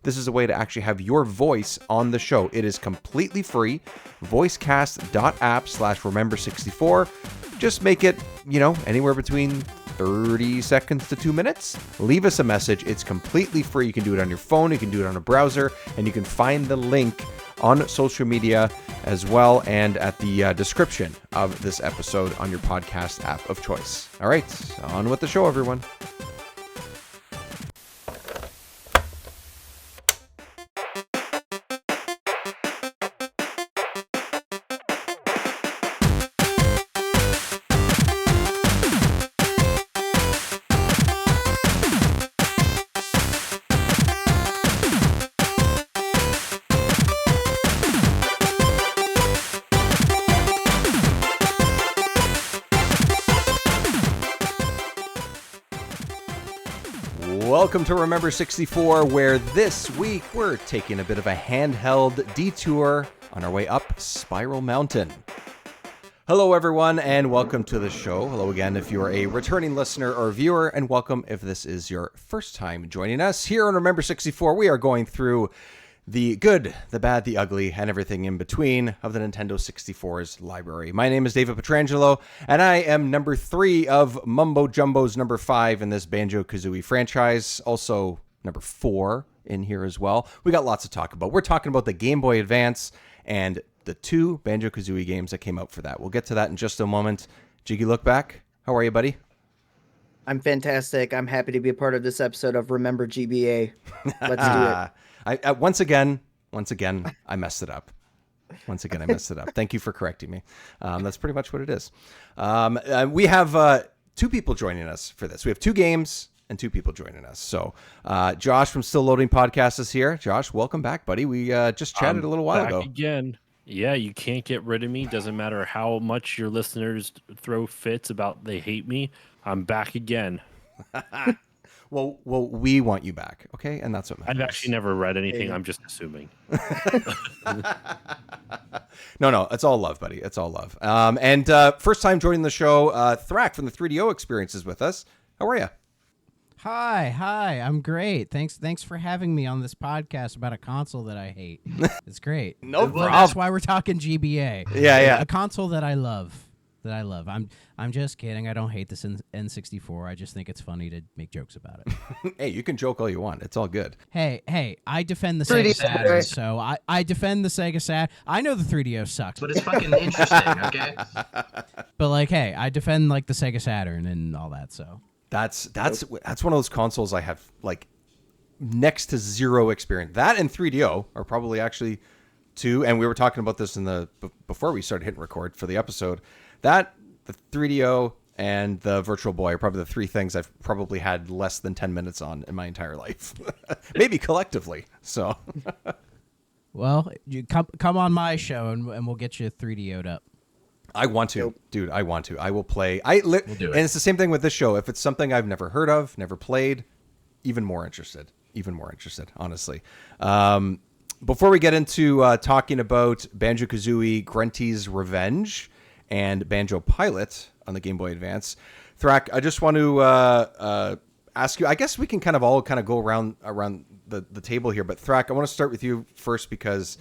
this is a way to actually have your voice on the show. It is completely free. voicecast.app/remember64. Just make it, anywhere between 30 seconds to 2 minutes. Leave us a message. It's completely free. You can do it on your phone. You can do it on a browser. And you can find the link on social media as well, and at the description of this episode on your podcast app of choice. All right, on with the show, everyone. Welcome to Remember 64, where this week we're taking a bit of a handheld detour on our way up Spiral Mountain. Hello, everyone, and welcome to the show. Hello again if you're a returning listener or viewer, and welcome if this is your first time joining us. Here on Remember 64, we are going through the good, the bad, the ugly, and everything in between of the Nintendo 64's library. My name is David Petrangelo, and I am number 3 of Mumbo Jumbo's number 5 in this Banjo-Kazooie franchise. Also, number 4 in here as well. We got lots to talk about. We're talking about the Game Boy Advance and the 2 Banjo-Kazooie games that came out for that. We'll get to that in just a moment. Jiggy, look back. How are you, buddy? I'm fantastic. I'm happy to be a part of this episode of Remember GBA. Let's do it. Once again, I messed it up. Thank you for correcting me. That's pretty much what it is. We have 2 people joining us for this. We have 2 games and 2 people joining us. So Josh from Still Loading Podcast is here. Josh, welcome back, buddy. We just chatted a little while ago. Again. Yeah, you can't get rid of me. Doesn't matter how much your listeners throw fits about they hate me. I'm back again. Well, we want you back, okay? And that's what matters. I've actually never read anything. I'm just assuming. No, it's all love, buddy. It's all love. And first time joining the show, Thrak from the 3DO Experience is with us. How are you? Hi. I'm great. Thanks for having me on this podcast about a console that I hate. It's great. No problem. That's why we're talking GBA. Yeah. A console that I love. I'm just kidding. I don't hate this N64. I just think it's funny to make jokes about it. Hey, you can joke all you want. It's all good. Hey, I defend the Sega Saturn, so I defend the Sega Saturn. I know the 3DO sucks, but it's fucking interesting, okay? But hey, I defend the Sega Saturn and all that. So that's one of those consoles I have next to zero experience. That and 3DO are probably actually 2, and we were talking about this before we started hitting record for the episode. That, the 3DO, and the Virtual Boy are probably the 3 things I've probably had less than 10 minutes on in my entire life. Maybe collectively. So, well, you come on my show and we'll get you 3DO'd up. I want to, dude. I want to. I will play. We'll do it. And it's the same thing with this show. If it's something I've never heard of, never played, even more interested. Honestly. Before we get into talking about Banjo-Kazooie Grunty's Revenge and Banjo Pilot on the Game Boy Advance, Thrak, I just want to ask you, I guess we can kind of go around the table here, but Thrak, I want to start with you first because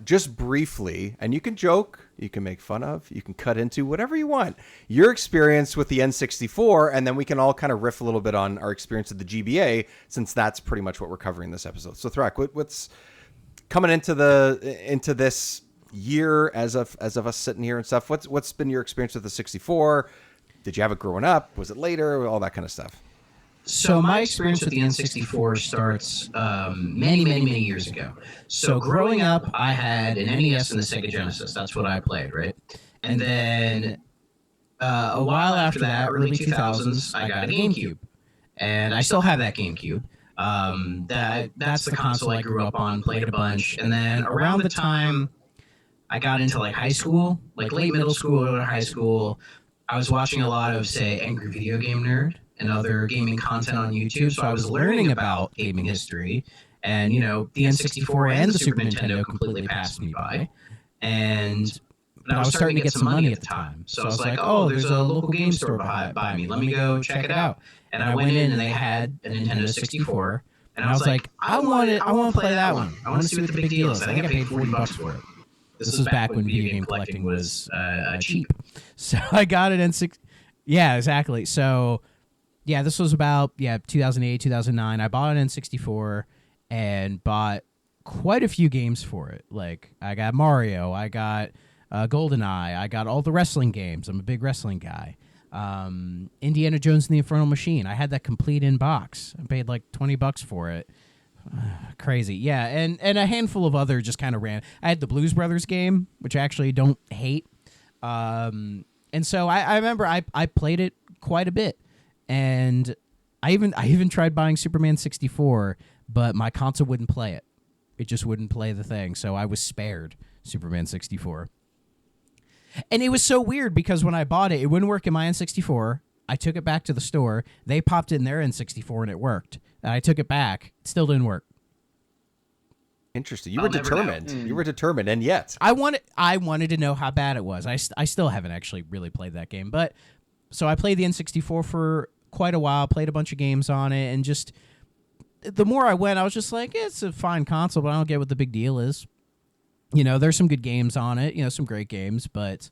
just briefly, and you can joke, you can make fun of, you can cut into whatever you want, your experience with the N64, and then we can all kind of riff a little bit on our experience with the GBA, since that's pretty much what we're covering this episode. So Thrak, what's coming into this year as of us sitting here and stuff? What's been your experience with the 64? Did you have it growing up? Was it later? All that kind of stuff. So my experience with the N64 starts many years ago. So growing up, I had an NES and the Sega Genesis. That's what I played, right? And then a while after that, early 2000s, I got a GameCube. And I still have that GameCube. That's the console I grew up on, played a bunch. And then around the time I got into high school, late middle school or high school, I was watching a lot of, say, Angry Video Game Nerd and other gaming content on YouTube. So I was learning about gaming history, and, the N64 and the Super Nintendo completely passed me by. And I was starting to get some money at the time. So I was like, oh, there's a local game store by me. Let me go check it out. And I went in and they had a Nintendo 64, And I was like, I want to play that one. I want to see what the big deal is. I think I paid $40 for it. This was back when video game collecting was cheap. So I got it in Yeah, exactly. So yeah, this was about 2008, 2009. I bought an N64 and bought quite a few games for it. Like I got Mario, I got GoldenEye, I got all the wrestling games. I'm a big wrestling guy. Indiana Jones and the Infernal Machine. I had that complete in box. I paid like $20 for it. Crazy. Yeah, and a handful of other just kind of ran. I had the Blues Brothers game, which I actually don't hate. And so I remember I played it quite a bit. And I even tried buying Superman 64, but my console wouldn't play it. It just wouldn't play the thing. So I was spared Superman 64. And it was so weird because when I bought it, it wouldn't work in my N64. I took it back to the store. They popped it in their N64 and it worked. And I took it back. It still didn't work. Interesting. You were determined. You were determined, and yet I wanted to know how bad it was. I still haven't actually really played that game, but so I played the N64 for quite a while. Played a bunch of games on it, and just the more I went, I was just like, it's a fine console, but I don't get what the big deal is. You know, there's some good games on it. You know, some great games, but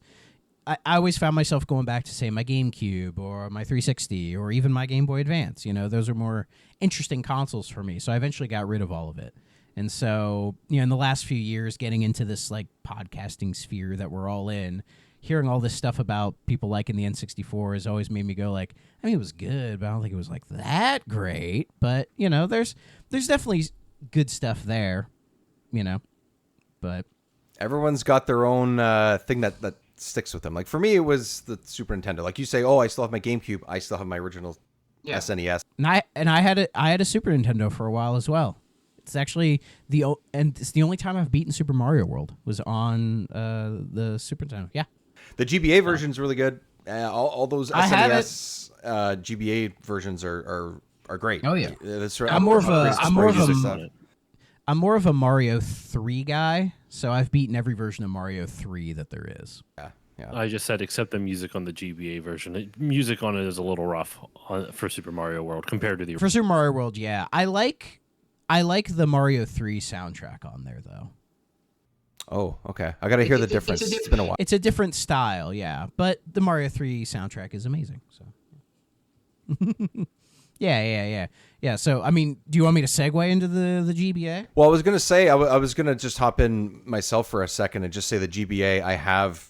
I always found myself going back to, say, my GameCube or my 360 or even my Game Boy Advance. You know, those are more interesting consoles for me. So I eventually got rid of all of it. And so, you know, in the last few years, getting into this, like, podcasting sphere that we're all in, hearing all this stuff about people liking the N64 has always made me go, like, I mean, it was good, but I don't think it was, like, that great. But, you know, there's definitely good stuff there, you know. But everyone's got their own thing that sticks with them. Like for me, it was the Super Nintendo. Like you say, oh, I still have my GameCube. I still have my original SNES. And I had a Super Nintendo for a while as well. It's actually it's the only time I've beaten Super Mario World was on the Super Nintendo. Yeah, the GBA version's really good. All those SNES GBA versions are great. Oh yeah, I'm more of a Mario 3 guy, so I've beaten every version of Mario 3 that there is. Yeah. I just said except the music on the GBA version. Music on it is a little rough for Super Mario World compared to the For Super Mario World, yeah. I like the Mario 3 soundtrack on there though. Oh, okay. I got to hear the difference. It's been a while. It's a different style, yeah, but the Mario 3 soundtrack is amazing, so. Yeah. So, I mean, do you want me to segue into the GBA? Well, I was going to say, I was going to just hop in myself for a second and just say the GBA I have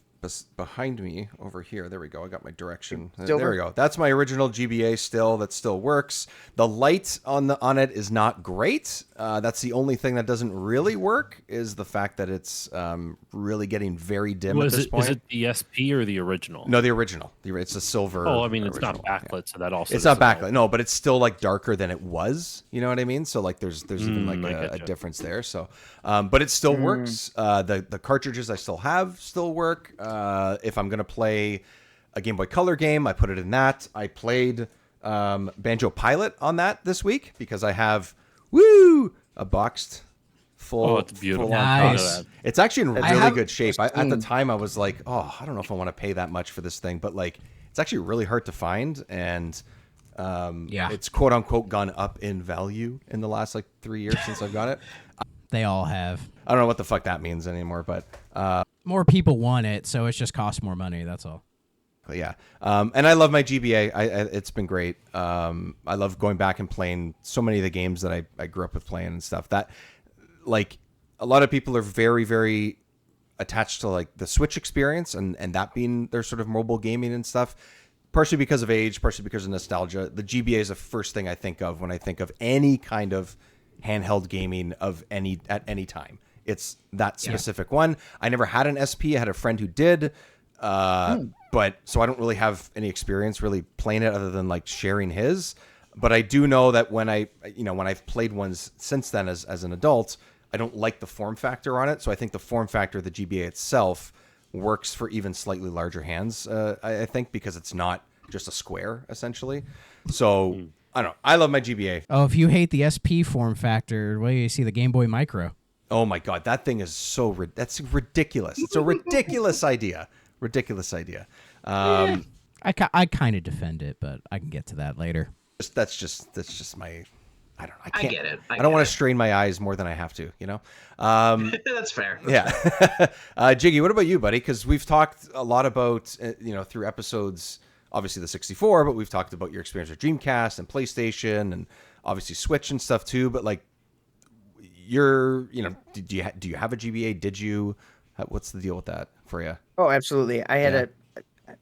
behind me over here. There we go. I got my direction. There we go. That's my original GBA still. That still works. The light on it is not great. That's the only thing that doesn't really work is the fact that it's really getting very dim at this point. Is it the SP or the original? No, the original. It's a silver. Oh, I mean, it's original. not backlit, so that also. It's not backlit. No, but it's still like darker than it was. You know what I mean? So like, there's even like a difference there. So, but it still works. The cartridges I still have still work. If I'm gonna play a Game Boy Color game, I put it in that. I played Banjo Pilot on that this week because I have a boxed full. Oh, it's beautiful. Nice. It's actually in really good shape. At the time, I was like, oh, I don't know if I want to pay that much for this thing, but like, it's actually really hard to find, and it's quote unquote gone up in value in the last like 3 years since I've got it. They all have. I don't know what the fuck that means anymore, but more people want it, so it just costs more money. That's all. Yeah, and I love my GBA. It's been great. I love going back and playing so many of the games that I grew up with playing and stuff. That, like, a lot of people are very, very attached to like the Switch experience and that being their sort of mobile gaming and stuff. Partially because of age, partially because of nostalgia. The GBA is the first thing I think of when I think of any kind of handheld gaming at any time. It's that specific one. I never had an SP. I had a friend who did, but so I don't really have any experience really playing it other than like sharing his. But I do know that when I've played ones since then as an adult, I don't like the form factor on it. So I think the form factor of the GBA itself works for even slightly larger hands. I think because it's not just a square essentially. So I don't know. I love my GBA. Oh, if you hate the SP form factor, well, you see the Game Boy Micro. Oh my God, that thing is that's ridiculous. It's a ridiculous idea. Ridiculous idea. I kind of defend it, but I can get to that later. That's just my. I don't know. I get it. I don't want to strain my eyes more than I have to, That's fair. Jiggy, what about you, buddy? Because we've talked a lot about, through episodes, obviously the 64, but we've talked about your experience with Dreamcast and PlayStation and obviously Switch and stuff too. But like, do you have a GBA? Did you? What's the deal with that for you? Oh, absolutely. I had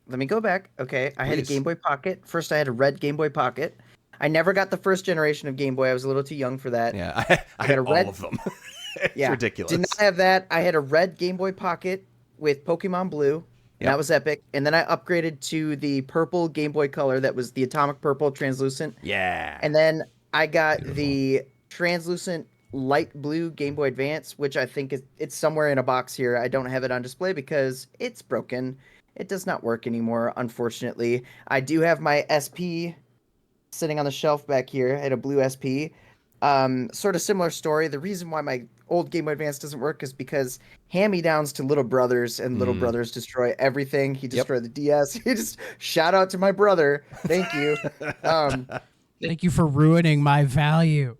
let me go back. Okay. I had a Game Boy Pocket. First, I had a red Game Boy Pocket. I never got the first generation of Game Boy. I was a little too young for that. Yeah, I had all of them. It's ridiculous. Did not have that. I had a red Game Boy Pocket with Pokemon Blue. And that was epic. And then I upgraded to the purple Game Boy Color that was the atomic purple translucent. Yeah. And then I got the translucent light blue Game Boy Advance, which I think it's somewhere in a box here. I don't have it on display because it's broken. It does not work anymore, unfortunately. I do have my SP sitting on the shelf back here. I had a blue SP. Sort of similar story. The reason why my old Game Boy Advance doesn't work is because hand-me-downs to little brothers, and little brothers destroy everything. He destroyed the DS. He just shout out to my brother. Thank you. Thank you for ruining my value.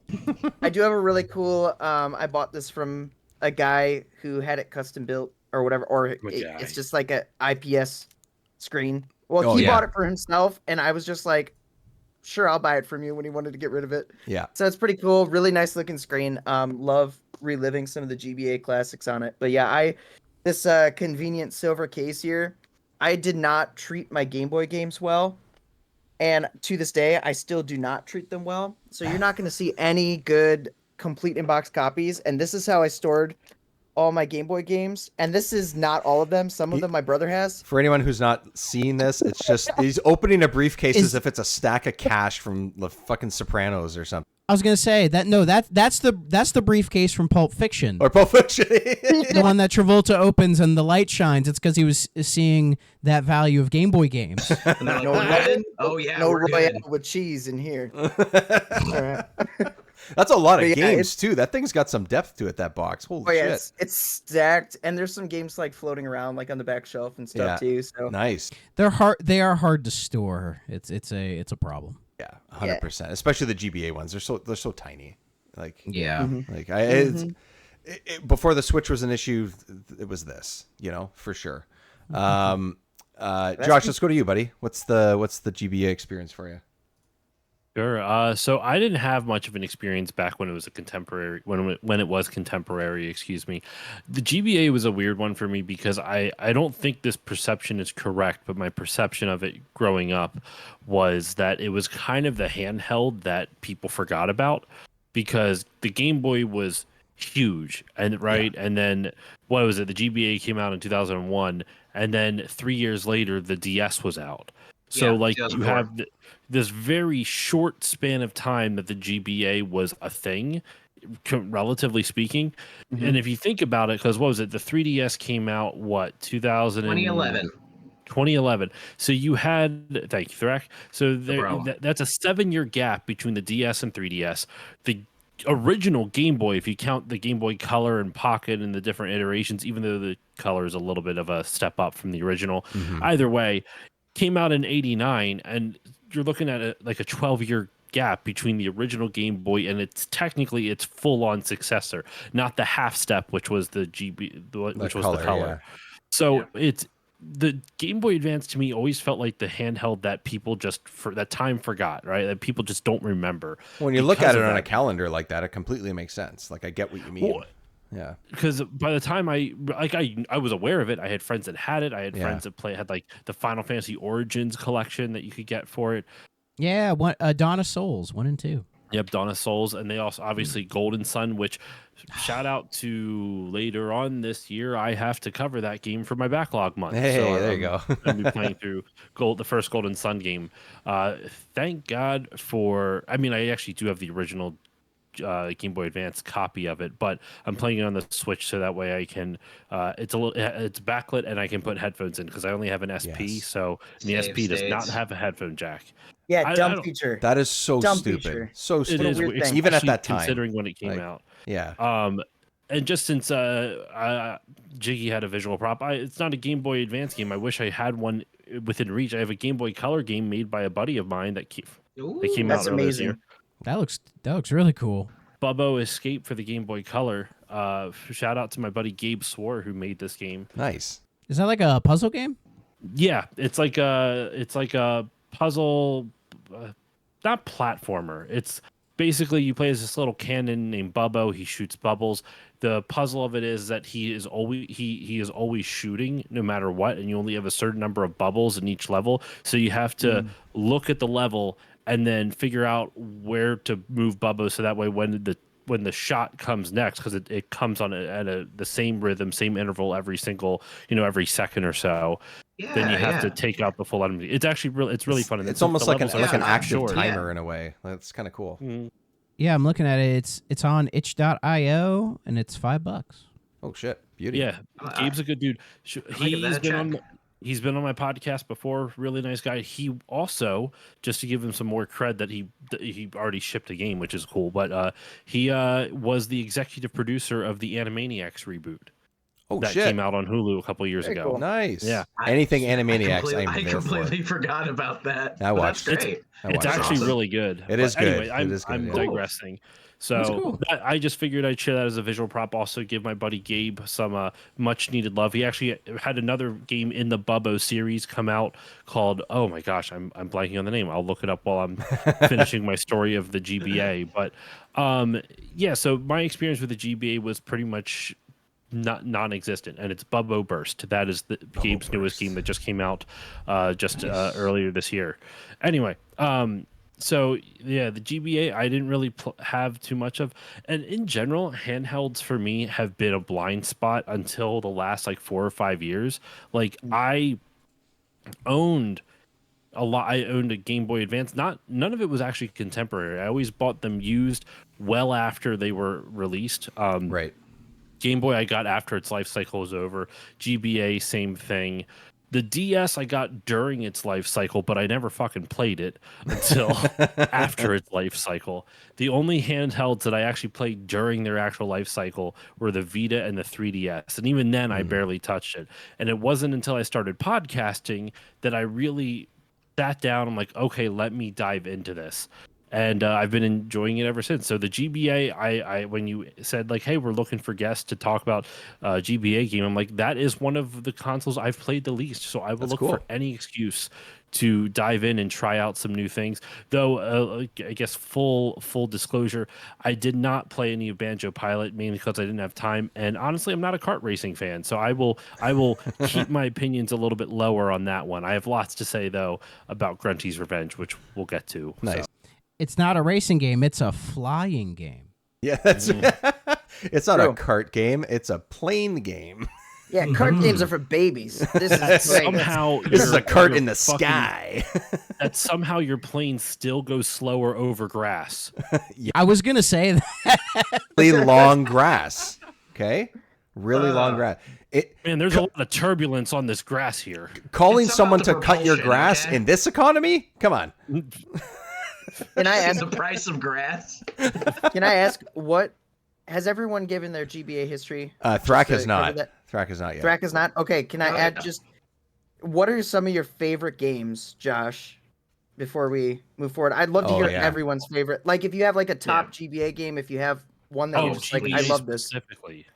I do have a really cool. I bought this from a guy who had it custom built or whatever, or it's just like a IPS screen. Well, he bought it for himself, and I was just like, sure, I'll buy it from you when he wanted to get rid of it. Yeah. So it's pretty cool. Really nice looking screen. Love reliving some of the GBA classics on it. But yeah, this convenient silver case here, I did not treat my Game Boy games well. And to this day, I still do not treat them well. So you're not going to see any good complete in-box copies. And this is how I stored all my Game Boy games. And this is not all of them. Some of them my brother has. For anyone who's not seeing this, it's just he's opening a briefcase as if it's a stack of cash from the fucking Sopranos or something. I was gonna say that's the briefcase from Pulp Fiction. Or Pulp Fiction. The one that Travolta opens and the light shines. It's because he was seeing that value of Game Boy games. No Royale with cheese in here. All right. That's a lot of games too. That thing's got some depth to it. That box. Holy shit! It's stacked, and there's some games like floating around, like on the back shelf and stuff too. So nice. They are hard to store. It's a problem. Yeah, 100%. Especially the GBA ones. They're so tiny. Like before the Switch was an issue, it was this. For sure. Josh, let's go to you, buddy. What's the GBA experience for you? Sure. So I didn't have much of an experience back when it was when it was contemporary. Excuse me. The GBA was a weird one for me because I don't think this perception is correct, but my perception of it growing up was that it was kind of the handheld that people forgot about because the Game Boy was huge and then what was it? The GBA came out in 2001, and then 3 years later the DS was out. So you have this very short span of time that the GBA was a thing, relatively speaking. Mm-hmm. And if you think about it, because what was it? The 3DS came out, 2011. 2011. So you had, thank you, Thrak. So that's a 7-year gap between the DS and 3DS. The original Game Boy, if you count the Game Boy Color and Pocket and the different iterations, even though the Color is a little bit of a step up from the original, either way, came out in 89, and you're looking at a 12-year gap between the original Game Boy and its full-on successor, not the half step, which was the color. Yeah. So it's the Game Boy Advance to me always felt like the handheld that people that time forgot, right? That people just don't remember. When you look at it on a calendar like that, it completely makes sense. Like I get what you mean. Well, yeah, because by the time I was aware of it, I had friends that had it. I had friends that had like the Final Fantasy Origins collection that you could get for it. Yeah, Dawn of Souls 1 and 2. Yep, Dawn of Souls, and they also obviously Golden Sun, which shout out to later on this year. I have to cover that game for my backlog month. Hey, so, there you go. I'll be playing through the first Golden Sun game. Thank God for. I mean, I actually do have the original Game Boy Advance copy of it, but I'm playing it on the Switch so that way I can it's backlit and I can put headphones in because I only have an SP, so the SP does not have a headphone jack. Yeah, dumb feature. That is so stupid. Feature. So stupid. It is, even at that time, considering when it came out. Yeah. And just since Jiggy had a visual prop, it's not a Game Boy Advance game. I wish I had one within reach. I have a Game Boy Color game made by a buddy of mine that came out earlier this year. That looks really cool. Bubbo Escape for the Game Boy Color. Shout out to my buddy Gabe Swore who made this game. Nice. Is that like a puzzle game? Yeah, it's like a puzzle, not platformer. It's basically you play as this little cannon named Bubbo. He shoots bubbles. The puzzle of it is that he is always shooting no matter what, and you only have a certain number of bubbles in each level. So you have to look at the level and then figure out where to move Bubbo so that way when the shot comes next, because it comes on the same rhythm, same interval every second or so. Yeah, then you have to take out the full enemy. It's actually really fun. It's almost like an active short. timer in a way. That's kind of cool. Mm-hmm. Yeah, I'm looking at it. It's on itch.io and it's $5. Oh shit, beauty. Yeah, Gabe's a good dude. He's been on my podcast before. Really nice guy. He also, just to give him some more cred, that he already shipped a game, which is cool. But he was the executive producer of the Animaniacs reboot. Oh, that shit. came out on Hulu a couple years Very ago. Cool. Nice. Yeah. Anything Animaniacs, I completely forgot about that. I watched That's great. It's actually really good. It is good. Anyway, I'm yeah. digressing. So I just figured I'd share that as a visual prop. Also, give my buddy Gabe some much needed love. He actually had another game in the Bubbo series come out called, oh my gosh, I'm blanking on the name. I'll look it up while I'm finishing my story of the GBA. But yeah, so my experience with the GBA was pretty much non-existent, and it's Bubbo Burst. That is Gabe's newest game that just came out earlier this year. Anyway, so yeah, the GBA I didn't really have too much of, and in general, handhelds for me have been a blind spot until the last 4 or 5 years. I owned a lot. I owned a Game Boy Advance. None of it was actually contemporary. I always bought them used well after they were released. Right. Game Boy I got after its life cycle was over. GBA, same thing. The DS I got during its life cycle, but I never fucking played it until after its life cycle. The only handhelds that I actually played during their actual life cycle were the Vita and the 3DS. And even then, I barely touched it. And it wasn't until I started podcasting that I really sat down. I'm like, okay, let me dive into this. And I've been enjoying it ever since. So the GBA, I when you said hey, we're looking for guests to talk about GBA game, I'm like, that is one of the consoles I've played the least. So I will look for any excuse to dive in and try out some new things. Though I guess full disclosure, I did not play any of Banjo Pilot mainly because I didn't have time. And honestly, I'm not a kart racing fan, so I will keep my opinions a little bit lower on that one. I have lots to say though about Grunty's Revenge, which we'll get to. Nice. So. It's not a racing game. It's a flying game. Yeah, that's it's not a kart game. It's a plane game. Yeah, kart games are for babies. This is somehow this is a kart in the sky. That somehow your plane still goes slower over grass. Yeah. I was gonna say that. Really long grass. Okay, really long grass. Man, there's a lot of turbulence on this grass here. Calling someone to cut your grass in this economy? Come on. Can I ask the price of grass? Can I ask what has everyone given their GBA history? Thrak has not. Thrak has not yet. Thrak has not. Okay, can I add just what are some of your favorite games, Josh? Before we move forward, I'd love to hear everyone's favorite. Like if you have a top GBA game, if you have one that you're just I love this specifically.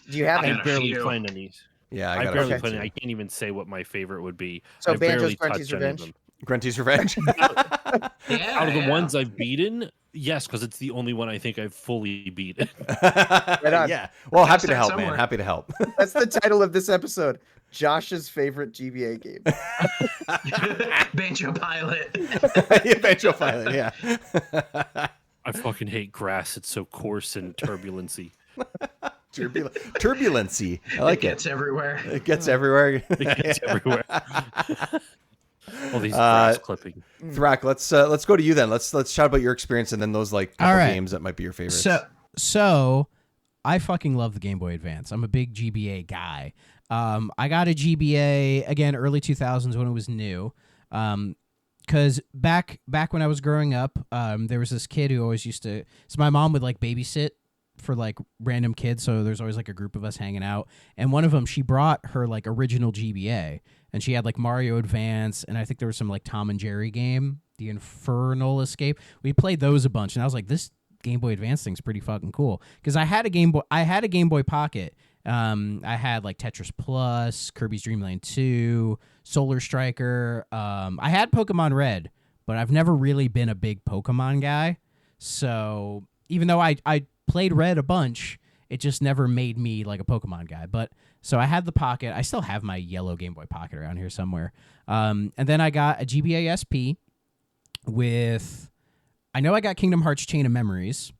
Do you have? I barely play any. Yeah, I barely play. I can't even say what my favorite would be. So Banjo's Grunty's Revenge. Grunty's Revenge. Out of the ones I've beaten, yes, because it's the only one I think I've fully beaten. Right on. Yeah. Well, happy to help, man. Happy to help. That's the title of this episode. Josh's favorite GBA game. Banjo Pilot. Yeah, Banjo Pilot, yeah. I fucking hate grass. It's so coarse and turbulency. Turbulency. I like it. It gets everywhere. It gets everywhere. It gets everywhere. All these grass clipping. Thrak, let's go to you then. Let's chat about your experience and then those couple games that might be your favorites. So I fucking love the Game Boy Advance. I'm a big GBA guy. I got a GBA again early 2000s when it was new. Because back when I was growing up, there was this kid who always used to. So my mom would babysit for random kids, so there's always a group of us hanging out. And one of them, she brought her original GBA, and she had Mario Advance, and I think there was some Tom and Jerry game. the Infernal Escape. We played those a bunch, and I was like, this Game Boy Advance thing's pretty fucking cool. Because I had a Game Boy Pocket. I had like Tetris Plus, Kirby's Dream Land 2, Solar Striker. I had Pokemon Red, but I've never really been a big Pokemon guy. So even though I played Red a bunch, it just never made me like a Pokemon guy. But so I had the Pocket. I still have my yellow Game Boy Pocket around here somewhere. And then I got a GBA SP with, I know I got Kingdom Hearts Chain of Memories,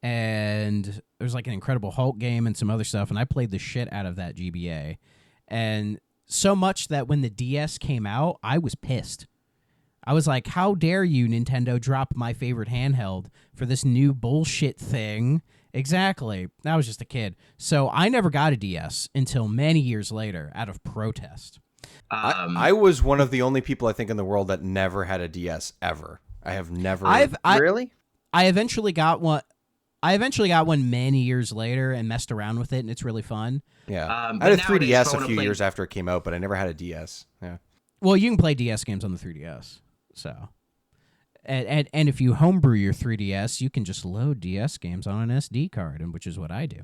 and there's like an Incredible Hulk game and some other stuff, and I played the shit out of that GBA. And so much that when the DS came out, I was pissed. I was like, how dare you, Nintendo, drop my favorite handheld for this new bullshit thing? Exactly. I was just a kid. So I never got a DS until many years later out of protest. I was one of the only people I think in the world that never had a DS ever. I have never. Really? I eventually got one. I eventually got one many years later and messed around with it, and it's really fun. Yeah, I had a 3DS a few years after it came out, but I never had a DS. Yeah. Well, you can play DS games on the 3DS. So, and if you homebrew your 3DS, you can just load DS games on an SD card, and which is what I do.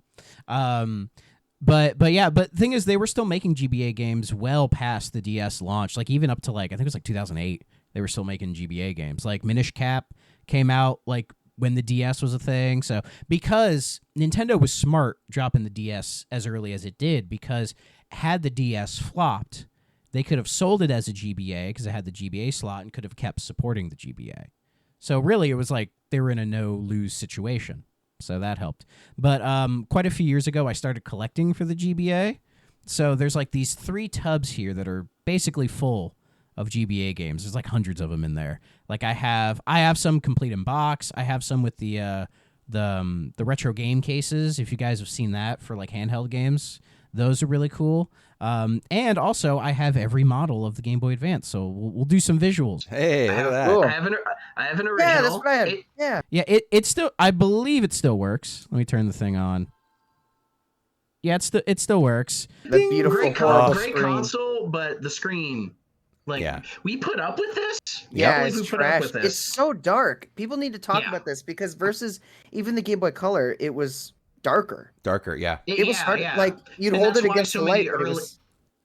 But the thing is, they were still making GBA games well past the DS launch. Like even up to like I think it was like 2008, they were still making GBA games. Like Minish Cap came out like when the DS was a thing. So because Nintendo was smart dropping the DS as early as it did, because had the DS flopped, they could have sold it as a GBA because it had the GBA slot and could have kept supporting the GBA. So really, it was like they were in a no-lose situation. So that helped. But quite a few years ago, I started collecting for the GBA. So there's like these 3 tubs here that are basically full of GBA games. There's like hundreds of them in there. Like I have some complete in box. I have some with the retro game cases. If you guys have seen that for like handheld games, those are really cool. And also, I have every model of the Game Boy Advance, so we'll do some visuals. Hey, look at that. Cool. I have an original. Yeah, that's what I had. Yeah, it still, I believe it still works. Let me turn the thing on. Yeah, it still works. The beautiful great screen. console, but the screen, like we put up with this. Yeah, it's trash. It's so dark. People need to talk about this because versus even the Game Boy Color, it was darker. Yeah. It was hard. Like you'd hold it against the light.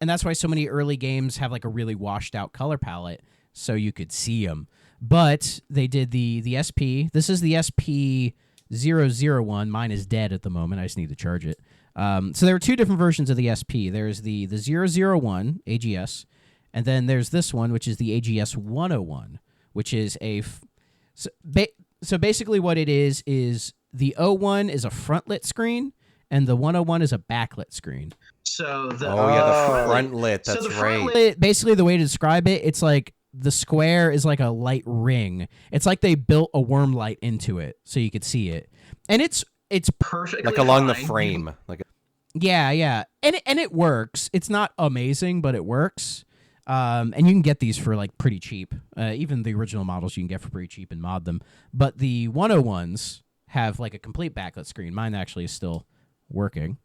And that's why so many early games have like a really washed out color palette, so you could see them. But they did the SP. This is the SP001. Mine is dead at the moment. I just need to charge it. So there are 2 different versions of the SP. There's the 001 AGS, and then there's this one, which is the AGS 101, which is so basically what it is the 01 is a front-lit screen, and the 101 is a backlit screen. So the the front lit. That's so right. Basically, the way to describe it, it's like the square is like a light ring. It's like they built a worm light into it so you could see it, and it's perfect, like along the frame, like. Yeah, and it works. It's not amazing, but it works. And you can get these for like pretty cheap. Even the original models you can get for pretty cheap and mod them. But the 101s have like a complete backlit screen. Mine actually is still working.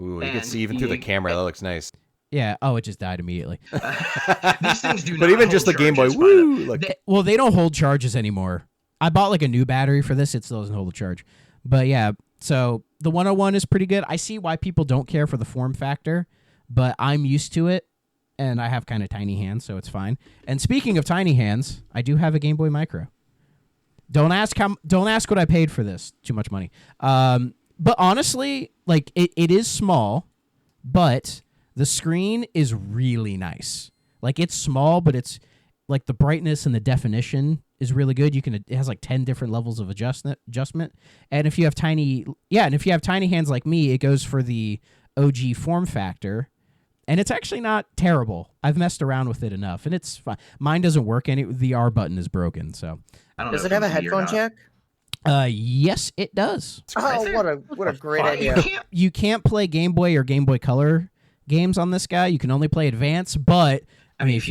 Ooh, you can see even through the camera. That looks nice. Yeah. Oh, it just died immediately. These things do. But even just the Game Boy, woo! They don't hold charges anymore. I bought like a new battery for this. It still doesn't hold a charge. But yeah, so the 101 is pretty good. I see why people don't care for the form factor, but I'm used to it, and I have kind of tiny hands, so it's fine. And speaking of tiny hands, I do have a Game Boy Micro. Don't ask what I paid for this. Too much money. But honestly, like it is small, but the screen is really nice. Like it's small, but it's like the brightness and the definition is really good. It has like 10 different levels of adjustment. And if you have tiny hands like me, it goes for the OG form factor. And it's actually not terrible. I've messed around with it enough, and it's fine. Mine doesn't work, and the R button is broken. So, does it have a headphone jack? Yes, it does. Oh, what a great idea! You can't play Game Boy or Game Boy Color games on this guy. You can only play Advance. But I mean,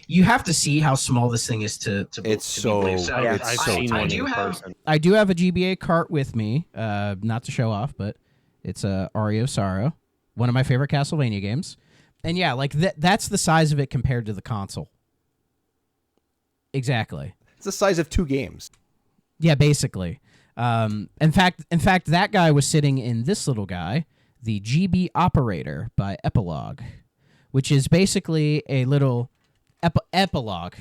you have to see how small this thing is to it's so. I've seen one in person. I do have a GBA cart with me, not to show off, but it's a Aria of Sorrow. One of my favorite Castlevania games. And yeah, like that's the size of it compared to the console. Exactly. It's the size of 2 games. Yeah, basically. In fact, that guy was sitting in this little guy, the GB Operator by Epilogue, which is basically a little epilogue.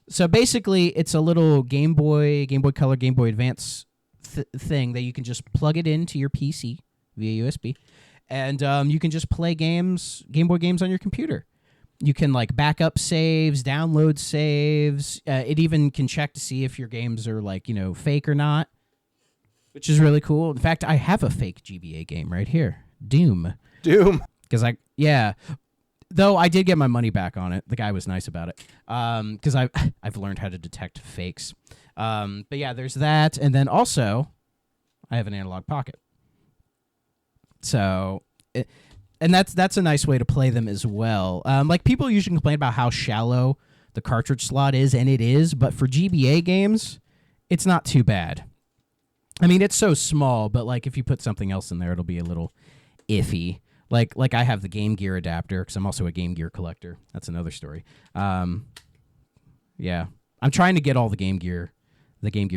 So basically, it's a little Game Boy Color, Game Boy Advance thing that you can just plug it into your PC via USB, and you can just play Game Boy games on your computer. You can like backup saves, download saves. It even can check to see if your games are like, fake or not, which is really cool. In fact, I have a fake GBA game right here, Doom. Because though I did get my money back on it. The guy was nice about it. Because I've learned how to detect fakes. But yeah, there's that, and then also I have an analog pocket. So. And that's a nice way to play them as well. Like people usually complain about how shallow the cartridge slot is, and it is. But for GBA games, it's not too bad. I mean, it's so small, but like if you put something else in there, it'll be a little iffy. Like I have the Game Gear adapter because I'm also a Game Gear collector. That's another story. Yeah, I'm trying to get all the Game Gear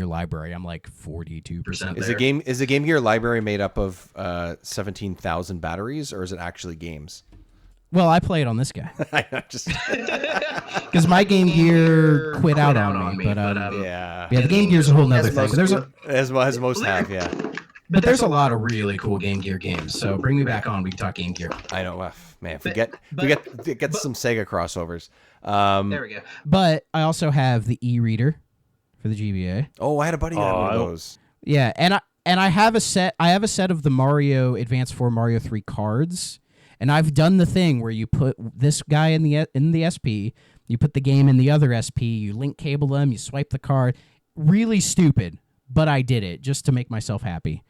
library. I'm like 42%. Is the Game Gear library made up of 17,000 batteries, or is it actually games? Well, I play it on this guy. Just because my Game Gear quit out on me. But yeah, the Game Gear's a whole nother thing. As most have, yeah. But there's a lot of really cool Game Gear games. So bring me back on. We can talk Game Gear. I know, man. Get some Sega crossovers. There we go. But I also have the e-reader for the GBA. Oh, I had a buddy who had one of those. Yeah, and I have a set. I have a set of the Mario Advance 4, Mario 3 cards, and I've done the thing where you put this guy in the SP, you put the game in the other SP, you link cable them, you swipe the card. Really stupid, but I did it just to make myself happy.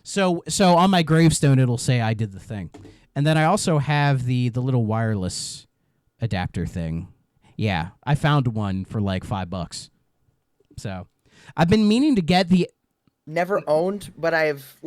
So on my gravestone it'll say I did the thing, and then I also have the little wireless adapter thing. Yeah, I found one for like $5. So, I've been meaning to get the... Never owned, but I've,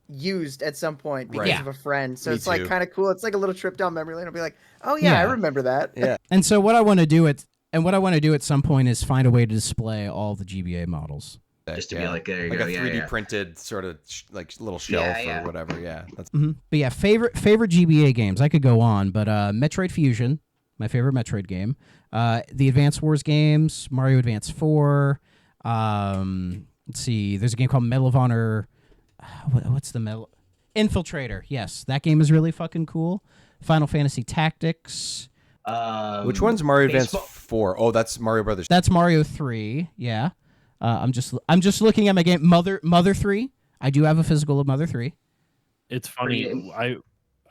used at some point because of a friend. So it's, kind of cool. It's like a little trip down memory lane. I'll be like, oh, yeah, I remember that. Yeah. And so what I want to do at some point is find a way to display all the GBA models. Just to be like, there you go. Like a 3D printed sort of, little shelf or whatever, yeah. That's... Mm-hmm. But yeah, favorite GBA games. I could go on, but Metroid Fusion, my favorite Metroid game. The Advance Wars games, Mario Advance 4. Let's see. There's a game called Medal of Honor. What's the Medal? Infiltrator. Yes, that game is really fucking cool. Final Fantasy Tactics. Which one's Mario Advance 4? Oh, that's Mario Brothers. That's Mario 3. Yeah. I'm just looking at my game. Mother 3. I do have a physical of Mother 3. It's funny.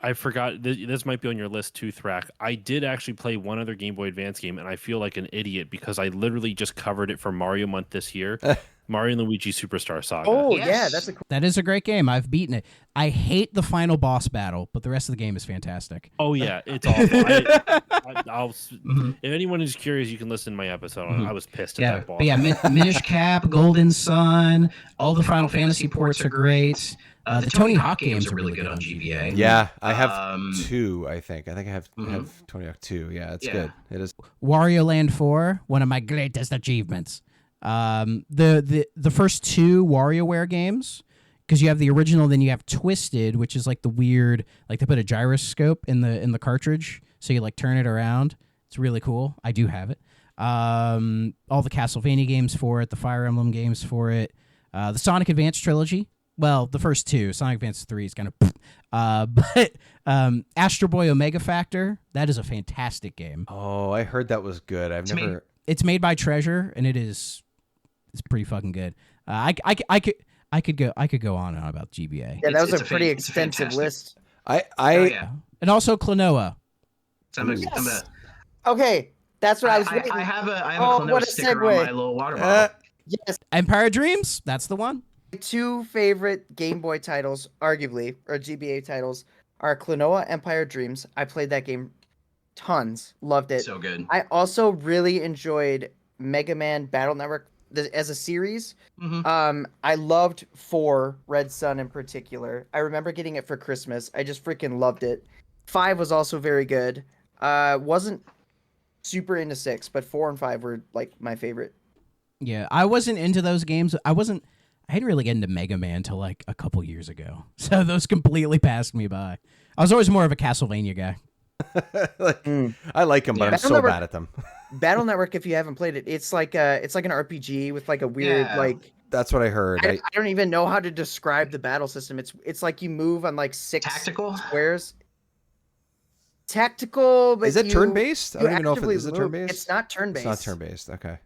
I forgot. This might be on your list too, Thrak. I did actually play one other Game Boy Advance game, and I feel like an idiot because I literally just covered it for Mario Month this year. Mario and Luigi Superstar Saga. Oh, yeah, that is a great game. I've beaten it. I hate the final boss battle, but the rest of the game is fantastic. Oh, yeah, it's awful. If anyone is curious, you can listen to my episode. I was pissed at that boss. But yeah, Minish Cap, Golden Sun, all the Final Fantasy ports are great. The Tony Hawk games are really good on GBA. Yeah, I have 2, I think. I have Tony Hawk 2. Yeah, it's good. It is. Wario Land 4, one of my greatest achievements. The first 2 WarioWare games, because you have the original, then you have Twisted, which is like the weird, like they put a gyroscope in the cartridge, so you like turn it around. It's really cool. I do have it. All the Castlevania games for it, the Fire Emblem games for it, the Sonic Advance trilogy. Well, the first 2, Sonic Advance 3 is kind of, but Astro Boy Omega Factor, that is a fantastic game. Oh, I heard that was good. It's made by Treasure, and it's pretty fucking good. I could go on and on about GBA. Yeah, that was a pretty extensive list. And also Klonoa. Yes. Okay, that's what I was waiting. I have a Klonoa sticker on my little water bottle. Yes. Empire Dreams, that's the one. My 2 favorite Game Boy titles, arguably, or GBA titles, are Klonoa Empire Dreams. I played that game tons. Loved it. So good. I also really enjoyed Mega Man Battle Network as a series. I loved 4, Red Sun in particular. I remember getting it for Christmas. I just freaking loved it. 5 was also very good. Wasn't super into 6, but 4 and 5 were like my favorite. Yeah, I wasn't into those games. I didn't really get into Mega Man till like a couple years ago. So those completely passed me by. I was always more of a Castlevania guy. I like them, but I'm so bad at them. Battle Network, if you haven't played it, it's like an RPG with like a weird like. That's what I heard. I don't even know how to describe the battle system. It's like you move on like 6 tactical squares. Tactical, but is it turn-based? I don't even know if it is turn-based. It's not turn-based. It's not turn-based. Okay.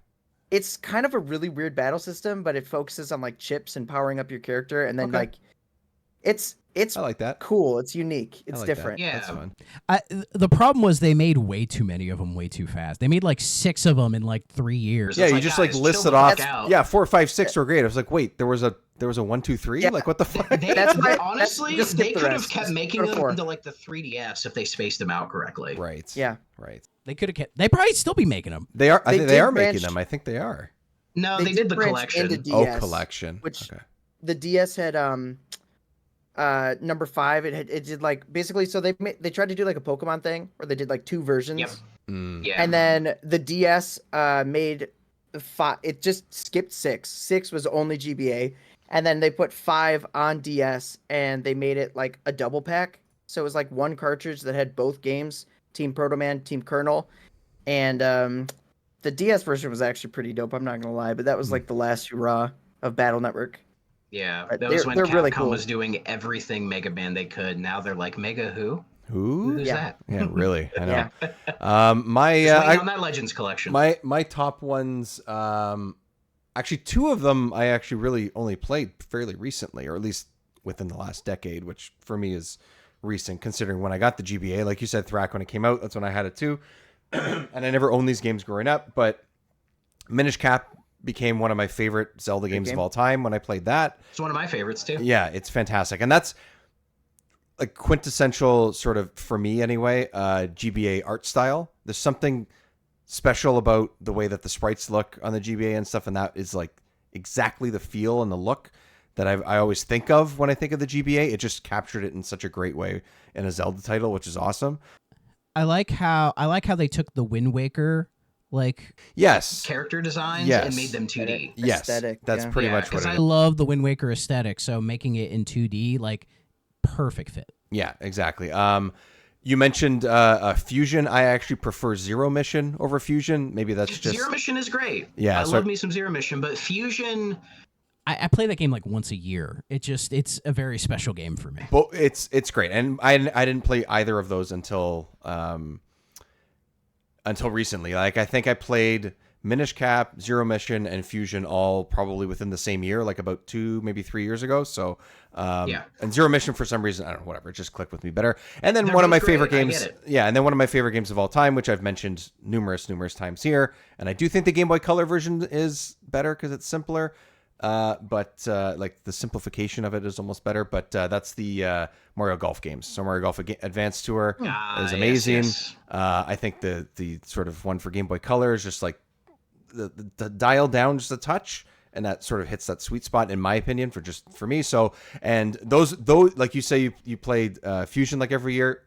It's kind of a really weird battle system, but it focuses on like chips and powering up your character, and then like it's I like that. Cool. It's unique. It's different. Yeah, that's fun. The problem was they made way too many of them way too fast. They made like 6 of them in like 3 years. Yeah, you just like listed off. Yeah, 4, 5, 6 were great. I was like, wait, there was a 1, 2, 3. Yeah. Like what the fuck? Honestly, they could have kept making them into like the 3DS if they spaced them out correctly. Right. Yeah. Right. They could have kept. They probably still be making them. They are. They are making them. I think they are. No, they did the collection. DS, collection. Which the DS had number 5. It did like basically. So they tried to do like a Pokemon thing, where they did like 2 versions. Yep. Yeah. And then the DS made 5. It just skipped 6. 6 was only GBA, and then they put 5 on DS, and they made it like a double pack. So it was like one cartridge that had both games, Team Proto Man, Team Colonel, and the DS version was actually pretty dope. I'm not gonna lie, but that was like the last hurrah of Battle Network. Yeah, that was when Capcom really was doing everything Mega Man they could. Now they're like, Mega who? Who's that? Yeah, really. I know. Yeah. On that Legends collection. My top ones, actually 2 of them I actually really only played fairly recently, or at least within the last decade, which for me is recent considering when I got the GBA. Like you said, Thrak, when it came out, that's when I had it too. And I never owned these games growing up, but Minish Cap became one of my favorite Zelda games of all time when I played that. It's one of my favorites too. Yeah, it's fantastic. And that's a quintessential sort of, for me anyway, GBA art style. There's something special about the way that the sprites look on the GBA and stuff, and that is like exactly the feel and the look that I always think of when I think of the GBA. It just captured it in such a great way in a Zelda title, which is awesome. I like how they took the Wind Waker character designs and made them 2D. Yes, aesthetic, that's pretty much what I love the Wind Waker aesthetic, so making it in 2D, like, perfect fit. Yeah, exactly. You mentioned Fusion. I actually prefer Zero Mission over Fusion. Maybe that's just... Zero Mission is great. Yeah, I love me some Zero Mission, but Fusion... I play that game like once a year. It's a very special game for me. Well, it's great, and I didn't play either of those until recently. Like I think I played Minish Cap, Zero Mission, and Fusion all probably within the same year, like about 2, maybe 3 years ago. So and Zero Mission for some reason, I don't know, whatever, it just clicked with me better. And then one of my favorite games, and then one of my favorite games of all time, which I've mentioned numerous times here, and I do think the Game Boy Color version is better because it's simpler. But like the simplification of it is almost better. But that's the Mario Golf games. So Mario Golf Advance Tour is amazing. Yes. I think the sort of one for Game Boy Color is just like the dial down just a touch, and that sort of hits that sweet spot in my opinion for me. So and those like you say you played Fusion like every year.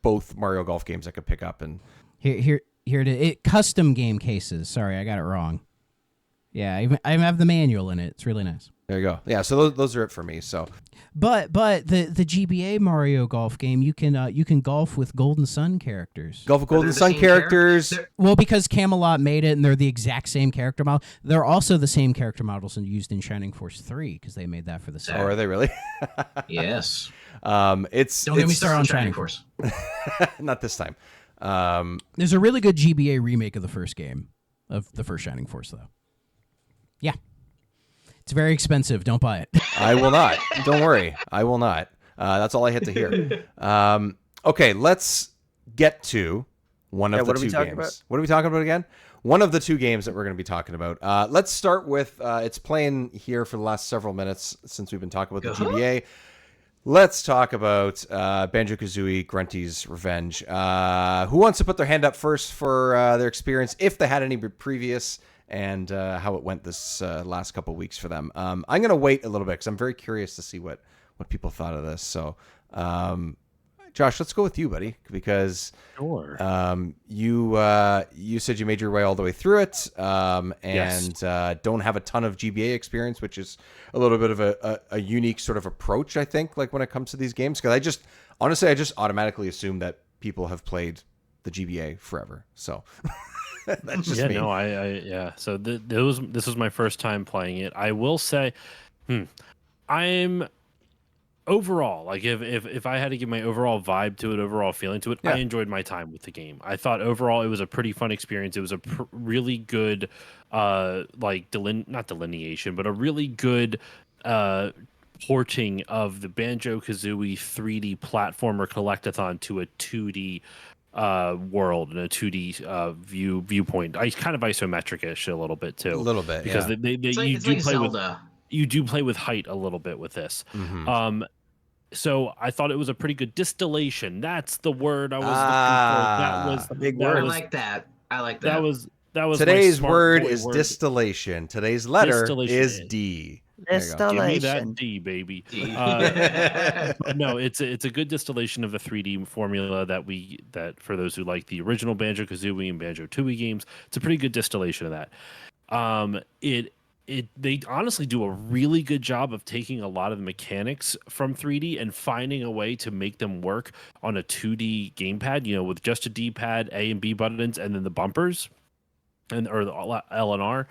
Both Mario Golf games I could pick up and here it is. Custom game cases. Sorry, I got it wrong. Yeah, I have the manual in it. It's really nice. There you go. Yeah, so those are it for me. So, but the GBA Mario Golf game, you can golf with Golden Sun characters. Golf with Golden Sun characters. Well, because Camelot made it, and they're the exact same character model. They're also the same character models and used in Shining Force 3 because they made that for the set. Oh, are they really? Yes. Don't get me started on Shining Force. Not this time. There's a really good GBA remake of the first game, of the first Shining Force, though. Yeah. It's very expensive. Don't buy it. I will not. Don't worry. I will not. That's all I had to hear. Okay, let's get to one of the 2 games. What are we talking about again? One of the 2 games that we're going to be talking about. Let's start with, it's playing here for the last several minutes since we've been talking about the GBA. Let's talk about Banjo-Kazooie Grunty's Revenge. Who wants to put their hand up first for their experience, if they had any previous, and how it went this last couple weeks for them. I'm going to wait a little bit because I'm very curious to see what people thought of this. So Josh, let's go with you, buddy, because Sure. You said you made your way all the way through it, and Yes. don't have a ton of GBA experience, which is a little bit of a unique sort of approach, I think, like when it comes to these games. Because I just automatically assume that people have played the GBA forever. So that's just me. No, So this was my first time playing it. I will say, I'm overall, like if I had to give my overall vibe to it, overall feeling to it, I enjoyed my time with the game. I thought overall it was a pretty fun experience. It was a really good like not delineation, but a really good porting of the Banjo-Kazooie 3D platformer collectathon to a 2D world and a 2D viewpoint. I kind of isometric-ish a little bit too. A little bit, because you do play with height a little bit with this. So I thought it was a pretty good distillation. That's the word I was looking for. That was a big word. I like that. That was today's word is distillation. Today's letter is D. Give me that D, baby. No, it's a good distillation of the 3D formula that for those who like the original Banjo-Kazooie and Banjo-Tooie games, it's a pretty good distillation of that. They honestly do a really good job of taking a lot of the mechanics from 3D and finding a way to make them work on a 2D gamepad, with just a D-pad, A and B buttons, and then the bumpers or the L and R.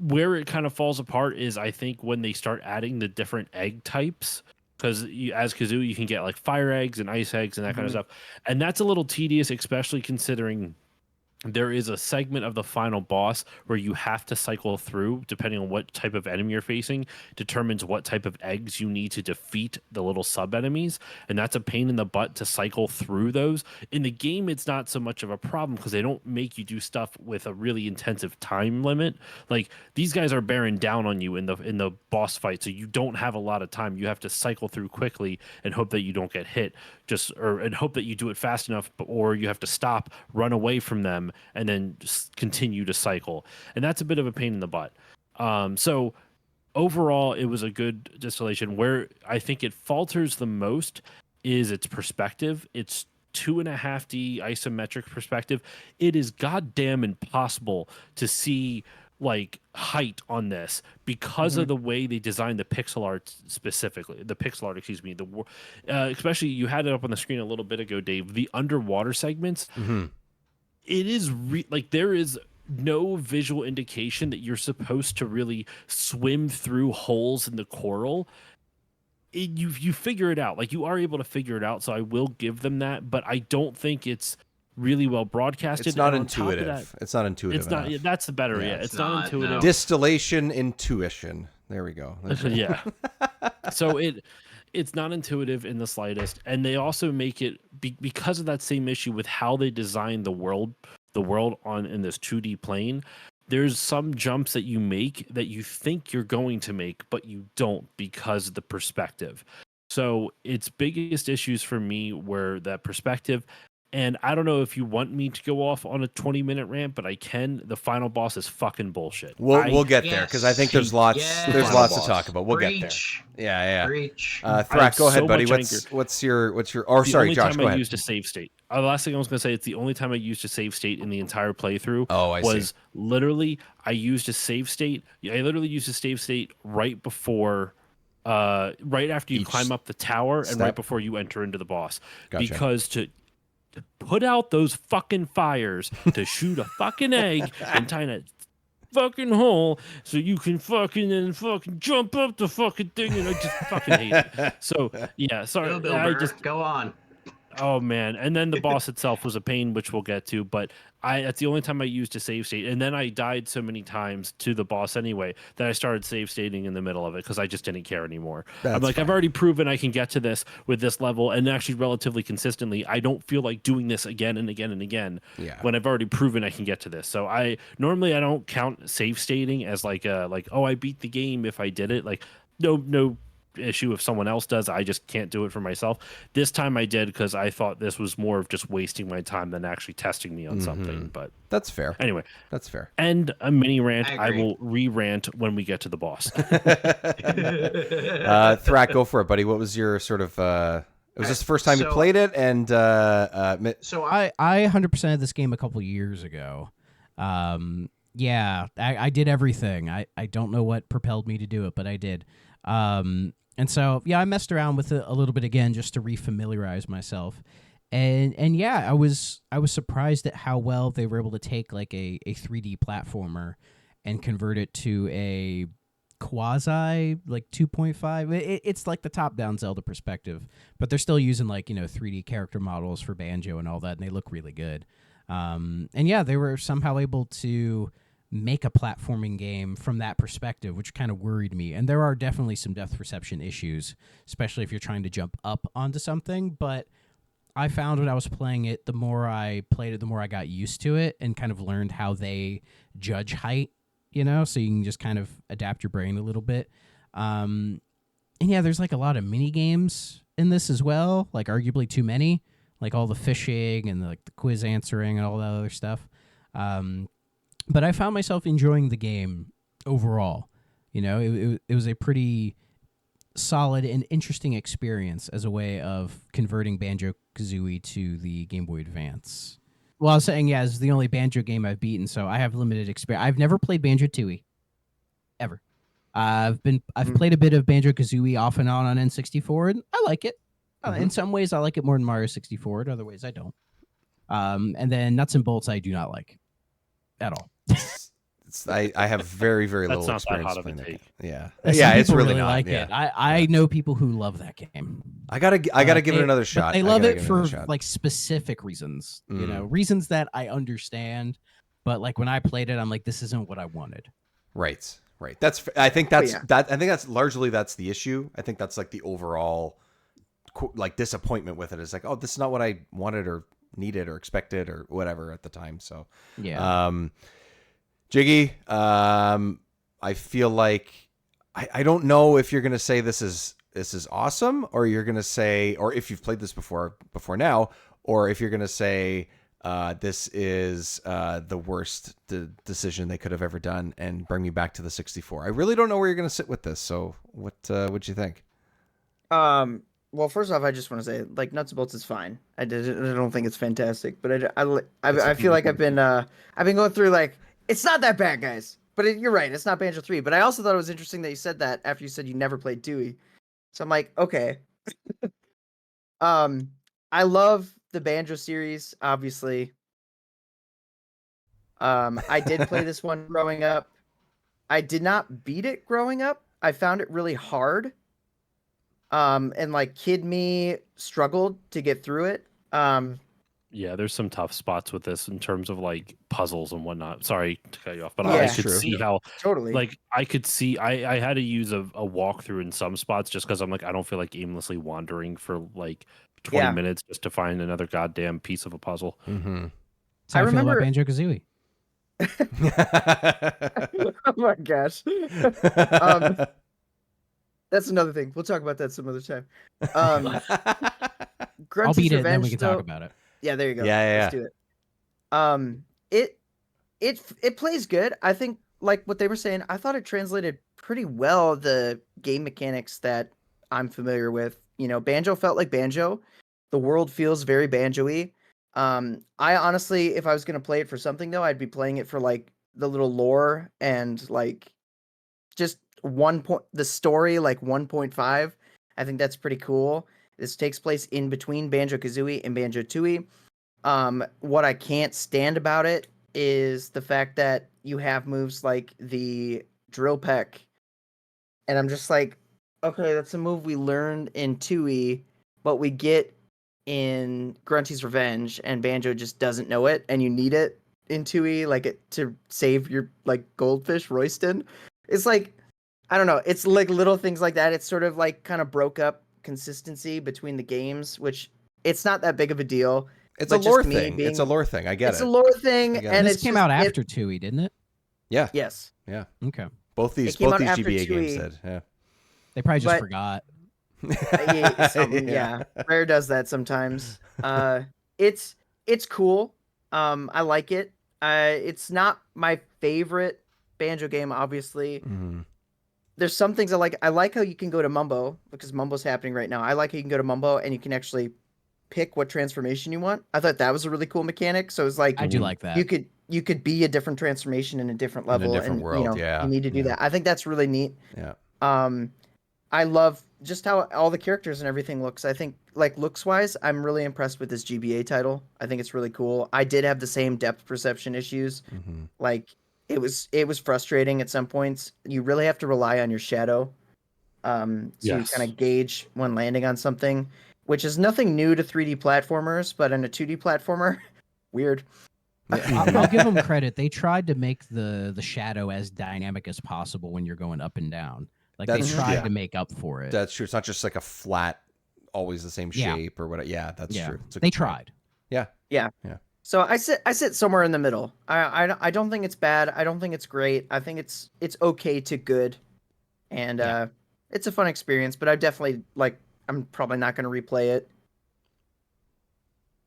Where it kind of falls apart is, I think, when they start adding the different egg types, because as Kazoo, you can get like fire eggs and ice eggs and that kind of stuff. And that's a little tedious, especially considering there is a segment of the final boss where you have to cycle through, depending on what type of enemy you're facing, determines what type of eggs you need to defeat the little sub-enemies, and that's a pain in the butt to cycle through those. In the game, it's not so much of a problem because they don't make you do stuff with a really intensive time limit. Like, these guys are bearing down on you in the boss fight, so you don't have a lot of time. You have to cycle through quickly and hope that you don't get hit, and hope that you do it fast enough, or you have to stop, run away from them, and then just continue to cycle. And that's a bit of a pain in the butt. So overall, it was a good distillation. Where I think it falters the most is its perspective. It's 2.5D isometric perspective. It is goddamn impossible to see like height on this because of the way they designed the pixel art, specifically the pixel art, especially, you had it up on the screen a little bit ago, Dave, the underwater segments. It is there is no visual indication that you're supposed to really swim through holes in the coral. You figure it out. Like, you are able to figure it out, so I will give them that, but I don't think it's really well broadcasted. It's not intuitive. It's not intuitive. It's not. That's the better. Yeah, it's not intuitive. No. Distillation, intuition. There we go. Yeah. So it's not intuitive in the slightest, and they also make it because of that same issue with how they design the world in this 2D plane. There's some jumps that you make that you think you're going to make, but you don't because of the perspective. So its biggest issues for me were that perspective. And I don't know if you want me to go off on a 20-minute rant, but I can. The final boss is fucking bullshit. We'll get there, because I think there's lots to talk about. We'll get there. Yeah. Thrak, go ahead, buddy. What's your? Oh, sorry, Josh. Go ahead. The only time I used a save state. The last thing I was going to say, it's the only time I used a save state in the entire playthrough. Oh, I see. Literally, I used a save state. I literally used a save state right before. Right after you climb up the tower and right before you enter into the boss. Gotcha. Because to put out those fucking fires, to shoot a fucking egg and tie in a fucking hole so you can fucking jump up the fucking thing, and I just fucking hate it. So yeah, sorry. Go on. Oh man, and then the boss itself was a pain, which we'll get to, but that's the only time I used a save state, and then I died so many times to the boss anyway that I started save stating in the middle of it because I just didn't care anymore. I'm like, fine. I've already proven I can get to this with this level, and actually relatively consistently. I don't feel like doing this again and again and again when I've already proven I can get to this. So I don't count save stating as like I beat the game if I did it. Like no issue if someone else does. I just can't do it for myself. This time I did because I thought this was more of just wasting my time than actually testing me on something. But that's fair. Anyway, that's fair. And a mini rant. I will re-rant when we get to the boss. Thrak, go for it, buddy. What was your sort of Was this the first time you played it? And so I 100%ed this game a couple years ago. Yeah, I did everything. I don't know what propelled me to do it, but I did. And so yeah, I messed around with it a little bit again just to refamiliarize myself. And yeah, I was surprised at how well they were able to take like a 3D platformer and convert it to a quasi like 2.5. It's like the top-down Zelda perspective, but they're still using like 3D character models for Banjo and all that, and they look really good. And yeah, they were somehow able to make a platforming game from that perspective, which kind of worried me. And there are definitely some depth perception issues, especially if you're trying to jump up onto something. But I found when I was playing it, the more I played it, the more I got used to it and kind of learned how they judge height, so you can just kind of adapt your brain a little bit. And yeah, there's like a lot of mini games in this as well, like arguably too many, like all the fishing and the quiz answering and all that other stuff. But I found myself enjoying the game overall. It was a pretty solid and interesting experience as a way of converting Banjo-Kazooie to the Game Boy Advance. Well, I was saying, yeah, it's the only Banjo game I've beaten, so I have limited experience. I've never played Banjo-Tooie, ever. I've played a bit of Banjo-Kazooie off and on N64, and I like it. In some ways, I like it more than Mario 64. In other ways, I don't. And then Nuts and Bolts, I do not like at all. I have very, very That's little not that experience hot of a playing that game. take. Yeah, Some it's people really not. like yeah. it. I know people who love that game. I gotta give it another shot. They love it for like specific reasons, reasons that I understand. But like when I played it, I'm like, this isn't what I wanted. Right. I think that's largely the issue. I think that's like the overall like disappointment with it. Is like, oh, this is not what I wanted or needed or expected or whatever at the time. So yeah. Jiggy, I feel like I don't know if you're gonna say this is awesome, or you're gonna say, or if you've played this before now, or if you're gonna say this is the worst decision they could have ever done and bring me back to the 64. I really don't know where you're gonna sit with this. So what'd you think? Well, first off, I just want to say, like, Nuts and Bolts is fine. I don't think it's fantastic, but I feel like I've been going through like, it's not that bad, guys. But you're right, it's not Banjo 3. But I also thought it was interesting that you said that after you said you never played Dewey. So I'm like, okay. I love the Banjo series, obviously. I did play this one growing up. I did not beat it growing up. I found it really hard. And like kid me struggled to get through it. Yeah, there's some tough spots with this in terms of like puzzles and whatnot. Sorry to cut you off, but Yeah, I could see how totally. Like I could see I had to use a walkthrough in some spots just because I'm like, I don't feel like aimlessly wandering for like 20 minutes just to find another goddamn piece of a puzzle. Mm-hmm. So I remember about Banjo-Kazooie. Oh my gosh. That's another thing. We'll talk about that some other time. I'll beat it, then we can talk about it. Yeah, there you go. Yeah. Let's do it. It plays good. I think, like what they were saying, I thought it translated pretty well the game mechanics that I'm familiar with. Banjo felt like Banjo. The world feels very Banjo-y. I honestly, if I was gonna play it for something though, I'd be playing it for like the little lore and like just the story, like 1.5. I think that's pretty cool. This takes place in between Banjo-Kazooie and Banjo-Tooie. What I can't stand about it is the fact that you have moves like the drill peck. And I'm just like, okay, that's a move we learned in Tooie, but we get in Grunty's Revenge, and Banjo just doesn't know it, and you need it in Tooie, like to save your like goldfish Royston. It's like, I don't know. It's like little things like that. It's sort of like kind of broke up consistency between the games, which it's not that big of a deal. It's a lore thing. It's a lore thing. I get it. It's a lore thing, and this came out after Tooie, didn't it? Yeah. Yes. Yeah. Okay. Both these GBA games did. Yeah. They probably just forgot. Yeah. Rare does that sometimes. It's cool. I like it. It's not my favorite Banjo game, obviously. Mm-hmm. there's some things I like. I like how you can go to Mumbo because Mumbo's happening right now. I like how you can go to Mumbo and you can actually pick what transformation you want. I thought that was a really cool mechanic. So it's like I do like that. You could be a different transformation in a different level, different world. you need to do that. I think that's really neat. Yeah. I love just how all the characters and everything looks. I think like looks wise, I'm really impressed with this GBA title. I think it's really cool. I did have the same depth perception issues. Mm-hmm. Like it was frustrating at some points. You really have to rely on your shadow. So you kind of gauge when landing on something, which is nothing new to 3D platformers, but in a 2D platformer, weird. I'll give them credit. They tried to make the shadow as dynamic as possible when you're going up and down. Like they tried to make up for it. That's true. It's not just like a flat, always the same shape or whatever. Yeah, that's true. They tried. Yeah. So I sit somewhere in the middle. I don't think it's bad. I don't think it's great. I think it's okay to good, and it's a fun experience. But I definitely I'm probably not going to replay it.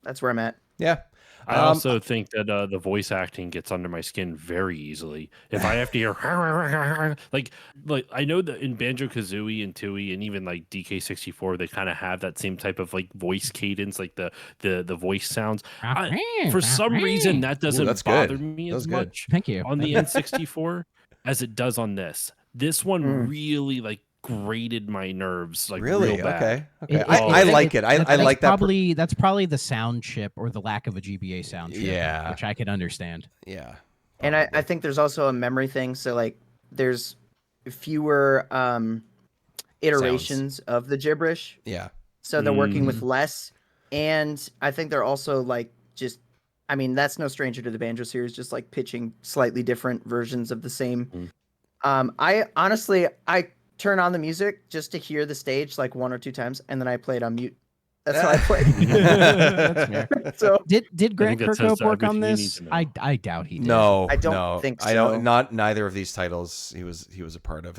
That's where I'm at. Yeah. I also think that the voice acting gets under my skin very easily. If I have to hear like I know that in Banjo Kazooie and Tooie and even like DK64, they kind of have that same type of like voice cadence, like the voice sounds. For some reason, that doesn't bother me as much. Thank you. On the N64 as it does on this. This one really grated my nerves really real bad. Okay. I like it. I like that. That's probably the sound chip or the lack of a GBA sound chip. Yeah, which I could understand. Yeah, and I think there's also a memory thing. So like there's fewer iterations of the gibberish. Yeah. So they're working with less, and I think they're also that's no stranger to the Banjo series, just like pitching slightly different versions of the same. I honestly turn on the music just to hear the stage like one or two times, and then I play it on mute. That's how I play. So did Grant Kirkhope work on this? I doubt he did. No, I don't think so. I don't. Neither of these titles he was a part of.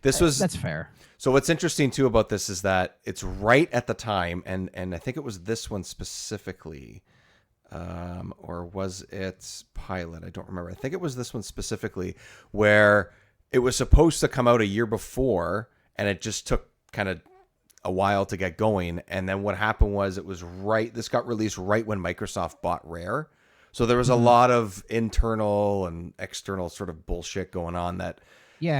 That's fair. So what's interesting too about this is that it's right at the time, and I think it was this one specifically, or was it Pilot? I don't remember. I think it was this one specifically where it was supposed to come out a year before, and it just took kind of a while to get going. And then what happened was this got released right when Microsoft bought Rare. So there was a lot of internal and external sort of bullshit going on that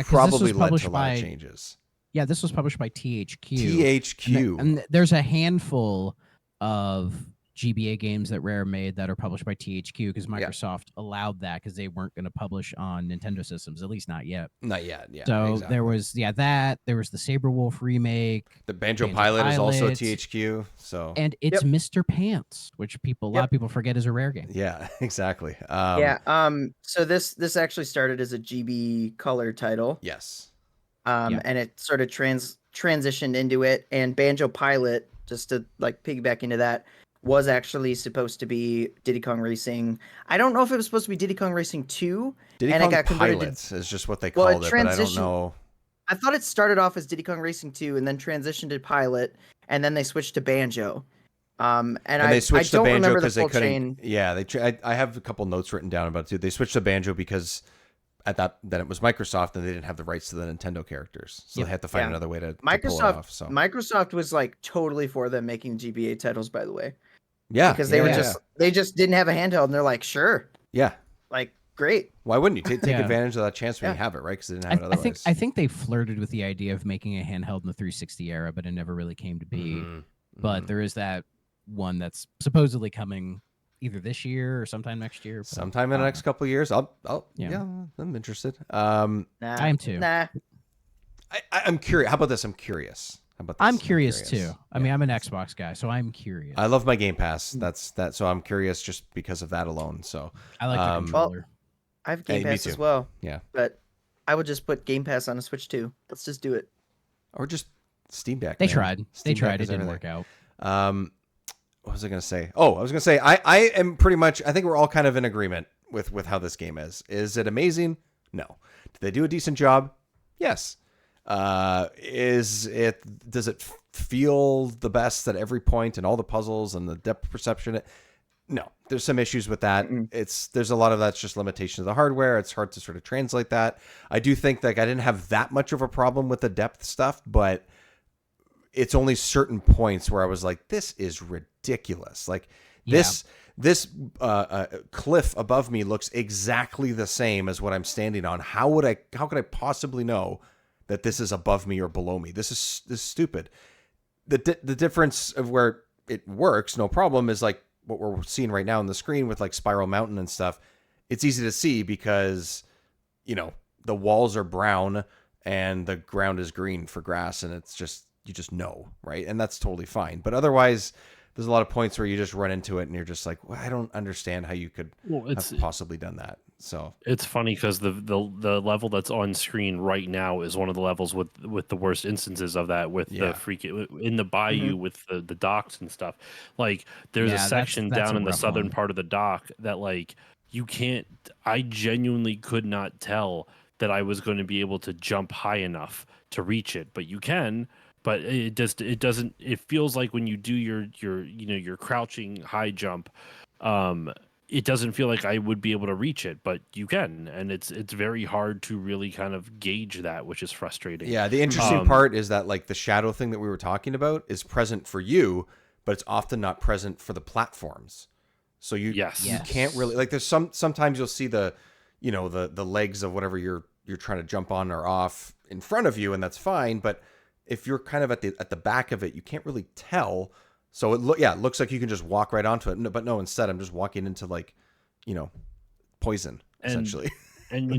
probably led to a lot of changes. Yeah, this was published by THQ. THQ. And there's a handful of GBA games that Rare made that are published by THQ because Microsoft allowed that because they weren't going to publish on Nintendo systems, at least not yet. Not yet, yeah. So exactly. there was there was the Saberwolf remake. The Banjo Pilot is also THQ. So and it's Mr. Pants, which a lot of people forget is a Rare game. Yeah, exactly. So this actually started as a GB Color title. Yes. And it sort of transitioned into it, and Banjo Pilot, just to like piggyback into that, was actually supposed to be Diddy Kong Racing. I don't know if it was supposed to be Diddy Kong Racing 2. Diddy Kong Pilot is just what they called it, but I don't know. I thought it started off as Diddy Kong Racing 2 and then transitioned to Pilot, and then they switched to Banjo. And they switched to Banjo because they couldn't. Chain. Yeah, I have a couple notes written down about it too. They switched to Banjo because then it was Microsoft and they didn't have the rights to the Nintendo characters, so they had to find another way to pull it off. So Microsoft was like totally for them making GBA titles, by the way. Yeah, because they just didn't have a handheld, and they're like, sure, like great. Why wouldn't you take advantage of that chance when you have it, right? Because they didn't have it otherwise. I think they flirted with the idea of making a handheld in the 360 era, but it never really came to be. But there is that one that's supposedly coming either this year or sometime next year. Sometime in the next couple of years. I'm interested. I am too. I'm curious. How about this? I'm curious. I'm curious too. I mean, I'm an Xbox guy, so I'm curious. I love my Game Pass. That's that. So I'm curious just because of that alone. So I like the controller. I have Game Pass as well. Yeah, but I would just put Game Pass on a Switch too. Let's just do it. Or just Steam Deck. They tried. It didn't work out. What was I going to say? Oh, I was going to say I am pretty much. I think we're all kind of in agreement with how this game is. Is it amazing? No. Did they do a decent job? Yes. Does it feel the best at every point and all the puzzles and the depth perception? No, there's some issues with that. There's a lot of that's just limitations of the hardware. It's hard to sort of translate that. I do think like I didn't have that much of a problem with the depth stuff, but it's only certain points where I was like, this is ridiculous. Like this cliff above me looks exactly the same as what I'm standing on. How could I possibly know that this is above me or below me? This is stupid. The difference of where it works, no problem, is like what we're seeing right now on the screen with like Spiral Mountain and stuff. It's easy to see because, you know, the walls are brown and the ground is green for grass, and it's just, you just know, right? And that's totally fine. But otherwise, there's a lot of points where you just run into it and you're just like, well, I don't understand how you could have possibly done that. So it's funny because the level that's on screen right now is one of the levels with the worst instances of that, with the freaking in the bayou with the docks and stuff. Like there's a section that's down in the southern part of the dock that like you can't. I genuinely could not tell that I was going to be able to jump high enough to reach it, but you can. But it doesn't. It feels like when you do your crouching high jump, it doesn't feel like I would be able to reach it, but you can, and it's very hard to really kind of gauge that, which is frustrating. Yeah, the interesting part is that like the shadow thing that we were talking about is present for you, but it's often not present for the platforms. So you can't really like. There's sometimes you'll see the legs of whatever you're trying to jump on or off in front of you, and that's fine, but if you're kind of at the back of it, you can't really tell. So it looks like you can just walk right onto it. But no, instead I'm just walking into like, poison essentially. And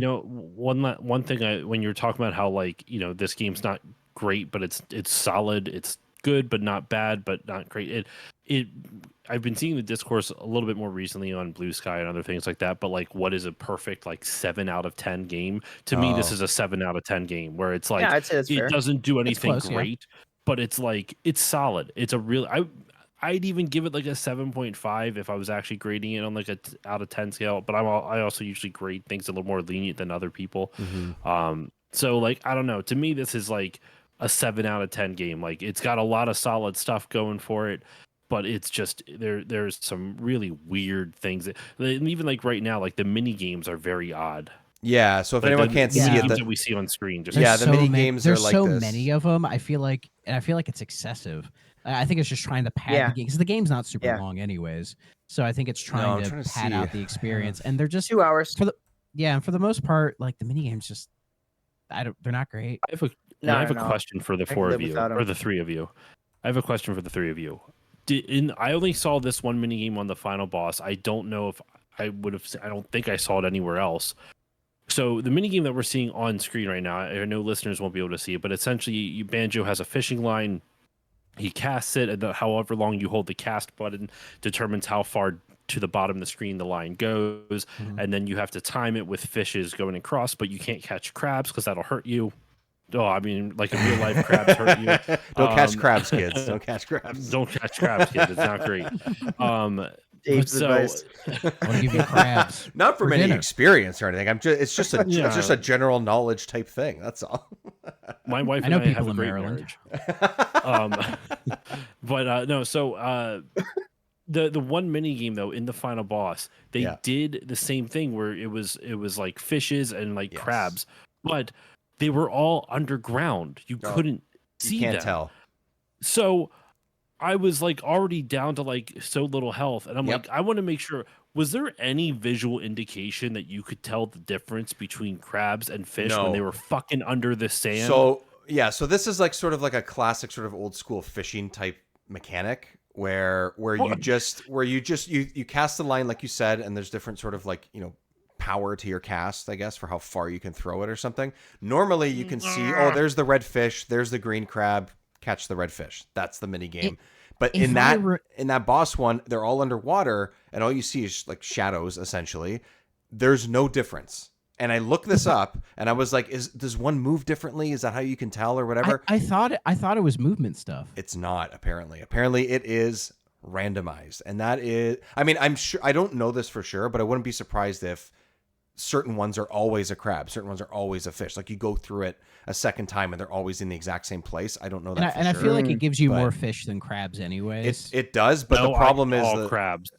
one thing when you're talking about how like, this game's not great, but it's solid. It's good, but not bad, but not great. I've been seeing the discourse a little bit more recently on Blue Sky and other things like that, but like what is a perfect like 7 out of 10 game? To me, this is a 7 out of 10 game where it's like I'd say that's fair. Doesn't do anything great, but it's like it's solid. It's a real I'd even give it like a 7.5 if I was actually grading it on like a out of 10 scale, but I also usually grade things a little more lenient than other people. So like I don't know, to me this is like a 7 out of 10 game. Like it's got a lot of solid stuff going for it, but it's just there's some really weird things even like right now, like the mini games are very odd. Yeah, so if like anyone can't see it, that we see on screen, just the mini games are like there's so this. many of them. I feel like it's excessive. I think it's just trying to pad the game because the game's not super long anyways. So I think it's trying to pad out the experience, and they're just 2 hours and for the most part, like the mini games just they're not great. I have a question for the four of you or the three of you. I have a question for the three of you. I only saw this one mini game on the final boss. I don't know if I would have. I don't think I saw it anywhere else. So the mini game that we're seeing on screen right now, I know listeners won't be able to see it, but essentially, Banjo has a fishing line. He casts it, and however long you hold the cast button determines how far to the bottom of the screen the line goes, and then you have to time it with fishes going across, but you can't catch crabs because that'll hurt you. Oh, I mean, like in real life, crabs hurt you. Don't catch crabs, kids. Don't catch crabs. Don't catch crabs, kids. It's not great. Dave's advice. I'll give you crabs. Not from any experience or anything. It's just a general knowledge type thing. That's all. My wife and I have a great marriage. No. So the one mini game though in the final boss, they did the same thing where it was like fishes and like crabs, but they were all underground. You couldn't see them. You can't tell. So I was like already down to like so little health, and I'm like, I want to make sure. Was there any visual indication that you could tell the difference between crabs and fish when they were fucking under the sand? So this is like sort of like a classic sort of old school fishing type mechanic where you cast the line like you said, and there's different sort of like power to your cast, I guess, for how far you can throw it or something. Normally you can see, there's the red fish, there's the green crab, catch the red fish. That's the mini game. But in that boss one, they're all underwater and all you see is like shadows essentially. There's no difference. And I looked this up and I was like, does one move differently? Is that how you can tell or whatever? I thought it was movement stuff. It's not, apparently. Apparently it is randomized. And that is, I mean, I'm sure, I don't know this for sure, but I wouldn't be surprised if certain ones are always a crab, certain ones are always a fish. Like you go through it a second time and they're always in the exact same place. I don't know that. I feel like it gives you more fish than crabs anyways. It does, but the problem is crabs.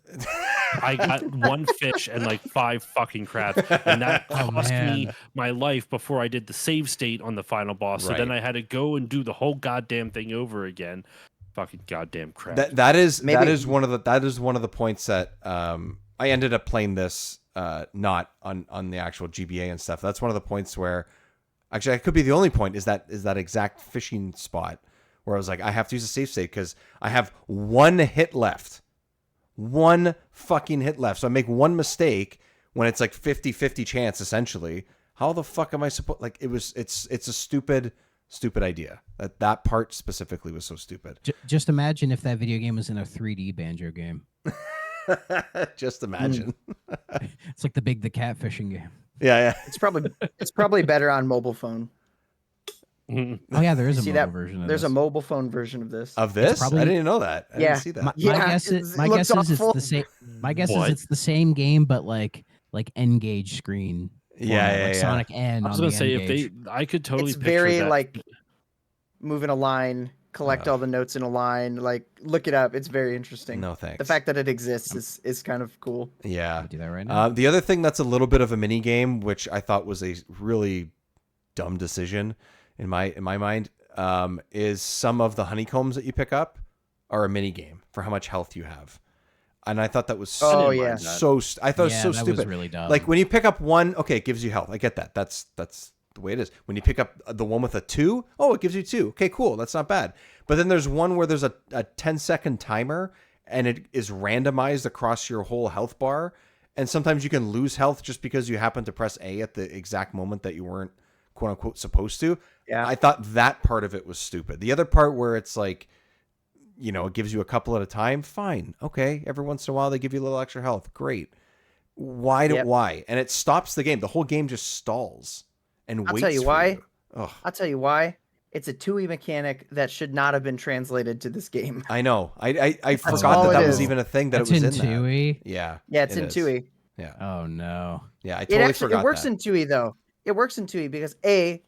I got one fish and like 5 fucking crabs, and that cost me my life before I did the save state on the final boss. So then I had to go and do the whole goddamn thing over again. Fucking goddamn crabs. That is one of the points that I ended up playing this not on the actual GBA and stuff. That's one of the points where actually it could be the only point is that exact fishing spot where I was like, I have to use a save state because I have one hit left. One fucking hit left. So I make one mistake when it's like 50-50 chance essentially. How the fuck am I supposed it's a stupid idea. That part specifically was so stupid. Just imagine if that video game was in a 3D Banjo game. Just imagine. It's like the catfishing game. Yeah. It's probably better on mobile phone. Oh yeah, there is a mobile version of There's this. a mobile phone version of this. Of this? Probably, I didn't know that. I didn't see that. My guess is it's the same. My guess is it's the same game, but like N-Gage screen. Yeah, Sonic N. I was gonna say I could totally. It's very that. like moving a line, collect all the notes in a line. Like look it up. It's very interesting. No thanks. The fact that it exists is kind of cool. Yeah, do that right now. The other thing that's a little bit of a mini game, which I thought was a really dumb decision in my mind, is some of the honeycombs that you pick up are a mini game for how much health you have. And I thought that was I thought it was so stupid. Was really dumb. Like when you pick up one, okay, it gives you health. I get that. That's the way it is. When you pick up the one with a 2, oh, it gives you 2. Okay, cool. That's not bad. But then there's one where there's a 10-second timer and it is randomized across your whole health bar. And sometimes you can lose health just because you happen to press A at the exact moment that you weren't quote unquote supposed to. Yeah. I thought that part of it was stupid. The other part where it's like, it gives you a couple at a time. Fine. Okay. Every once in a while, they give you a little extra health. Great. Why? And it stops the game. The whole game just stalls and waits. I'll tell you why. Ugh. I'll tell you why. It's a TUI mechanic that should not have been translated to this game. I know. I forgot that was even a thing that it was in TUI? that. Yeah. Yeah, it's in TUI. Yeah. Oh no. Yeah, I totally forgot. It works that. in TUI though. It works in TUI because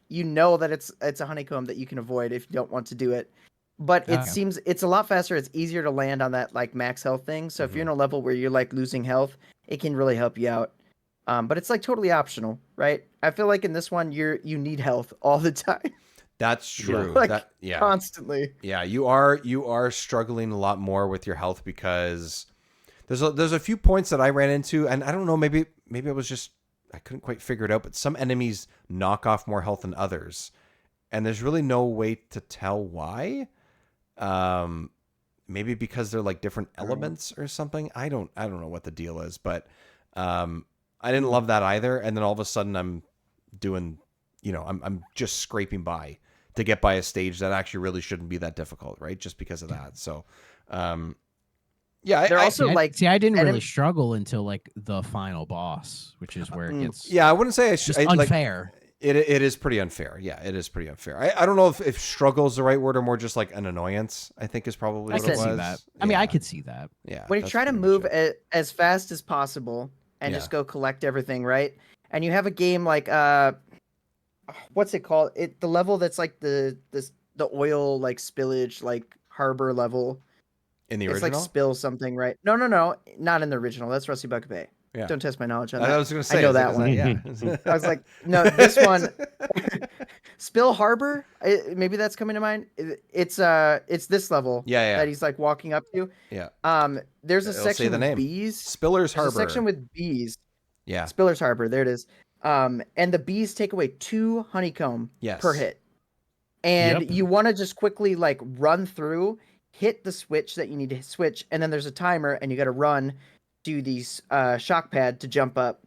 you know that it's a honeycomb that you can avoid if you don't want to do it. But it seems it's a lot faster. It's easier to land on that like max health thing. So if you're in a level where you're like losing health, it can really help you out. But it's like totally optional, right? I feel like in this one you need health all the time. That's true. Like, constantly. Yeah, you are struggling a lot more with your health because there's a few points that I ran into, and I don't know, maybe it was just I couldn't quite figure it out, but some enemies knock off more health than others, and there's really no way to tell why. Maybe because they're like different elements or something. I don't know what the deal is, but I didn't love that either. And then all of a sudden I'm doing, I'm just scraping by to get by a stage that actually really shouldn't be that difficult, right? Just because of that. So, yeah, they're also like. See, I didn't really struggle until like the final boss, which is where it gets. Yeah, I wouldn't say it's unfair. It is pretty unfair. Yeah, it is pretty unfair. I don't know if struggle is the right word or more just like an annoyance, I think is probably what it was. I could see that. I mean, I could see that. Yeah. When you try to move as fast as possible and just go collect everything, right? And you have a game like what's it called? The level that's like the oil like spillage like harbor level. In the original? original? It's like spill something, right? No, not in the original. That's Rusty Bucket Bay. Yeah. Don't test my knowledge on that. I was going to say. I know that one. Yeah. I was like, no, this one, Spill Harbor. Maybe that's coming to mind. It's this level. Yeah. That he's like walking up to. Yeah. There's a It'll section say the with name. bees. Spiller's Harbor. There's a section with bees. Yeah. Spiller's Harbor. There it is. And the bees take away 2 honeycomb per hit. And you want to just quickly like run through, hit the switch that you need to switch, and then there's a timer, and you got to run to these shock pad to jump up.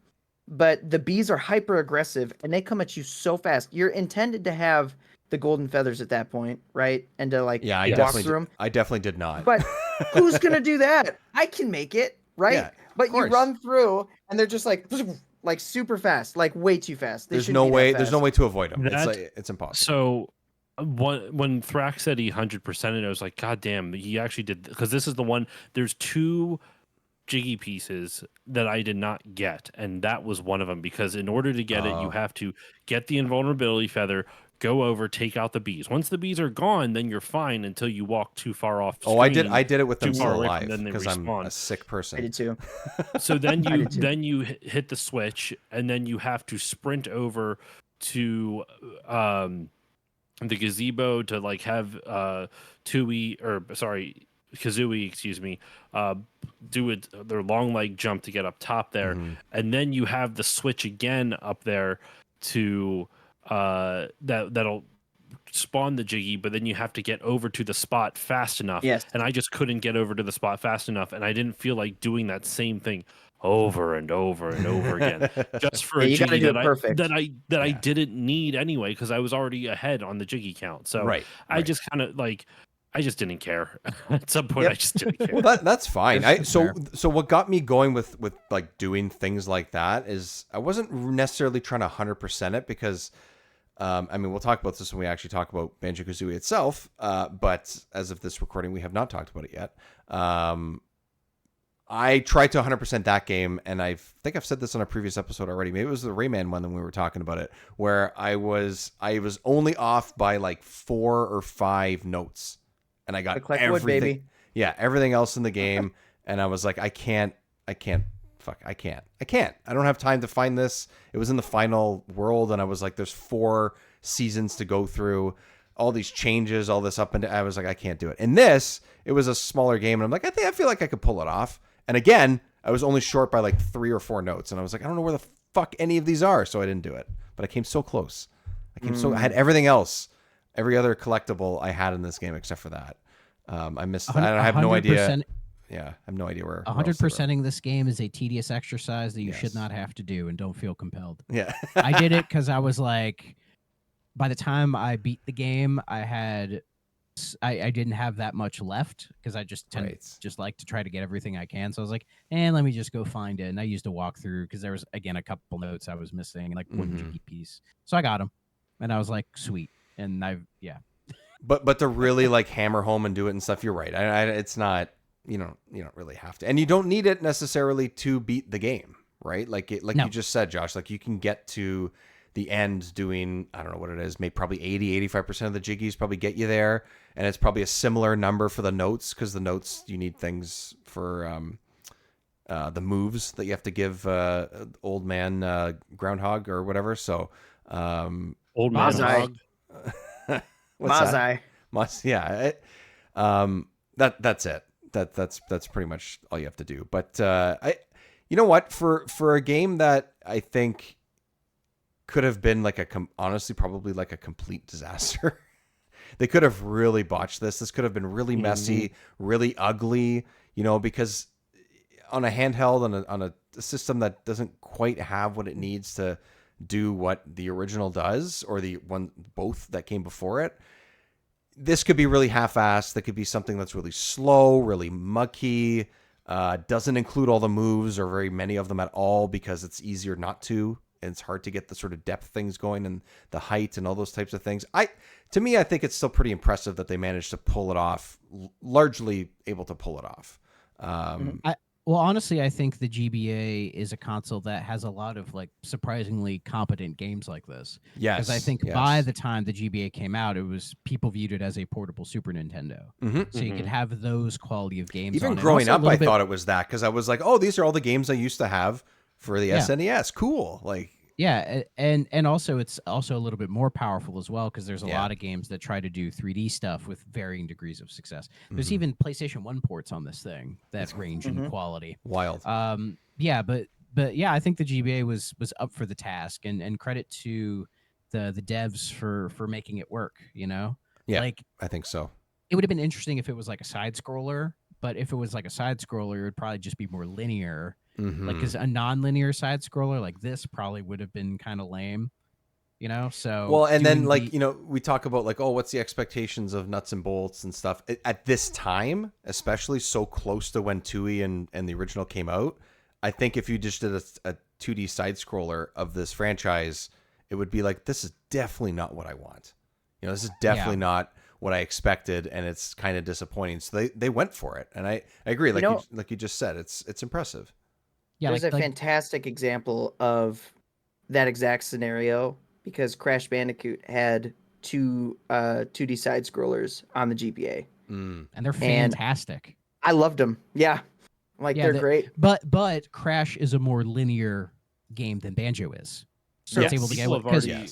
But the bees are hyper aggressive and they come at you so fast. You're intended to have the golden feathers at that point, right? And to like walk through them. I definitely did not. But who's gonna do that? I can make it, right? Yeah, but you run through and they're just like super fast, like way too fast. There's no way to avoid them. It's impossible. So when Thrax said he 100%, I was like, God damn, he actually did, because this is the one. There's 2 jiggy pieces that I did not get, and that was one of them, because in order to get it, you have to get the invulnerability feather, go over, take out the bees. Once the bees are gone, then you're fine until you walk too far off screen. Oh, I did it with them too still far away alive from them, they because I'm respawn. a sick person. I did too. So then I did too. you hit the switch, and then you have to sprint over to the gazebo to like have Kazooie, excuse me, do their long leg jump to get up top there, and then you have the switch again up there to that'll spawn the Jiggy, but then you have to get over to the spot fast enough. Yes. And I just couldn't get over to the spot fast enough, and I didn't feel like doing that same thing over and over and over again just for a Jiggy that I didn't need anyway because I was already ahead on the Jiggy count. So I just kind of like I just didn't care. At some point I just didn't care. Well, that's fine. So what got me going with like doing things like that is I wasn't necessarily trying to 100% it because I mean, we'll talk about this when we actually talk about Banjo-Kazooie itself, but as of this recording, we have not talked about it yet. I tried to 100% that game, and I think I've said this on a previous episode already. Maybe it was the Rayman one when we were talking about it, where I was only off by like 4 or 5 notes, and I got everything. Wood, baby. Yeah, everything else in the game, and I was like, I can't. I don't have time to find this. It was in the final world, and I was like, there's 4 seasons to go through, all these changes, all this up and down. I was like, I can't do it. In this, it was a smaller game, and I'm like, I feel like I could pull it off. And again, I was only short by like 3 or 4 notes, and I was like, I don't know where the fuck any of these are, so I didn't do it. But I came so close. I had everything else, every other collectible I had in this game except for that. I missed that. I have no idea. Yeah, I have no idea where. 100%ing this game is a tedious exercise that you should not have to do, and don't feel compelled. Yeah, I did it because I was like, by the time I beat the game, I didn't have that much left because I just just like to try to get everything I can. So I was like, let me just go find it. And I used a walkthrough because there was again a couple notes I was missing, like one Jiggy piece. So I got them, and I was like, sweet. And But to really like hammer home and do it and stuff, you're right. It's not. You don't really have to, and you don't need it necessarily to beat the game, right? Like you just said, Josh, like you can get to the end doing, I don't know what it is, maybe probably 85% of the Jiggies probably get you there. And it's probably a similar number for the notes, because the notes, you need things for the moves that you have to give old man groundhog or whatever. So old man hog. Mazai. Yeah. That's it. That's pretty much all you have to do. But you know what, for a game that I think could have been like honestly probably like a complete disaster. They could have really botched this. This could have been really messy, really ugly, because on a handheld, on a system that doesn't quite have what it needs to do what the original does, or both that came before it. This could be really half-assed. That could be something that's really slow, really mucky, doesn't include all the moves or very many of them at all because it's easier not to, and it's hard to get the sort of depth things going and the height and all those types of things. To me, I think it's still pretty impressive that they managed to pull it off, largely able to pull it off. Well, honestly, I think the GBA is a console that has a lot of like surprisingly competent games like this. Yes. Because I think by the time the GBA came out, people viewed it as a portable Super Nintendo. So you could have those quality of games. Even growing up, I thought it was that, because I was like, oh, these are all the games I used to have for the SNES. Cool. Like. Yeah, and also it's also a little bit more powerful as well, because there's a lot of games that try to do 3D stuff with varying degrees of success. There's even PlayStation 1 ports on this thing that range in quality. Wild. Yeah, but yeah, I think the GBA was up for the task, and credit to the devs for making it work, Yeah, like, I think so. It would have been interesting if it was like a side scroller, but if it was like a side scroller, it would probably just be more linear. Like, because a non-linear side scroller like this probably would have been kind of lame, So well, and then like we talk about like, oh, what's the expectations of nuts and bolts and stuff at this time, especially so close to when Tui and the original came out. I think if you just did a 2D side scroller of this franchise, it would be like, this is definitely not what I want. This is definitely not what I expected, and it's kind of disappointing. So they went for it, and I agree. Like you just said, it's impressive. Yeah, there's a fantastic example of that exact scenario, because Crash Bandicoot had 2D side scrollers on the GBA, and they're fantastic. I loved them. Yeah, like they're great. But Crash is a more linear game than Banjo is. So it's able to get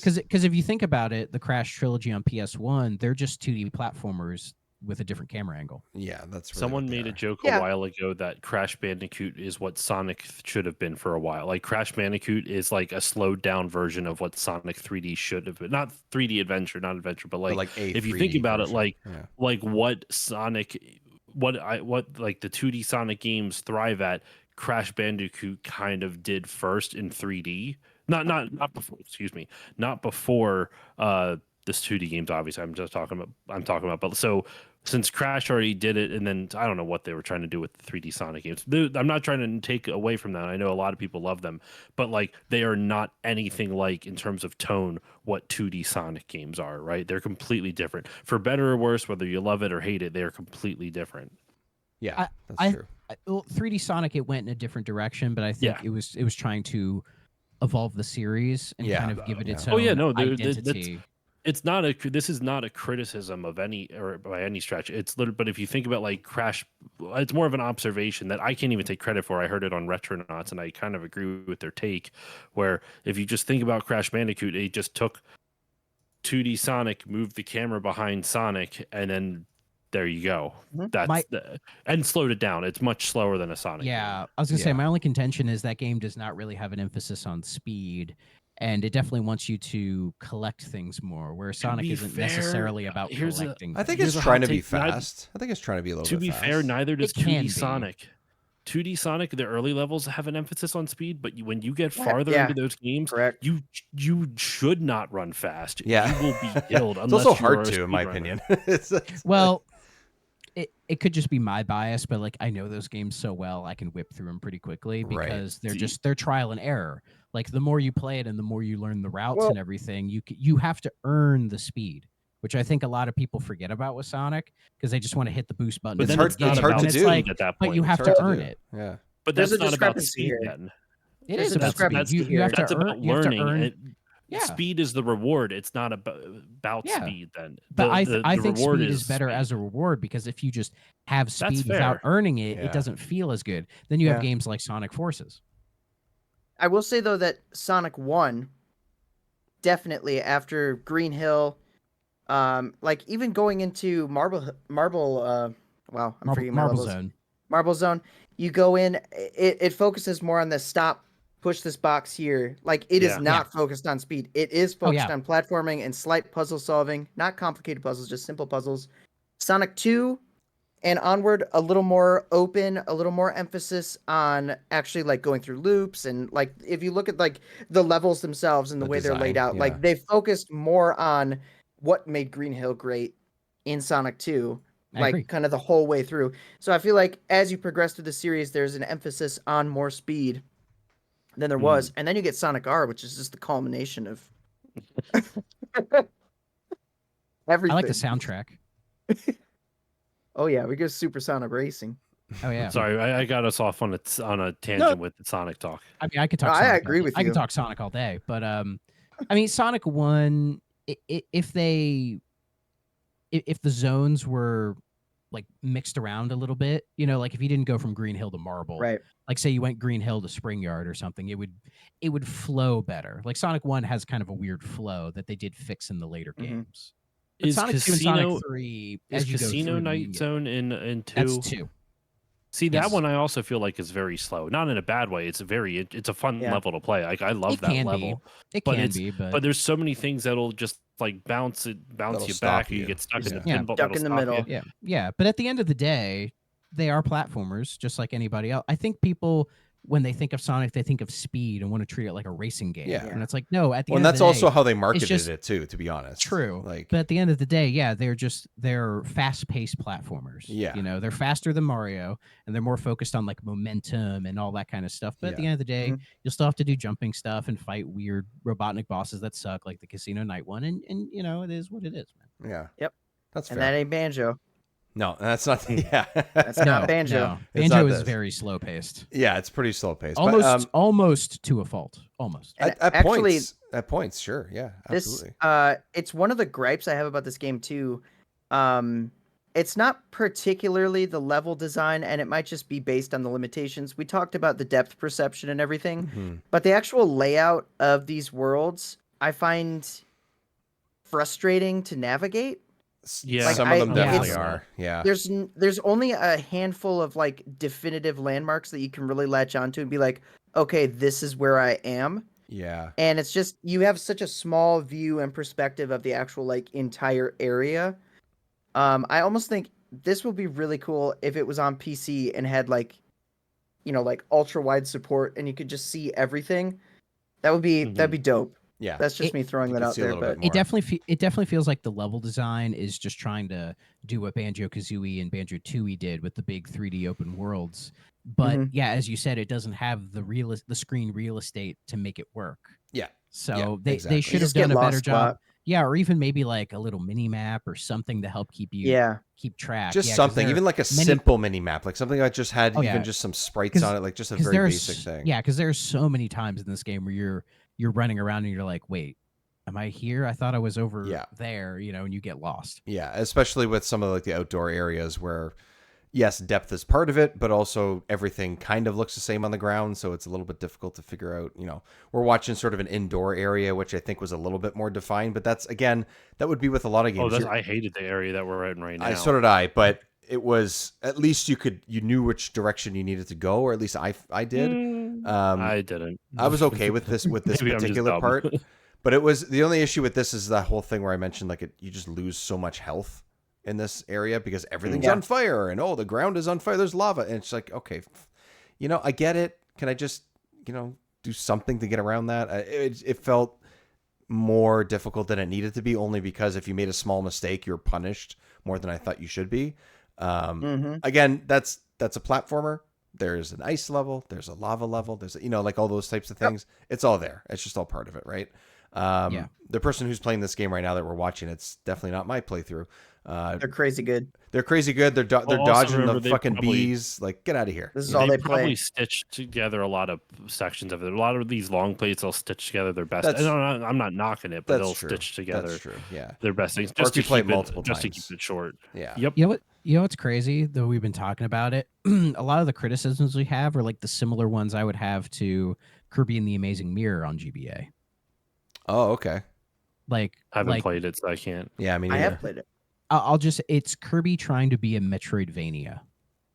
because if you think about it, the Crash trilogy on PS1, they're just 2D platformers with a different camera angle. Yeah, that's really someone made a joke a while ago that Crash Bandicoot is what Sonic should have been for a while. Like Crash Bandicoot is like a slowed down version of what Sonic 3D should have been. Not 3D adventure, not adventure, but like if you think about version. Like what Sonic, what like the 2D Sonic games thrive at, Crash Bandicoot kind of did first in 3D. Not before. Excuse me. Not before this 2D games. Obviously, I'm talking about. But so since Crash already did it, and then I don't know what they were trying to do with the 3D Sonic games. I'm not trying to take away from that. I know a lot of people love them, but like they are not anything like in terms of tone what 2D Sonic games are. Right? They're completely different. For better or worse, whether you love it or hate it, they are completely different. Yeah, that's true. 3D Sonic, it went in a different direction, but I think it was trying to evolve the series and kind of give it its own identity. This is not a criticism of any or by any stretch. It's literally, but if you think about like Crash, it's more of an observation that I can't even take credit for. I heard it on Retronauts, and I kind of agree with their take. Where if you just think about Crash Bandicoot, it just took 2D Sonic, moved the camera behind Sonic, and then there you go. And slowed it down. It's much slower than a Sonic game. I was gonna say my only contention is that game does not really have an emphasis on speed, and it definitely wants you to collect things more, where Sonic isn't necessarily about collecting. I think it's trying to be fast. I think it's trying to be a little bit fast. To be fair, neither does 2D Sonic. 2D Sonic, the early levels have an emphasis on speed, but when you get farther into those games, you should not run fast. Yeah. You will be killed. It's also hard to, in my opinion. Well, it could just be my bias, but like I know those games so well, I can whip through them pretty quickly because they're trial and error. Like the more you play it and the more you learn the routes and everything, you have to earn the speed, which I think a lot of people forget about with Sonic because they just want to hit the boost button. But it's hard to do at that point. But you have to earn it. Yeah. But that's not about speed then. It is about speed. You have to earn. Speed is the reward. It's not about speed then. But I think speed is better as a reward because if you just have speed without earning it, it doesn't feel as good. Then you have games like Sonic Forces. I will say though that Sonic 1 definitely after Green Hill, like even going into Marble Zone. Marble Zone, you go in, it focuses more on the stop, push this box here. Like it is not focused on speed. It is focused on platforming and slight puzzle solving, not complicated puzzles, just simple puzzles. Sonic 2 and onward, a little more open, a little more emphasis on actually like going through loops. And like, if you look at like the levels themselves and the way they're laid out, like they focused more on what made Green Hill great in Sonic 2, like kind of the whole way through. So I feel like as you progress through the series, there's an emphasis on more speed than there was. And then you get Sonic R, which is just the culmination of everything. I like the soundtrack. Oh yeah, we go Supersonic Racing. Oh yeah. Sorry, I got us off on a tangent with the Sonic talk. I mean, I could talk. No, Sonic I agree with you. I can talk Sonic all day, but I mean, Sonic 1. If the zones were like mixed around a little bit, you know, like if you didn't go from Green Hill to Marble, right? Like say you went Green Hill to Spring Yard or something, it would flow better. Like Sonic 1 has kind of a weird flow that they did fix in the later games. But Is Sonic 2 and Sonic 3 is Casino Night Zone in 2? That's 2. See, that one I also feel like is very slow. Not in a bad way. It's a fun level to play. Like I love that level. But there's so many things that'll just like bounce you back, or you get stuck in the pinball. Stuck in the middle. Yeah. But at the end of the day, they are platformers, just like anybody else. I think people, when they think of Sonic, they think of speed and want to treat it like a racing game. Yeah. And it's like, no, at the end of the day. And that's also how they marketed it too, to be honest. True. Like, but at the end of the day, they're fast-paced platformers. Yeah. You know, they're faster than Mario and they're more focused on like momentum and all that kind of stuff. But at the end of the day, you'll still have to do jumping stuff and fight weird Robotnik bosses that suck, like the Casino Night one. And you know, it is what it is, man. Yeah. Yep. That's fair. And that ain't Banjo. No, that's not. Yeah, That's not Banjo. No. It's Banjo not is this. very slow paced. Yeah, it's pretty slow paced. Almost to a fault. Almost. And At actually, points, sure, yeah, absolutely. It's one of the gripes I have about this game too. It's not particularly the level design, and it might just be based on the limitations. We talked about the depth perception and everything, Mm-hmm. but the actual layout of these worlds, I find frustrating to navigate. Yeah. Like, Some of them I- definitely it's- are. Yeah. There's only a handful of like definitive landmarks that you can really latch onto and be like, okay, this is where I am. Yeah. And it's just you have such a small view and perspective of the actual like entire area. I almost think this would be really cool if it was on PC and had like, like ultra wide support and you could just see everything. That'd be dope. Yeah. That's just me throwing you that can out see a there, little but bit more. It definitely feels like the level design is just trying to do what Banjo-Kazooie and Banjo-Tooie did with the big 3D open worlds. But Mhm. yeah, as you said, it doesn't have the screen real estate to make it work. Yeah. So Yeah, they exactly. should You have just get done a better lost a lot. job. Yeah, or even maybe like a little mini map or something to help keep track. Just Yeah, 'cause something, there even are like a many- simple mini map, like something that just had Oh, even yeah. just some sprites 'Cause- on it, like just a 'cause very there's- basic thing. Yeah, because there's so many times in this game where you're running around and you're like, wait, am I here? I thought I was over there, and you get lost. Yeah, especially with some of like the outdoor areas where, yes, depth is part of it, but also everything kind of looks the same on the ground, so it's a little bit difficult to figure out. We're watching sort of an indoor area, which I think was a little bit more defined, but that's, again, that would be with a lot of games. I hated the area that we're in right now. So did I, but it was at least you knew which direction you needed to go, or at least I did. I didn't. I was okay with this Maybe I'm just particular dumb. part, but it was the only issue with this is that whole thing where I mentioned like you just lose so much health in this area because everything's on fire and the ground is on fire. There's lava, and it's like, okay, I get it. Can I just do something to get around that? It felt more difficult than it needed to be, only because if you made a small mistake, you're punished more than I thought you should be. Again, that's a platformer. There's an ice level, there's a lava level, there's like all those types of things. It's all there. It's just all part of it, right? The person who's playing this game right now that we're watching, it's definitely not my playthrough. They're crazy good. They're crazy good. They're Also dodging remember the they fucking probably- bees. Like, get out of here. This is all they probably play. stitched together a lot of sections of it. A lot of these long plays, they'll stitch together their best. That's- I'm not knocking it, but That's they'll true. stitch together That's true. Yeah. their best things Or just if you to play keep multiple it, just to times. keep it short. Yeah. Yep. You know what's crazy, though we've been talking about it? A lot of the criticisms we have are like the similar ones I would have to Kirby and the Amazing Mirror on GBA. Oh, okay. Like I haven't like, played it, so I can't. Yeah, I mean, I have played it. it's Kirby trying to be a Metroidvania.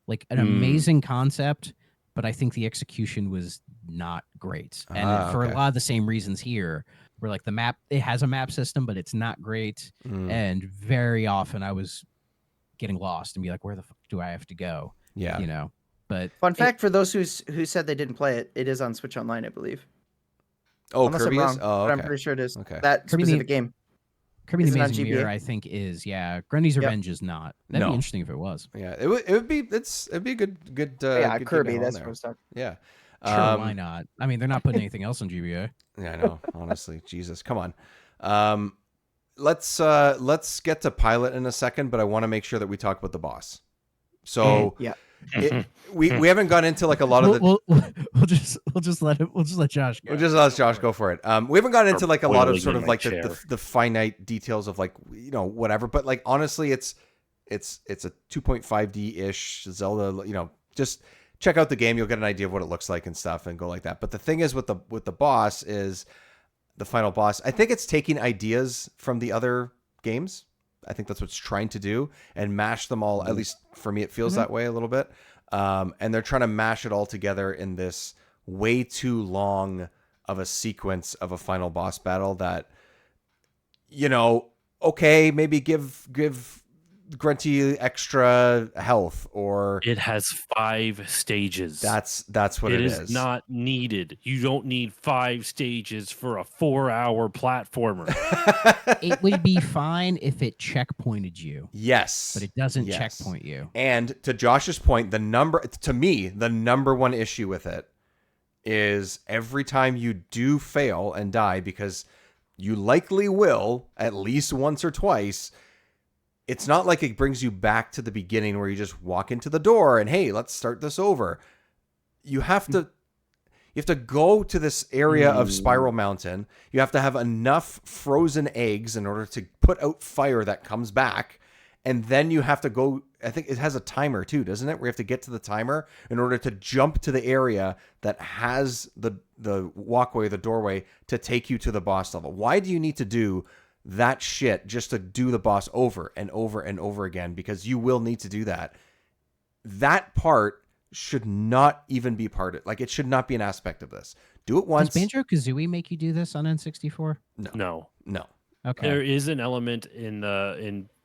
Like an amazing concept, but I think the execution was not great. And for okay. a lot of the same reasons here, where like the map, it has a map system, but it's not great. And very often I was getting lost and be like, where the fuck do I have to go? Yeah. But Fun fact for those who said they didn't play it, it is on Switch Online, I believe. Oh, Unless Kirby I'm is? wrong, Oh, but okay. I'm pretty sure it is. Okay. That Kirby specific game. Kirby Is the it on Amazing GBA? Mirror, I think, is Grunty's Yep. Revenge is not. That'd No. be interesting if it was. Yeah, it'd be a good Yeah, good Kirby. game to That's have what I was talking. Yeah. Sure, why not? I mean, they're not putting anything else on GBA. Yeah, I know. Honestly, Jesus, come on. Let's get to pilot in a second, but I want to make sure that we talk about the boss. So Yeah. we haven't gone into like a lot of the. We'll just let Josh go. We'll just let Josh go for it. We haven't gone into like a lot of boiling sort in of my like chair. the finite details of like whatever, but like honestly, it's a 2.5D ish Zelda. Just check out the game, you'll get an idea of what it looks like and stuff, and go like that. But the thing is with the boss is the final boss. I think it's taking ideas from the other games. I think that's what it's trying to do and mash them all. At least for me, it feels that way a little bit. And they're trying to mash it all together in this way too long of a sequence of a final boss battle that, okay, maybe give Grunty extra health, or It has 5 stages. that's what it it is not needed. You don't need 5 stages for a 4-hour platformer. It would be fine if it checkpointed you, Yes. but it doesn't Yes. checkpoint you. And to Josh's point, the number one issue with it is every time you do fail and die, because you likely will at least once or twice, it's not like it brings you back to the beginning where you just walk into the door and, hey, let's start this over. You have to go to this area of Spiral Mountain. You have to have enough frozen eggs in order to put out fire that comes back. And then you have to go, I think it has a timer too, doesn't it? Where you have to get to the timer in order to jump to the area that has the walkway, the doorway to take you to the boss level. Why do you need to do that shit just to do the boss over and over and over again? Because you will need to do that. That part should not even be part of, like, it should not be an aspect of this. Do it once. Does Banjo-Kazooie make you do this on N64? No. Okay. There is an element in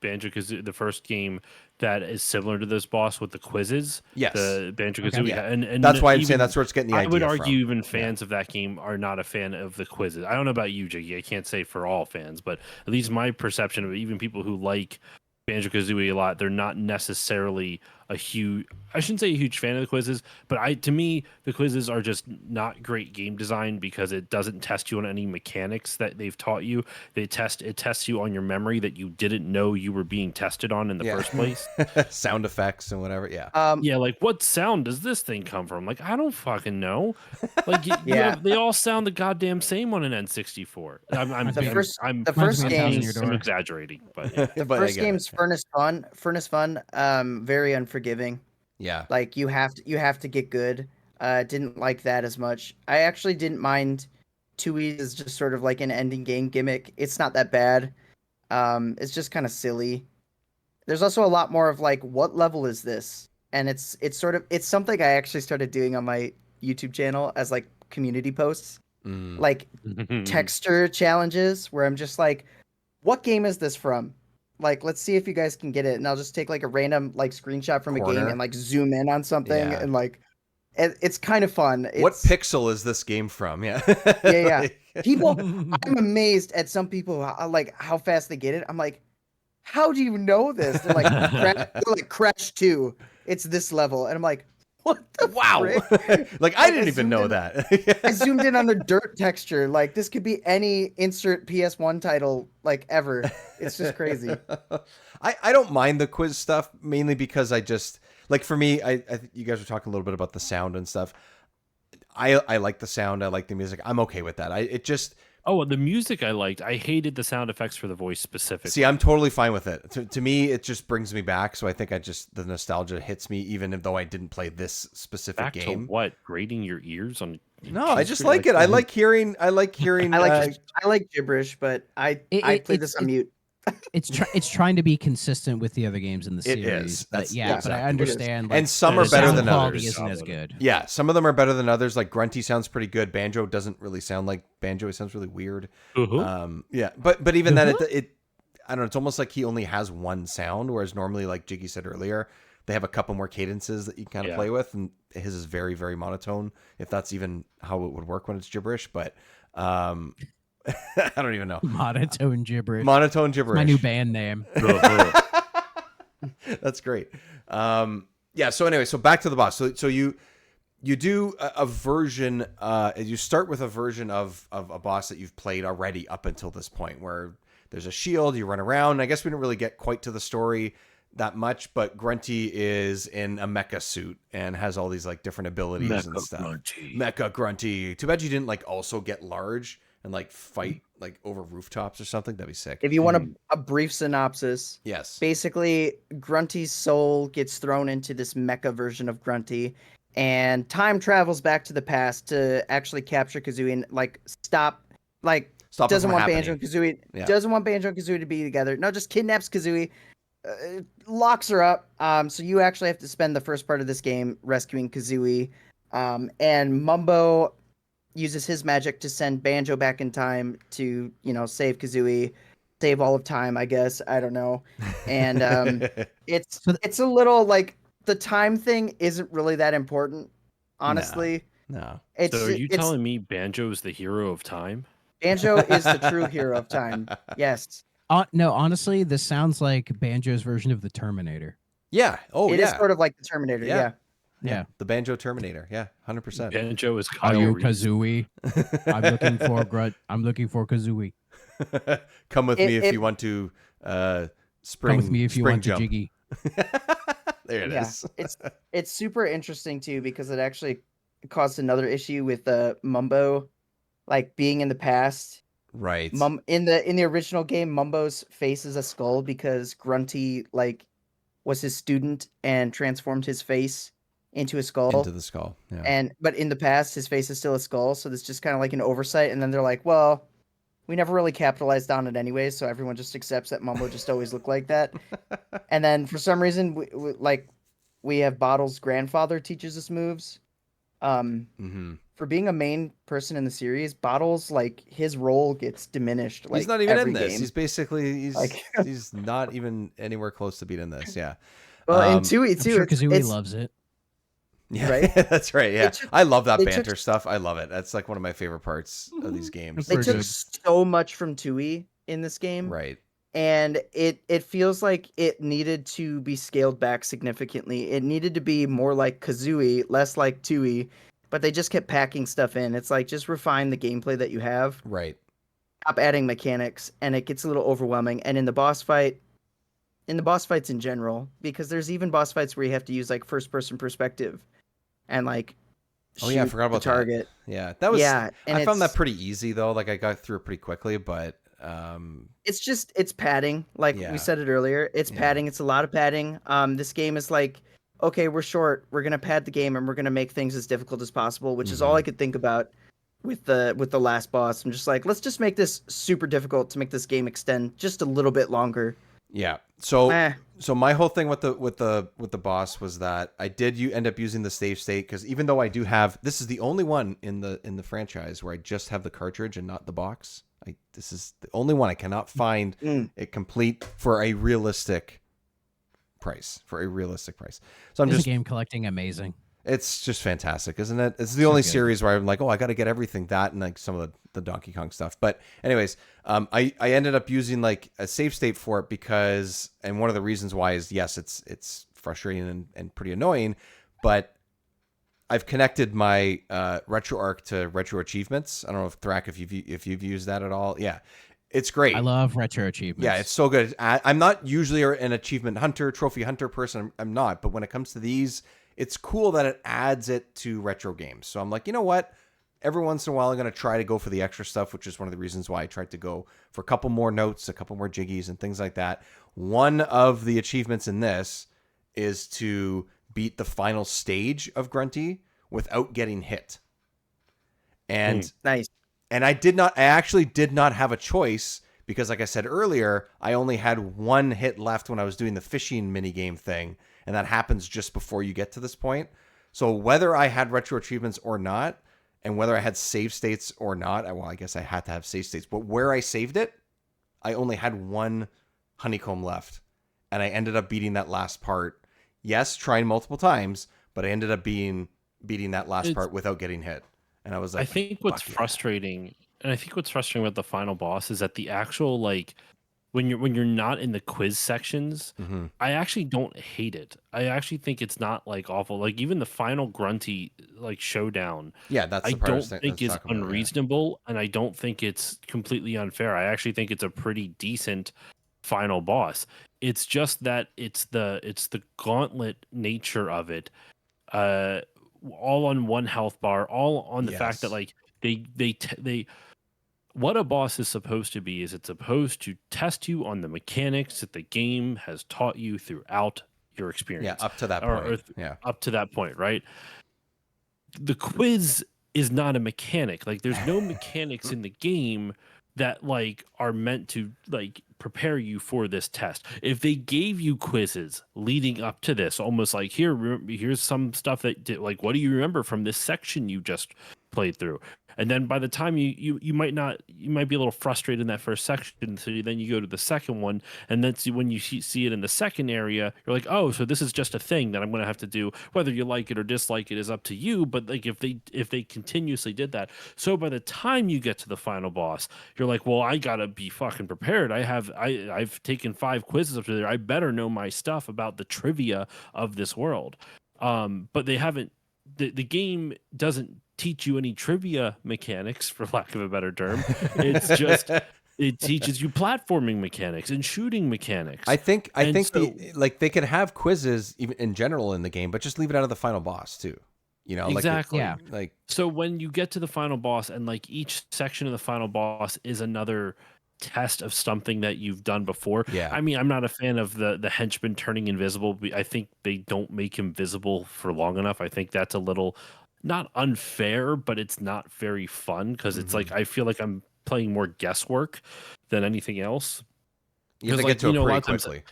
Banjo-Kazooie, the first game, that is similar to this boss with the quizzes. Yes. The Banjo-Kazooie. Yeah. And that's why I'm saying that's where it's getting the idea I would argue from. even fans of that game are not a fan of the quizzes. I don't know about you, Jiggy. I can't say for all fans, but at least my perception of it, even people who like Banjo-Kazooie a lot, they're not necessarily I shouldn't say a huge fan of the quizzes, but to me, the quizzes are just not great game design because it doesn't test you on any mechanics that they've taught you. It tests you on your memory that you didn't know you were being tested on in the first place. Sound effects and whatever. Yeah. Yeah, like what sound does this thing come from? Like, I don't fucking know. Like, they all sound the goddamn same on an N64. The first game, I'm exaggerating, but yeah. the first game's Furnace Fun, very unforgiving. Yeah. Like you have to get good. Didn't like that as much. I actually didn't mind Tui is just sort of like an ending game gimmick. It's not that bad. It's just kind of silly. There's also a lot more of like, what level is this? And it's something I actually started doing on my YouTube channel as like community posts, like texture challenges where I'm just like, what game is this from? Like, let's see if you guys can get it. And I'll just take like a random like screenshot from a game and like zoom in on something and like, it's kind of fun. What pixel is this game from? Yeah. Yeah. People, I'm amazed at some people, how fast they get it. I'm like, how do you know this? They're like, Crash 2. It's this level. And I'm like, what the frick? Like, I didn't even know that. I zoomed in on the dirt texture. Like, this could be any insert PS1 title, like, ever. It's just crazy. I don't mind the quiz stuff, mainly because I just, like, for me, I you guys were talking a little bit about the sound and stuff. I like the sound. I like the music. I'm okay with that. Oh, the music I liked. I hated the sound effects for the voice specifically. See, I'm totally fine with it. To me, it just brings me back. So I think the nostalgia hits me, even though I didn't play this specific game. To what? Grating your ears on? No, I just like it. I like hearing. I like gibberish, but I played this on mute. It's trying to be consistent with the other games in the series. It is. But I understand. And some are better than others. Isn't as good. Yeah, some of them are better than others. Like Grunty sounds pretty good. Banjo doesn't really sound like Banjo. It sounds really weird. Yeah, but even then, it I don't know. It's almost like he only has one sound, whereas normally, like Jiggy said earlier, they have a couple more cadences that you kind of play with, and his is very, very monotone. If that's even how it would work when it's gibberish, but. I don't even know. Monotone gibberish. My new band name. That's great. Yeah. So anyway, so back to the boss. So you do a version. You start with a version of a boss that you've played already up until this point, where there's a shield. You run around. I guess we didn't really get quite to the story that much, but Grunty is in a mecha suit and has all these like different abilities and stuff. Mecha Grunty. Too bad you didn't like also get large and like fight like over rooftops or something. That'd be sick. If you want a brief synopsis, yes. Basically, Grunty's soul gets thrown into this mecha version of Grunty, and time travels back to the past to actually capture Kazooie and like stop doesn't want Banjo and Kazooie doesn't want Banjo and Kazooie to be together. No, just kidnaps Kazooie, locks her up. So you actually have to spend the first part of this game rescuing Kazooie, and Mumbo uses his magic to send Banjo back in time to, save Kazooie, save all of time, I guess. I don't know. And it's a little like the time thing isn't really that important, honestly. No. So are you telling me Banjo is the hero of time? Banjo is the true hero of time. Yes. No, honestly, this sounds like Banjo's version of the Terminator. Yeah. Oh, it is sort of like the Terminator. Yeah. The Banjo Terminator. Yeah. 100%. Banjo is Kyle Are you Reese. Kazooie? I'm looking for Kazooie. Come with me if you want to spring. Come with me if you spring want jump. to jiggy. There it is. It's super interesting too because it actually caused another issue with Mumbo, like being in the past. Right. In the original game, Mumbo's face is a skull because Grunty like was his student and transformed his face into a skull. Into the skull. Yeah. But in the past, his face is still a skull, so it's just kind of like an oversight. And then they're like, well, we never really capitalized on it anyway, so everyone just accepts that Mumbo just always looked like that. And then for some reason, we have Bottle's grandfather teaches us moves. For being a main person in the series, Bottles, like, his role gets diminished. Like, he's not even every in this. game. He's basically like he's not even anywhere close to being in this. Yeah. Well, and Tui I'm too. sure Kazooie loves it. Yeah, Right? That's right. Yeah, I love that banter took- stuff. I love it. That's like one of my favorite parts of these games. They Pretty took good. so much from Tui in this game, Right. and it feels like it needed to be scaled back significantly. It needed to be more like Kazooie, less like Tui, but they just kept packing stuff in. It's like, just refine the gameplay that you have. Right. Stop adding mechanics, and it gets a little overwhelming. And in the boss fights in general, because there's even boss fights where you have to use like first person perspective and like Oh yeah, I shoot forgot about the target. that. Yeah, that was. Yeah, and I found that it's- pretty easy though. Like I got through it pretty quickly, but It's padding, like Yeah. we said it earlier. It's Yeah. padding. It's a lot of padding. This game is like, okay, we're short. We're gonna pad the game and we're gonna make things as difficult as possible, which is all I could think about with the last boss. I'm just like, let's just make this super difficult to make this game extend just a little bit longer. yeah. So Eh. so my whole thing with the boss was that I did end up using the save state because even though I do have, this is the only one in the franchise where I just have the cartridge and not the box. This is the only one I cannot find it complete for a realistic price. So I'm Is just the game collecting amazing? It's just fantastic, isn't it? It's the only series where I'm like, oh, I got to get everything, that and like some of the Donkey Kong stuff. But anyways, I ended up using like a save state for it because, and one of the reasons why is, yes, it's frustrating and pretty annoying, but I've connected my retro arc to retro achievements. I don't know if Thrak, if you've used that at all. Yeah, it's great. I love retro achievements. Yeah, it's so good. I'm not usually an achievement hunter, trophy hunter person. I'm not, but when it comes to these, it's cool that it adds it to retro games. So I'm like, you know what? Every once in a while, I'm going to try to go for the extra stuff, which is one of the reasons why I tried to go for a couple more notes, a couple more jiggies, and things like that. One of the achievements in this is to beat the final stage of Grunty without getting hit. And Nice. And I actually did not have a choice because, like I said earlier, I only had one hit left when I was doing the fishing minigame thing. And that happens just before you get to this point. So whether I had retro achievements or not, and whether I had save states or not, well, I guess I had to have save states. But where I saved it, I only had one honeycomb left. And I ended up beating that last part. Yes, trying multiple times, but I ended up beating that last part without getting hit. And I was like, I think what's frustrating with the final boss is that the actual, like, when you're not in the quiz sections, I actually don't hate it. I actually think it's not like awful. Like even the final Grunty like showdown, yeah, that's I the part don't think is unreasonable, and I don't think it's completely unfair. I actually think it's a pretty decent final boss. It's just that it's the gauntlet nature of it. All on one health bar, all on the fact that like they what a boss is supposed to be is it's supposed to test you on the mechanics that the game has taught you throughout your experience. Yeah, up to that point. Up to that point, right? The quiz is not a mechanic. Like there's no mechanics in the game that like are meant to like prepare you for this test. If they gave you quizzes leading up to this, almost like here's some stuff that like, what do you remember from this section you just played through? And then by the time you might be a little frustrated in that first section, so then you go to the second one, and then when you see it in the second area, you're like, oh, so this is just a thing that I'm going to have to do. Whether you like it or dislike it is up to you. But like if they continuously did that, so by the time you get to the final boss, you're like, well, I gotta be fucking prepared. I've taken 5 quizzes up to there. I better know my stuff about the trivia of this world. But they haven't. The game doesn't teach you any trivia mechanics, for lack of a better term. It's just It teaches you platforming mechanics and shooting mechanics. I think they can have quizzes even in general in the game, but just leave it out of the final boss too. You know, exactly. Like so when you get to the final boss, and like each section of the final boss is another test of something that you've done before. Yeah. I mean, I'm not a fan of the henchman turning invisible. I think they don't make him visible for long enough. I think that's a little not unfair, but it's not very fun because it's like I feel like I'm playing more guesswork than anything else. You have to get to it pretty quickly.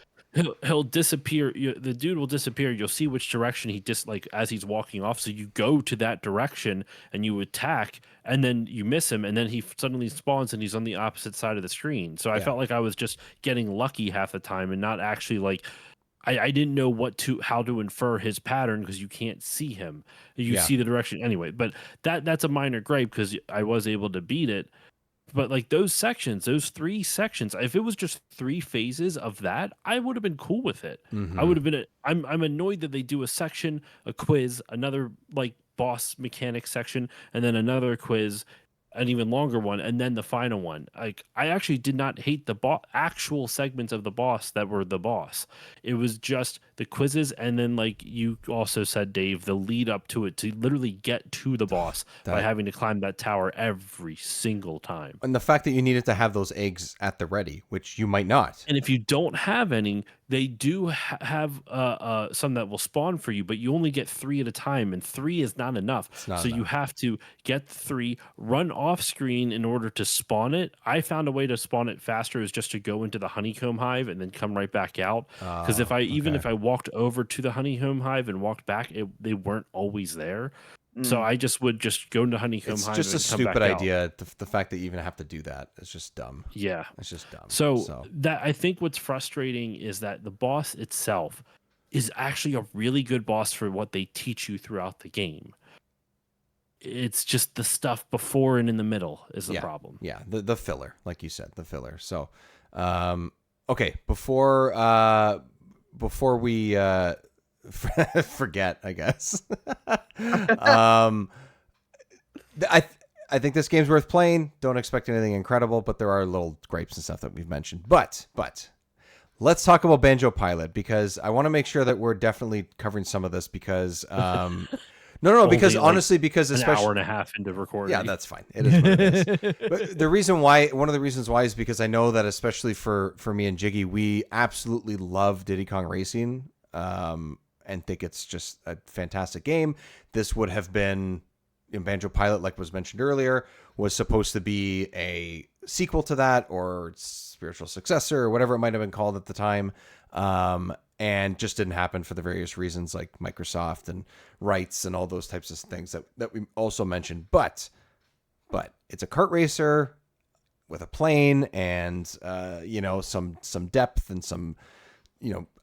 He'll disappear. The dude will disappear. You'll see which direction he like as he's walking off. So you go to that direction and you attack, and then you miss him, and then he suddenly spawns and he's on the opposite side of the screen. So I felt like I was just getting lucky half the time and not actually like I didn't know how to infer his pattern because you can't see him. You see the direction anyway. But that's a minor gripe because I was able to beat it. But like those 3 sections, if it was just 3 phases of that, I would have been cool with it. I would have been. I'm annoyed that they do a section, a quiz, another like boss mechanic section, and then another quiz, an even longer one, and then the final one. Like I actually did not hate the actual segments of the boss that were the boss. It was just the quizzes, and then like you also said, Dave, the lead up to it to literally get to the boss by having to climb that tower every single time. And the fact that you needed to have those eggs at the ready, which you might not. And if you don't have any, they do have some that will spawn for you, but you only get 3 at a time, and 3 is not enough. You have to get 3, run off screen in order to spawn it. I found a way to spawn it faster is just to go into the honeycomb hive and then come right back out. Because if I walked over to the honeycomb hive and walked back, they weren't always there. So I just would just go into honeycomb hive. It's just a stupid idea. The fact that you even have to do that is just dumb. Yeah, it's just dumb. So that I think what's frustrating is that the boss itself is actually a really good boss for what they teach you throughout the game. It's just the stuff before and in the middle is the problem. Yeah, the filler, like you said, the filler. So, okay, before we forget, I guess. I think this game's worth playing. Don't expect anything incredible, but there are little gripes and stuff that we've mentioned. But let's talk about Banjo Pilot, because I want to make sure that we're definitely covering some of this because No, because honestly, because especially an hour and a half into recording. Yeah, that's fine. It is what it is. But one of the reasons why is because I know that especially for me and Jiggy, we absolutely love Diddy Kong Racing, and think it's just a fantastic game. This would have been Banjo Pilot, like was mentioned earlier, was supposed to be a sequel to that or spiritual successor or whatever it might have been called at the time. And just didn't happen for the various reasons like Microsoft and rights and all those types of things that we also mentioned. But it's a kart racer with a plane and, some depth and some,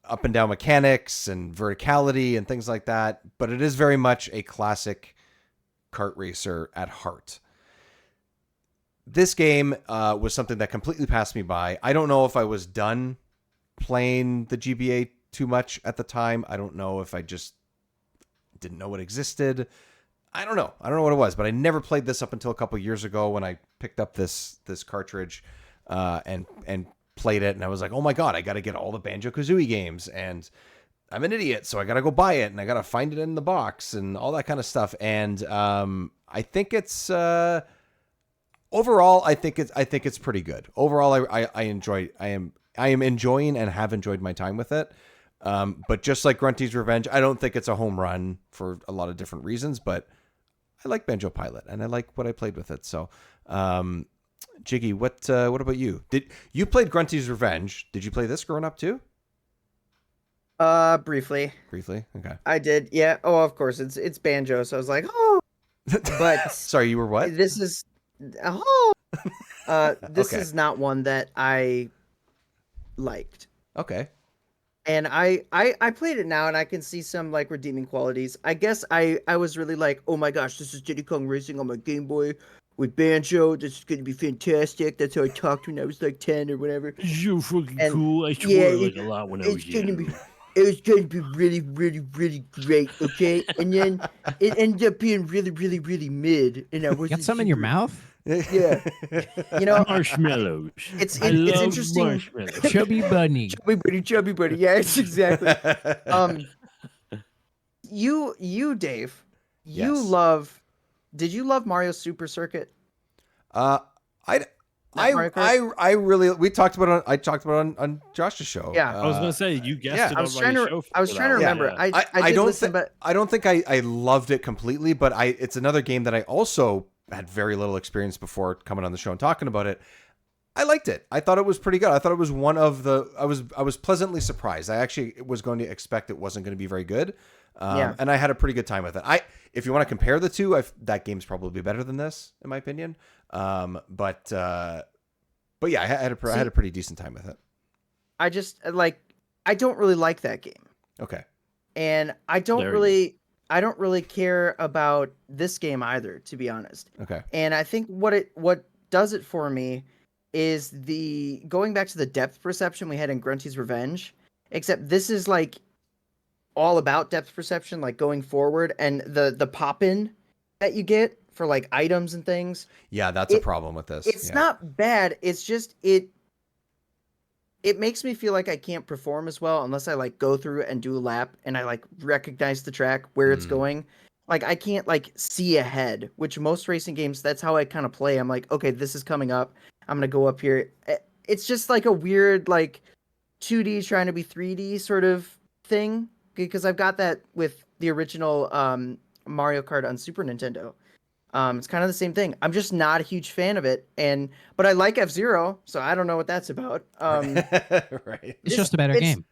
up and down mechanics and verticality and things like that. But it is very much a classic kart racer at heart. This game was something that completely passed me by. I don't know if I was done playing the GBA too much at the time. I don't know if I just didn't know it existed. I don't know what it was, but I never played this up until a couple years ago when I picked up this cartridge and played it, and I was like, oh my god, I got to get all the Banjo-Kazooie games, and I'm an idiot, so I got to go buy it, and I got to find it in the box and all that kind of stuff. And I think it's overall, I think it's pretty good. Overall, I am enjoying and have enjoyed my time with it. But just like Grunty's Revenge, I don't think it's a home run for a lot of different reasons, but I like Banjo Pilot and I like what I played with it. So, Jiggy, what about you? Did you played Grunty's Revenge? Did you play this growing up too? Briefly. Briefly? Okay. I did. Yeah. Oh, of course. It's Banjo. So I was like, oh, but sorry, you were what? This is, this is not one that I liked. Okay. And I played it now and I can see some like redeeming qualities. I guess I was really like, oh my gosh, this is Diddy Kong Racing on my Game Boy with Banjo. This is going to be fantastic. That's how I talked when I was like 10 or whatever. You're fucking cool. I swore like a lot when I was young. It was going to be really, really, really great, okay? And then it ended up being really, really, really mid. And I wasn't got something in your mouth? Yeah. You know, Marshmallows. it's I love interesting. marshmallows. Chubby bunny. Chubby buddy. Yeah, it's exactly. You Dave, you Yes. love. Did you love Mario Super Circuit? I Not Mario Kart? I really we talked about it I talked about it on Josh's show. Yeah. I was gonna say you guessed yeah. it I on was my trying to. show. I was trying to that one, remember. yeah. I did don't listen, but I don't think I loved it completely, but it's another game that I also had very little experience before coming on the show and talking about it. I liked it. I thought it was pretty good. I thought it was one of the. I was pleasantly surprised. I actually was going to expect it wasn't going to be very good, and I had a pretty good time with it. If you want to compare the two, that game's probably better than this, in my opinion. But yeah, I had a pretty decent time with it. I just I don't really like that game, Okay. and I don't really care about this game either, to be honest. Okay. And I think what does it for me is the going back to the depth perception we had in Grunty's Revenge, except this is like all about depth perception, like going forward, and the pop-in that you get for like items and things. Yeah, that's a problem with this. It's Yeah. not bad. It's just it makes me feel like I can't perform as well unless I like go through and do a lap and I like recognize the track where it's going. Like I can't like see ahead, which most racing games, that's how I kind of play. I'm like, okay, this is coming up. I'm going to go up here. It's just like a weird like 2D trying to be 3D sort of thing, because I've got that with the original Mario Kart on Super Nintendo. It's kind of the same thing. I'm just not a huge fan of it, but I like F-Zero, so I don't know what that's about. Right. It's just a better game.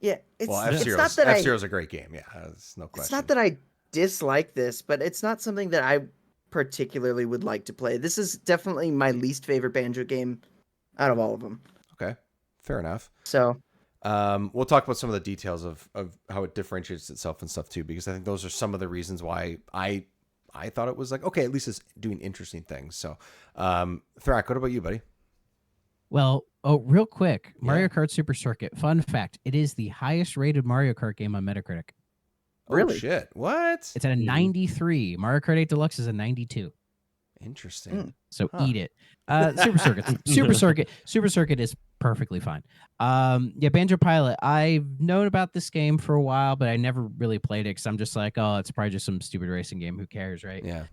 Yeah, Well, it's not that F-Zero's a great game. Yeah, there's no question. It's not that I dislike this, but it's not something that I particularly would like to play. This is definitely my least favorite Banjo game out of all of them. Okay, fair enough. So, we'll talk about some of the details of how it differentiates itself and stuff too, because I think those are some of the reasons why I thought it was like, okay, at least it's doing interesting things. So, Thrak, what about you, buddy? Well, real quick, Mario Kart Super Circuit. Fun fact: it is the highest rated Mario Kart game on Metacritic. Really? Oh, shit. What? It's at a 93. Mario Kart 8 Deluxe is a 92. Interesting. So eat it. Super Circuit is perfectly fine. Banjo Pilot. I've known about this game for a while, but I never really played it because I'm just like, oh, it's probably just some stupid racing game. Who cares, right? Yeah.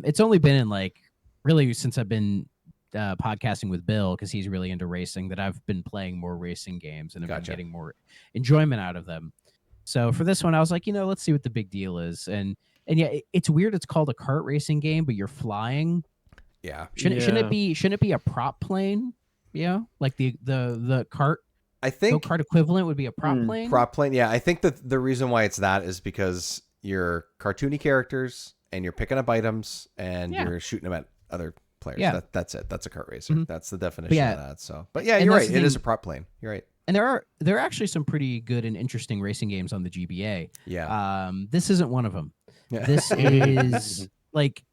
It's only been in like really since I've been podcasting with Bill, because he's really into racing, that I've been playing more racing games and I've been getting more enjoyment out of them. So for this one, I was like, let's see what the big deal is. And yeah, it's weird. It's called a kart racing game, but you're flying. Yeah. Shouldn't it be a prop plane? Yeah, like the kart. I think go-kart equivalent would be a prop plane. Prop plane. Yeah, I think that the reason why it's that is because you're cartoony characters and you're picking up items and you're shooting them at other players. Yeah. That's it. That's a kart racer. That's the definition of that. So, but yeah, and you're right. It is a prop plane. You're right. And there are actually some pretty good and interesting racing games on the GBA. Yeah. This isn't one of them. This is like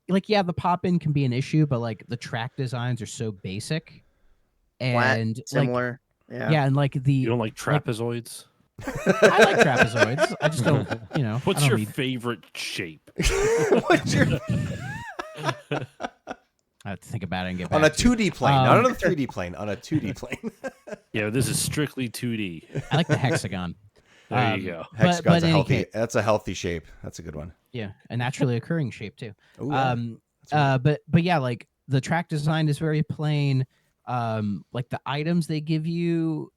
the pop-in can be an issue, but like the track designs are so basic and flat, similar. And like you don't like trapezoids? I like trapezoids. I just don't, What's your favorite shape? What's your I have to think about it and get back on a 2D plane, not on a 3D plane, on a 2D plane. Yeah, this is strictly 2D. I like the hexagon. There you go. Hexagon's that's a healthy shape. That's a good one. Yeah, a naturally occurring shape too. Ooh, yeah. But yeah, like the track design is very plain. Like the items they give you,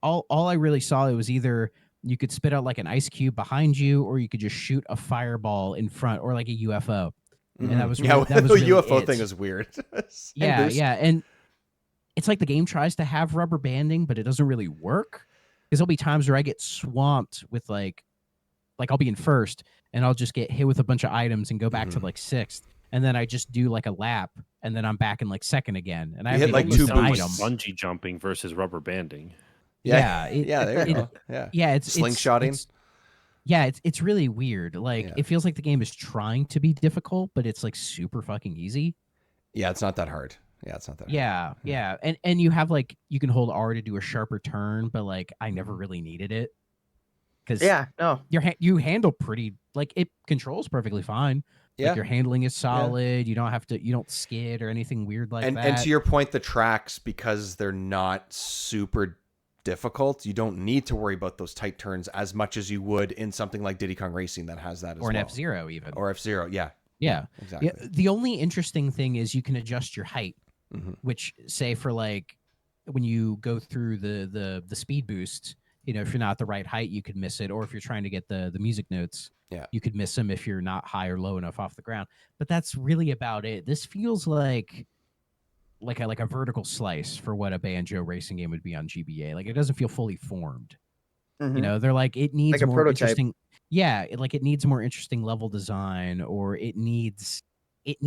all I really saw, it was either you could spit out like an ice cube behind you, or you could just shoot a fireball in front, or like a UFO. And that was really, that was really UFO thing is weird. And it's like the game tries to have rubber banding, but it doesn't really work, because there'll be times where I get swamped with like I'll be in first and I'll just get hit with a bunch of items and go back to like sixth, and then I just do like a lap and then I'm back in like second again, and I hit like two boosts. Bungee jumping versus rubber banding. There you go. Yeah, it's slingshotting. It's really weird. Like it feels like the game is trying to be difficult, but it's like super fucking easy. Yeah, it's not that hard. Yeah, it's not that hard. Yeah. And you have like, you can hold R to do a sharper turn, but like I never really needed it. Because you handle pretty, like it controls perfectly fine. Like your handling is solid. You don't skid or anything weird like that. And to your point, the tracks, because they're not super difficult, you don't need to worry about those tight turns as much as you would in something like Diddy Kong Racing that has that as well. Or an F-Zero even. Or F-Zero, yeah. Yeah, exactly. Yeah, the only interesting thing is you can adjust your height, which say for like when you go through the speed boost, you know, if you're not the right height, you could miss it. Or if you're trying to get the music notes, you could miss them if you're not high or low enough off the ground. But that's really about it. This feels like a vertical slice for what a Banjo racing game would be on GBA. Like it doesn't feel fully formed. You know, they're like it needs like a more prototype. interesting. Yeah, it needs more interesting level design, or it needs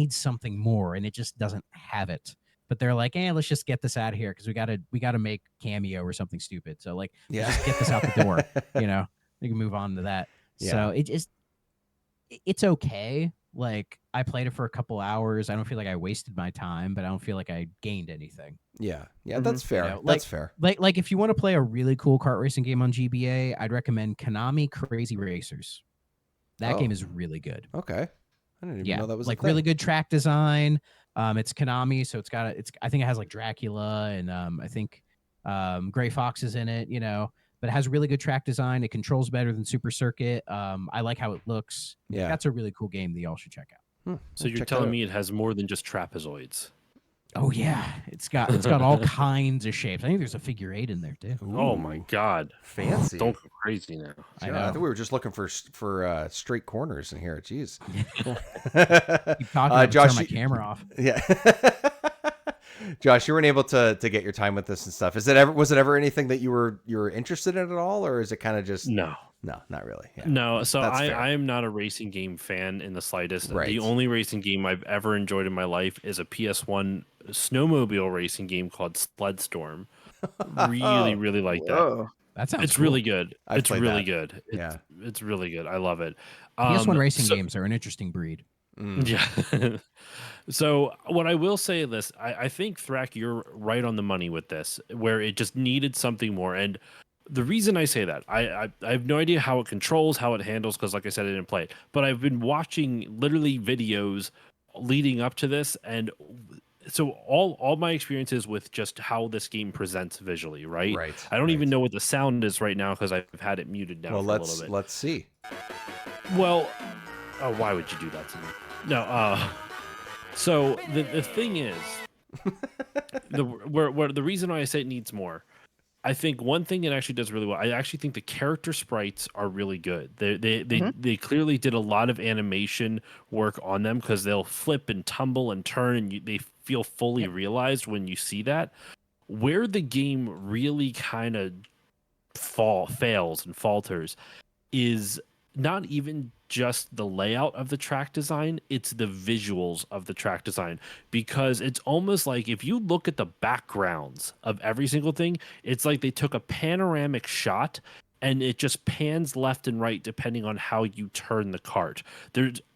something more, and it just doesn't have it. But they're like, let's just get this out of here because we gotta make Cameo or something stupid. So like, just get this out the door. You know, we can move on to that. So it's okay. Like I played it for a couple hours. I don't feel like I wasted my time, but I don't feel like I gained anything. Yeah, that's fair. You know, that's fair. Like if you want to play a really cool kart racing game on GBA, I'd recommend Konami Crazy Racers. That game is really good. Okay, I didn't even know that was like a thing. really good track design. It's Konami, so I think it has like Dracula and I think Gray Fox is in it. You know, but it has really good track design. It controls better than Super Circuit. I like how it looks. Yeah, that's a really cool game that y'all should check out. So you're telling me it has more than just trapezoids? Oh yeah, it's got all kinds of shapes. I think there's a figure 8 in there too. Ooh, oh my god, fancy! Don't go crazy now. I know. I think we were just looking for straight corners in here. Jeez. Keep talking. Josh, turn my camera off. Yeah. Josh, you weren't able to get your time with this and stuff. Was it ever anything that you were interested in at all, or is it kind of just no, not really? Yeah. No, so I am not a racing game fan in the slightest. Right. The only racing game I've ever enjoyed in my life is a PS1 snowmobile racing game called Sledstorm. Really, really like that. That sounds it's cool. really good. It's really good. Yeah, it's really good. I love it. PS1 racing games are an interesting breed. Yeah. So what I will say is this, I think Thrak, you're right on the money with this, where it just needed something more. And the reason I say that, I have no idea how it controls, how it handles, because like I said, I didn't play it. But I've been watching literally videos leading up to this, and so all my experiences with just how this game presents visually, right? Right. I don't even know what the sound is right now because I've had it muted down for a little bit. Let's see. Well, why would you do that to me? No, so the thing is, the reason why I say it needs more, I think one thing it actually does really well. I actually think the character sprites are really good. They clearly did a lot of animation work on them because they'll flip and tumble and turn, and they feel fully realized when you see that. Where the game really kind of fails and falters is not even just the layout of the track design, it's the visuals of the track design, because it's almost like if you look at the backgrounds of every single thing, it's like they took a panoramic shot and it just pans left and right depending on how you turn the cart.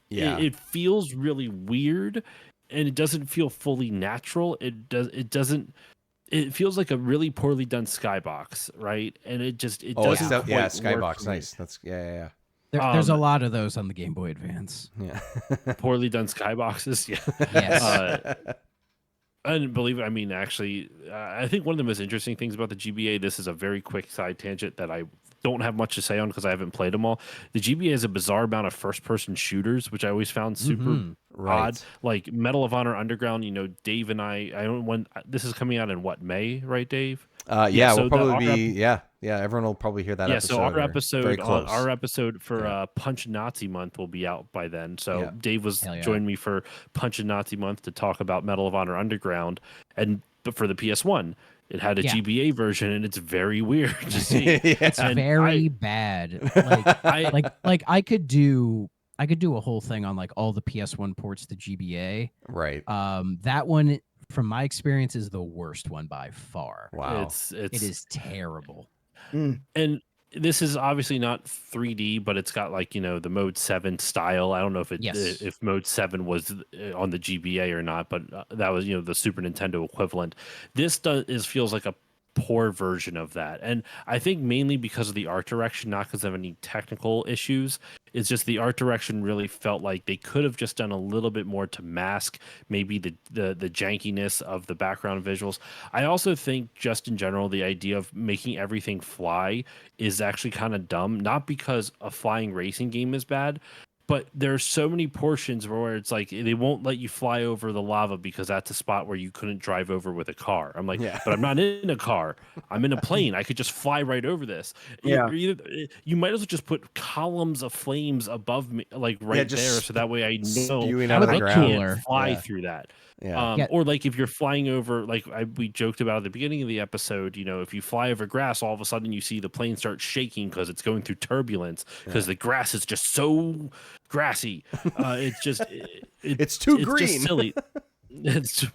It feels really weird and it doesn't feel fully natural. It feels like a really poorly done skybox, right? And it doesn't skybox, nice. That's yeah. There's a lot of those on the Game Boy Advance. Yeah. Poorly done skyboxes. Yeah. Yes. And believe it, I mean, actually, I think one of the most interesting things about the GBA, this is a very quick side tangent that I don't have much to say on because I haven't played them all. The GBA has a bizarre amount of first-person shooters, which I always found super odd. Like Medal of Honor Underground, Dave and this is coming out in what, May, right, Dave? We'll probably be everyone will probably hear that episode. So our episode for Punch Nazi Month will be out by then. So Dave joined me for Punch Nazi Month to talk about Medal of Honor Underground, but for the PS1, it had a GBA version, and it's very weird to see. It's very bad. Like I could do a whole thing on like all the PS1 ports to GBA. Right. That one, from my experience, is the worst one by far. Wow. It is terrible. And this is obviously not 3D, but it's got like, the Mode 7 style. I don't know if Mode 7 was on the GBA or not, but that was, the Super Nintendo equivalent. This feels like a poor version of that. And I think mainly because of the art direction, not because of any technical issues. It's just the art direction really felt like they could have just done a little bit more to mask maybe the jankiness of the background visuals. I also think just in general, the idea of making everything fly is actually kind of dumb, not because a flying racing game is bad, but there's so many portions where it's like they won't let you fly over the lava because that's a spot where you couldn't drive over with a car. I'm like, but I'm not in a car. I'm in a plane. I could just fly right over this. Yeah. You might as well just put columns of flames above me, like right there, so that way I know out of the I ground. can't fly through that. Or like if you're flying over, like we joked about at the beginning of the episode, you know, if you fly over grass, all of a sudden you see the plane start shaking because it's going through turbulence because the grass is just so grassy. It's just it's too green. Just silly. It's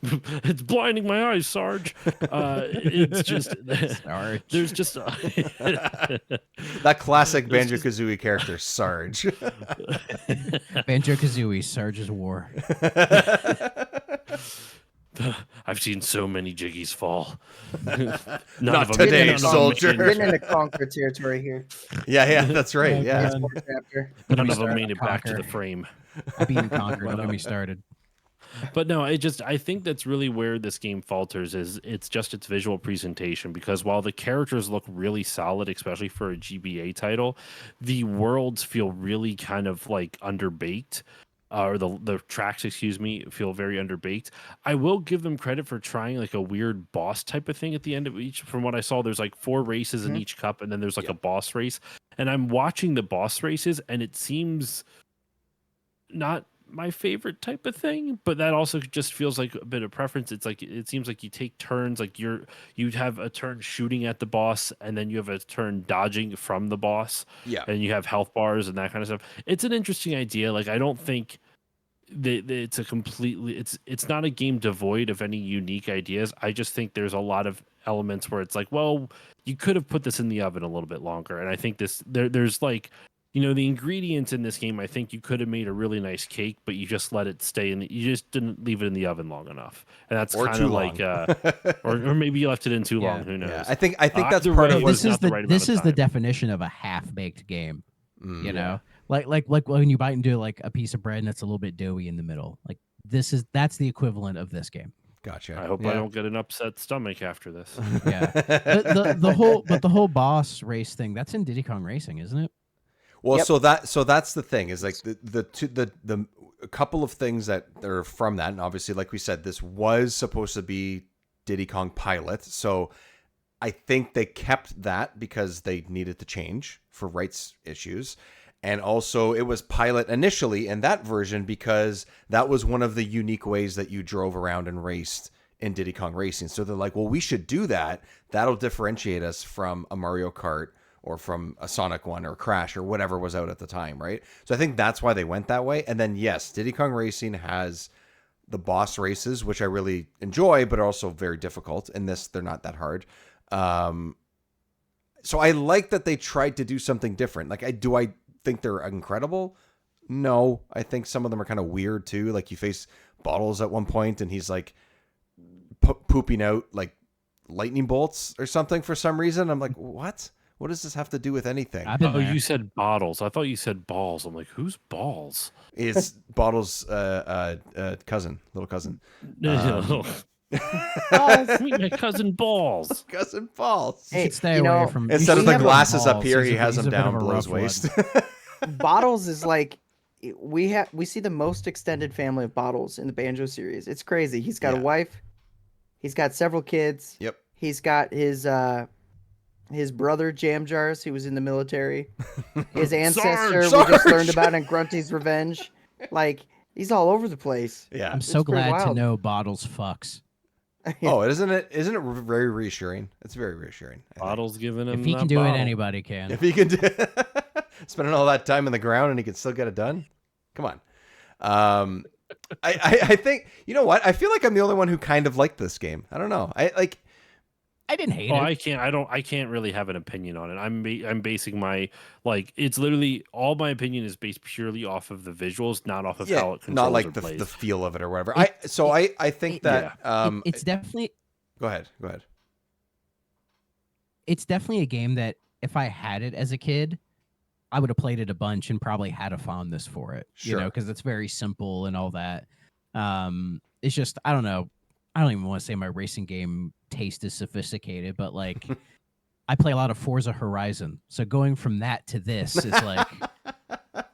blinding my eyes, Sarge. It's just Sarge. There's just that classic Banjo-Kazooie character, Sarge. Banjo-Kazooie, Sarge's War. I've seen so many Jiggies fall. Not today, soldier. Been in the Conquer territory here. Yeah, that's right. Yeah, none of them made it back to the frame. I've been Conquer. Don't get me started. But no, I think that's really where this game falters is it's just its visual presentation, because while the characters look really solid, especially for a GBA title, the worlds feel really kind of like underbaked. Or the tracks, excuse me, feel very underbaked. I will give them credit for trying like a weird boss type of thing at the end of each. From what I saw, there's like 4 races in each cup, and then there's like a boss race. And I'm watching the boss races, and it seems not my favorite type of thing, but that also just feels like a bit of preference. It's like it seems like you take turns, like you'd have a turn shooting at the boss, and then you have a turn dodging from the boss. And you have health bars and that kind of stuff. It's an interesting idea. Like I don't think it's a completely it's not a game devoid of any unique ideas. I just think there's a lot of elements where it's like, well, you could have put this in the oven a little bit longer. And I think there's like, you know, the ingredients in this game, I think you could have made a really nice cake, but you just let it stay you just didn't leave it in the oven long enough. And that's kind of like, or maybe you left it in too long. Who knows? Yeah. I think that's part of this is the definition of a half-baked game. You know, like when you bite into like a piece of bread and it's a little bit doughy in the middle. Like that's the equivalent of this game. Gotcha. I hope I don't get an upset stomach after this. Yeah. the whole boss race thing, that's in Diddy Kong Racing, isn't it? Well, so that's the thing is like the a couple of things that are from that, and obviously, like we said, this was supposed to be Diddy Kong Pilot, so I think they kept that because they needed to change for rights issues, and also it was Pilot initially in that version because that was one of the unique ways that you drove around and raced in Diddy Kong Racing. So they're like, well, we should do that. That'll differentiate us from a Mario Kart or from a Sonic one or Crash or whatever was out at the time, right? So I think that's why they went that way. And then, yes, Diddy Kong Racing has the boss races, which I really enjoy, but are also very difficult. In this, they're not that hard. So I like that they tried to do something different. Like, do I think they're incredible? No. I think some of them are kind of weird, too. Like, you face Bottles at one point, and he's, like, pooping out, like, lightning bolts or something for some reason. I'm like, what? What does this have to do with anything? Oh, you said Bottles. I thought you said Balls. I'm like, who's Balls? It's Bottles' cousin, little cousin. Balls. Meet my cousin Balls. Cousin Balls. Hey, stay away from. Instead of the glasses up Balls, here, he has he's them a bit down of a below his rough waist. Bottles is like we see the most extended family of Bottles in the Banjo series. It's crazy. He's got a wife. He's got several kids. Yep. He's got his brother Jam Jars, who was in the military. His ancestor Sarge! we just learned about in Grunty's Revenge. Like, he's all over the place. Yeah. I'm so pretty glad to wild. know Bottles fucks. Oh, isn't it very reassuring? It's very reassuring. I think. Bottles giving him If he that can do bottle. it, anybody can. If he can do spending all that time in the ground and he can still get it done, come on. I think, you know what? I feel like I'm the only one who kind of liked this game. I don't know. I didn't hate it. it. I can't really have an opinion on it. I'm basing my it's literally all my opinion is based purely off of the visuals, not off of how it controls not like or the plays. feel of it or whatever. I think that It's definitely. Go ahead. it's definitely a game that if I had it as a kid, I would have played it a bunch and probably had a fondness for it. Sure. Because it's very simple and all that. It's just I don't know. I don't even want to say my racing game taste is sophisticated, but like I play a lot of Forza Horizon, so going from that to this is like. But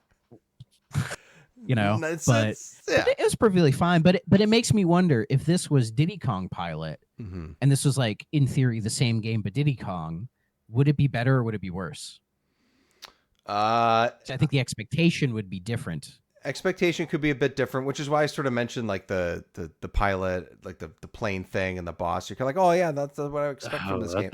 it was perfectly fine. But it makes me wonder if this was Diddy Kong Pilot, and this was like in theory the same game but Diddy Kong, would it be better or would it be worse? So I think the expectation would be different. Expectation could be a bit different, which is why I sort of mentioned like the pilot, like the plane thing and the boss. You're kind of like, oh yeah, that's what I expect from this game.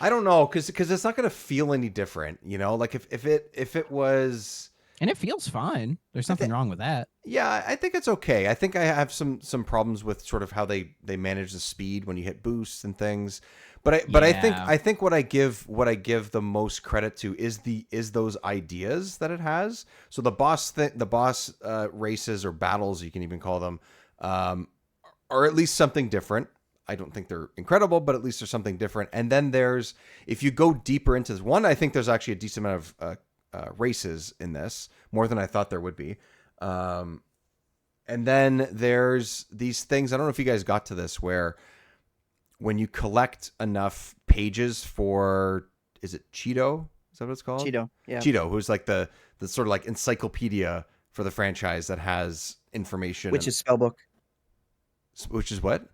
I don't know, because it's not going to feel any different, Like if it was. And it feels fine. There's nothing wrong with that. Yeah, I think it's okay. I think I have some problems with sort of how they manage the speed when you hit boosts and things. But I think what I give the most credit to is those ideas that it has. So the boss races or battles, you can even call them, are at least something different. I don't think they're incredible, but at least there's something different. And then if you go deeper into this one, I think there's actually a decent amount of races in this, more than I thought there would be. And then there's these things, I don't know if you guys got to this, where when you collect enough pages for, is it Cheeto? Is that what it's called? Cheeto, yeah. Cheeto, who's like the sort of like encyclopedia for the franchise that has information. Which is Spellbook. Which is what?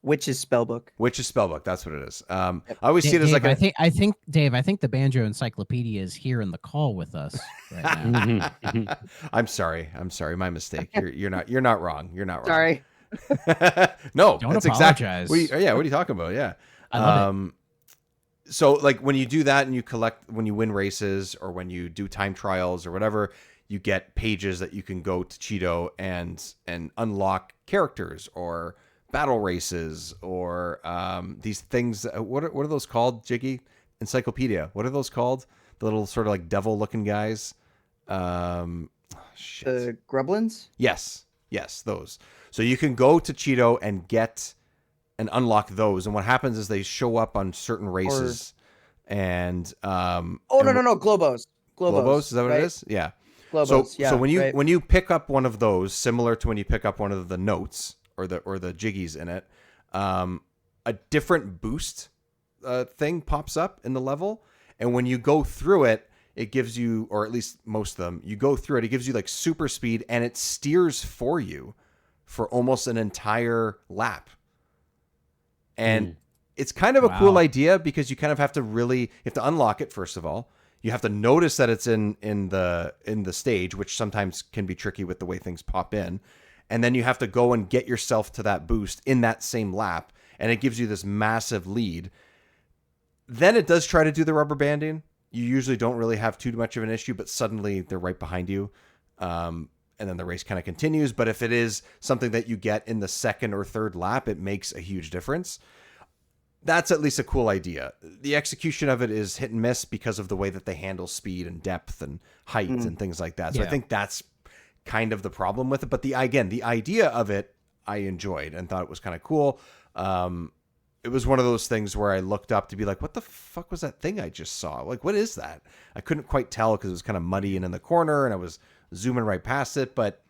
Which is Spellbook. That's what it is. I always see it as Dave, like I think Dave, I think the Banjo Encyclopedia is here in the call with us right now. I'm sorry, my mistake. You're not wrong. You're not wrong. Sorry. No, don't that's apologize. Exactly. What are you talking about? Yeah. I love it. So like when you do that and when you win races or when you do time trials or whatever, you get pages that you can go to Cheeto and unlock characters or battle races or these things. What are those called, Jiggy? Encyclopedia. What are those called? The little sort of like devil looking guys. Shit. The Grublins? Yes, those. So you can go to Cheeto and get and unlock those. And what happens is they show up on certain races. And no, Globos. Globos, is that what right? it is? Yeah. Globos, so when you pick up one of those, similar to when you pick up one of the notes or the jiggies in it, a different boost thing pops up in the level, and when you go through it, it gives you, or at least most of them, you go through it, it gives you like super speed, and it steers for you for almost an entire lap. And it's kind of a cool idea because you kind of have to unlock it first of all. You have to notice that it's in the stage, which sometimes can be tricky with the way things pop in. And then you have to go and get yourself to that boost in that same lap, and it gives you this massive lead. Then it does try to do the rubber banding. You usually don't really have too much of an issue, but suddenly they're right behind you. And then the race kind of continues. But if it is something that you get in the second or third lap, it makes a huge difference. That's at least a cool idea. The execution of it is hit and miss because of the way that they handle speed and depth and height and things like that. So I think that's kind of the problem with it. But the idea of it, I enjoyed and thought it was kind of cool. It was one of those things where I looked up to be like, what the fuck was that thing I just saw? Like, what is that? I couldn't quite tell because it was kind of muddy and in the corner, and I was zooming right past it. But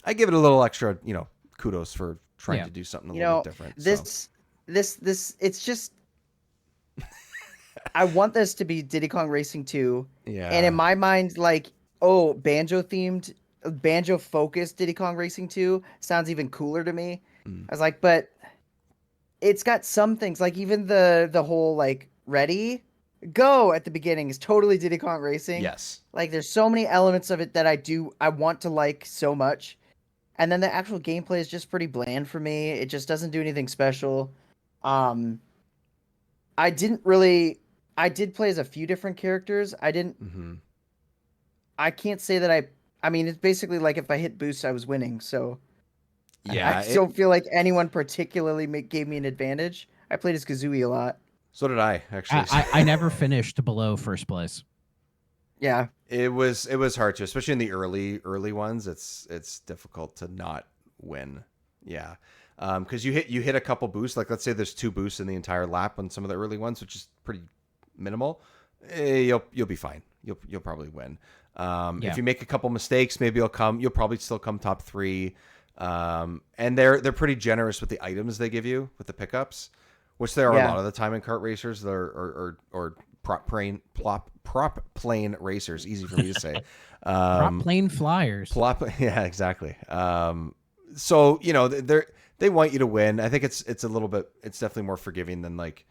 I give it a little extra, kudos for trying to do something a little bit different. This, it's just, I want this to be Diddy Kong Racing 2. Yeah. And in my mind, like, Banjo focused Diddy Kong Racing 2 sounds even cooler to me. I was like, but it's got some things, like even the whole like ready go at the beginning is totally Diddy Kong Racing. Yes. Like there's so many elements of it that I want to like so much. And then the actual gameplay is just pretty bland for me. It just doesn't do anything special. I did play as a few different characters. I can't say that I mean, it's basically like if I hit boost, I was winning. So yeah, I don't feel like anyone particularly gave me an advantage. I played as Kazooie a lot. So did I, actually. I never finished below first place. Yeah, it was hard to, especially in the early ones. It's difficult to not win. Yeah, because you hit a couple boosts. Like let's say there's 2 boosts in the entire lap on some of the early ones, which is pretty minimal. You'll be fine. You'll probably win. If you make a couple mistakes, maybe you'll probably still come top 3. And they're pretty generous with the items they give you with the pickups, which there are a lot of the time in kart racers or prop plane racers. Easy for me to say. Prop plane flyers. Yeah, exactly. So they want you to win. I think it's definitely more forgiving than like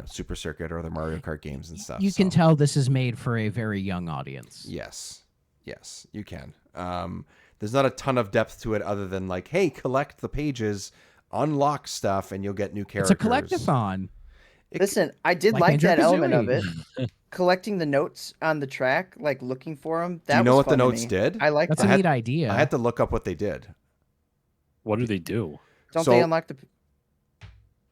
Super Circuit or other Mario Kart games and stuff. You can tell this is made for a very young audience. Yes, you can. There's not a ton of depth to it other than like, hey, collect the pages, unlock stuff, and you'll get new characters. It's a collectathon. Listen, I did like that element of it. Collecting the notes on the track, like looking for them. Do you know what the notes did? I like that. That's a neat idea. I had to look up what they did. What do they do? Don't they unlock the...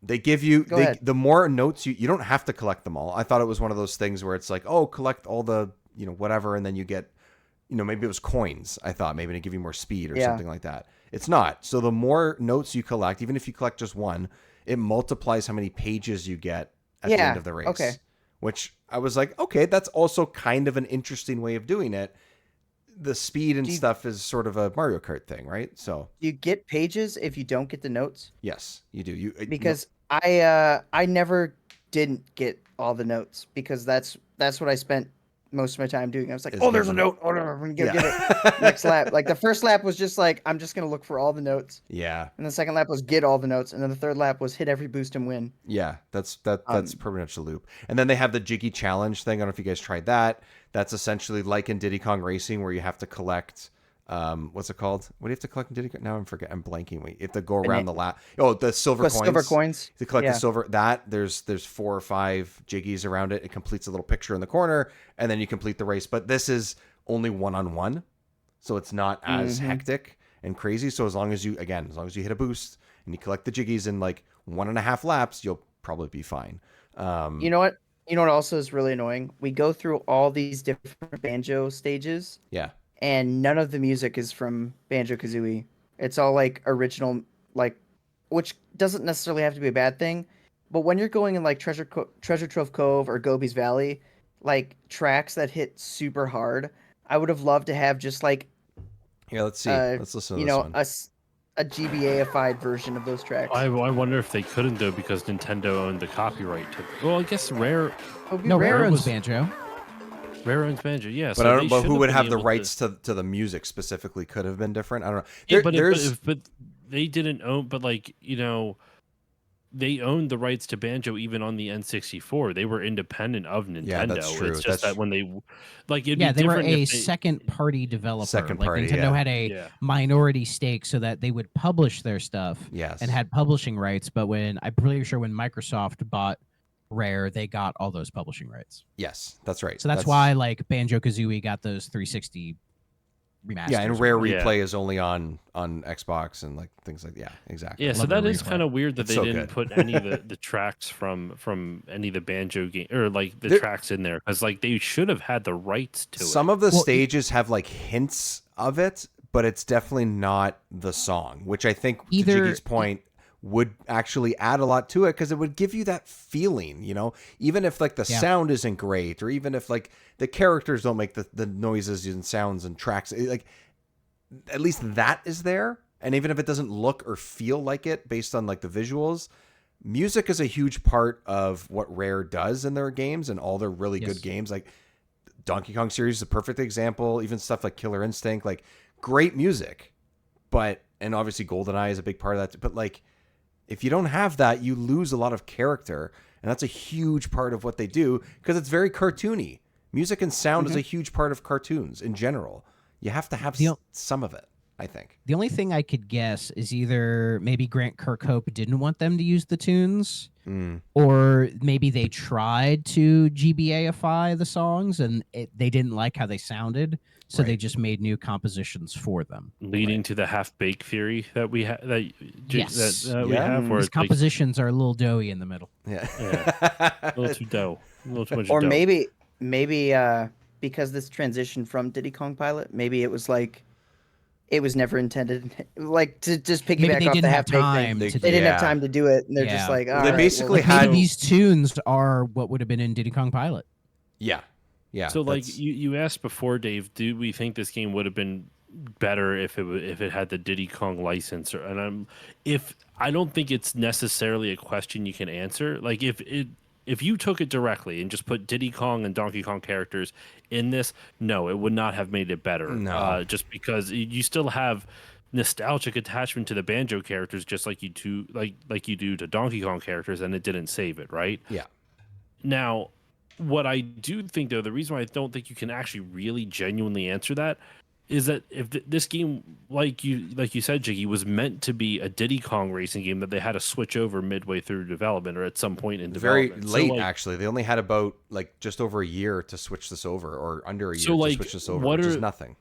They give you the more notes you don't have to collect them all. I thought it was one of those things where it's like, oh, collect all the whatever, and then you get maybe it was coins. I thought maybe to give you more speed or something like that. It's not. So the more notes you collect, even if you collect just one, it multiplies how many pages you get at the end of the race. Okay. Which I was like, okay, that's also kind of an interesting way of doing it. The speed and stuff is sort of a Mario Kart thing, right? So you get pages if you don't get the notes. Yes, you do. Because I never didn't get all the notes because that's what I spent most of my time doing. I was like, there's a note. Oh, no, I'm gonna get it next lap. Like the first lap was just like, I'm just gonna look for all the notes. Yeah. And the second lap was get all the notes, and then the third lap was hit every boost and win. Yeah, that's pretty much the loop. And then they have the Jiggy Challenge thing. I don't know if you guys tried that. That's essentially like in Diddy Kong Racing, where you have to collect. What's it called? What do you have to collect in Diddy Kong? Now I'm blanking. You have to go around the lap. Oh, the silver coins. Silver coins. To collect the silver. There's 4 or 5 jiggies around it. It completes a little picture in the corner, and then you complete the race. But this is only 1-on-1, so it's not as hectic and crazy. So as long as you hit a boost and you collect the jiggies in like 1.5 laps, you'll probably be fine. You know what? You know what also is really annoying? We go through all these different Banjo stages. Yeah. And none of the music is from Banjo-Kazooie. It's all like original, like, which doesn't necessarily have to be a bad thing. But when you're going in like Treasure Trove Cove or Gobi's Valley, like tracks that hit super hard, I would have loved to have just like, let's see. Let's listen to this one. A GBA-ified version of those tracks. I wonder if they couldn't though because Nintendo owned the copyright to. Well, I guess Rare. Rare owns Banjo. Rare owns Banjo, yeah. But So I don't know who would have the rights to the music specifically. Could have been different. I don't know. Yeah, but they didn't own. But like they owned the rights to Banjo even on the N64. They were independent of Nintendo. Yeah, that's true. It's just that when they they were a second-party developer. Nintendo had a minority stake so that they would publish their stuff. Yes. And had publishing rights. But I'm pretty sure when Microsoft bought Rare, they got all those publishing rights. Yes, that's right. So that's why like Banjo-Kazooie got those 360 remasters. Yeah, and Rare Replay is only on Xbox and like things like exactly. Yeah, so that is kind of weird that they didn't put any of the tracks from any of the Banjo game or like the tracks in there because like they should have had the rights to it. Some of the stages have like hints of it, but it's definitely not the song, which I think to Jiggy's point would actually add a lot to it because it would give you that feeling, even if like the sound isn't great or even if like the characters don't make the noises and sounds and tracks, like at least that is there. And even if it doesn't look or feel like it based on like the visuals, music is a huge part of what Rare does in their games and all their really good games. Like Donkey Kong series is a perfect example, even stuff like Killer Instinct, like great music, and obviously GoldenEye is a big part of that. But like, if you don't have that, you lose a lot of character. And that's a huge part of what they do because it's very cartoony. Music and sound is a huge part of cartoons in general. You have to have some of it, I think. The only thing I could guess is either maybe Grant Kirkhope didn't want them to use the tunes, or maybe they tried to GBAify the songs and they didn't like how they sounded. So they just made new compositions for them, leading to the half-baked theory that we have. We have, where these compositions are a little doughy in the middle. Yeah, a little too dough, a little too much. Or dough. maybe because this transition from Diddy Kong Pilot, maybe it was like it was never intended. Like to just Maybe piggyback they off the didn't have half-baked time thing. to They do didn't it. have time to do it, and they're just Yeah. like, all Well, they right, basically well, had- Maybe these tunes are what would have been in Diddy Kong Pilot. Yeah. Yeah. So like that's- you asked before, Dave, do we think this game would have been better if it had the Diddy Kong license? If I don't think it's necessarily a question you can answer. Like if you took it directly and just put Diddy Kong and Donkey Kong characters in this, no, it would not have made it better. No. Just because you still have nostalgic attachment to the Banjo characters, just like you do to Donkey Kong characters, and it didn't save it, right? Yeah. Now, what I do think, though, the reason why I don't think you can actually really genuinely answer that is that if this game, like you said, Jiggy, was meant to be a Diddy Kong racing game that they had to switch over midway through development or at some point in Very development. late, So, like, actually. They only had about just over a year to switch this over, or under a year So, to like, switch this over, what which is are- nothing.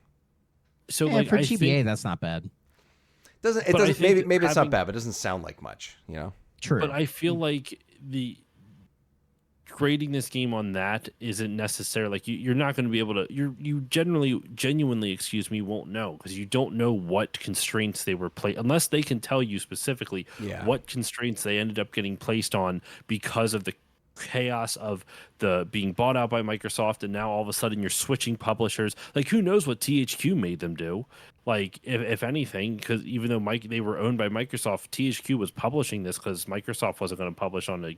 So, Yeah, like, for I GBA, think, that's not bad. Doesn't it? But I Doesn't think maybe it's not having- bad, but it doesn't sound like much. You know. True. but I feel like the grading this game on that isn't necessary. Like you're not going to be able to. You genuinely, excuse me, won't know because you don't know what constraints they were placed unless they can tell you specifically Yeah. what constraints they ended up getting placed on because of the chaos of the being bought out by Microsoft, and now all of a sudden you're switching publishers. Like who knows what THQ made them do? Like if anything, because even though they were owned by Microsoft, THQ was publishing this because Microsoft wasn't going to publish on a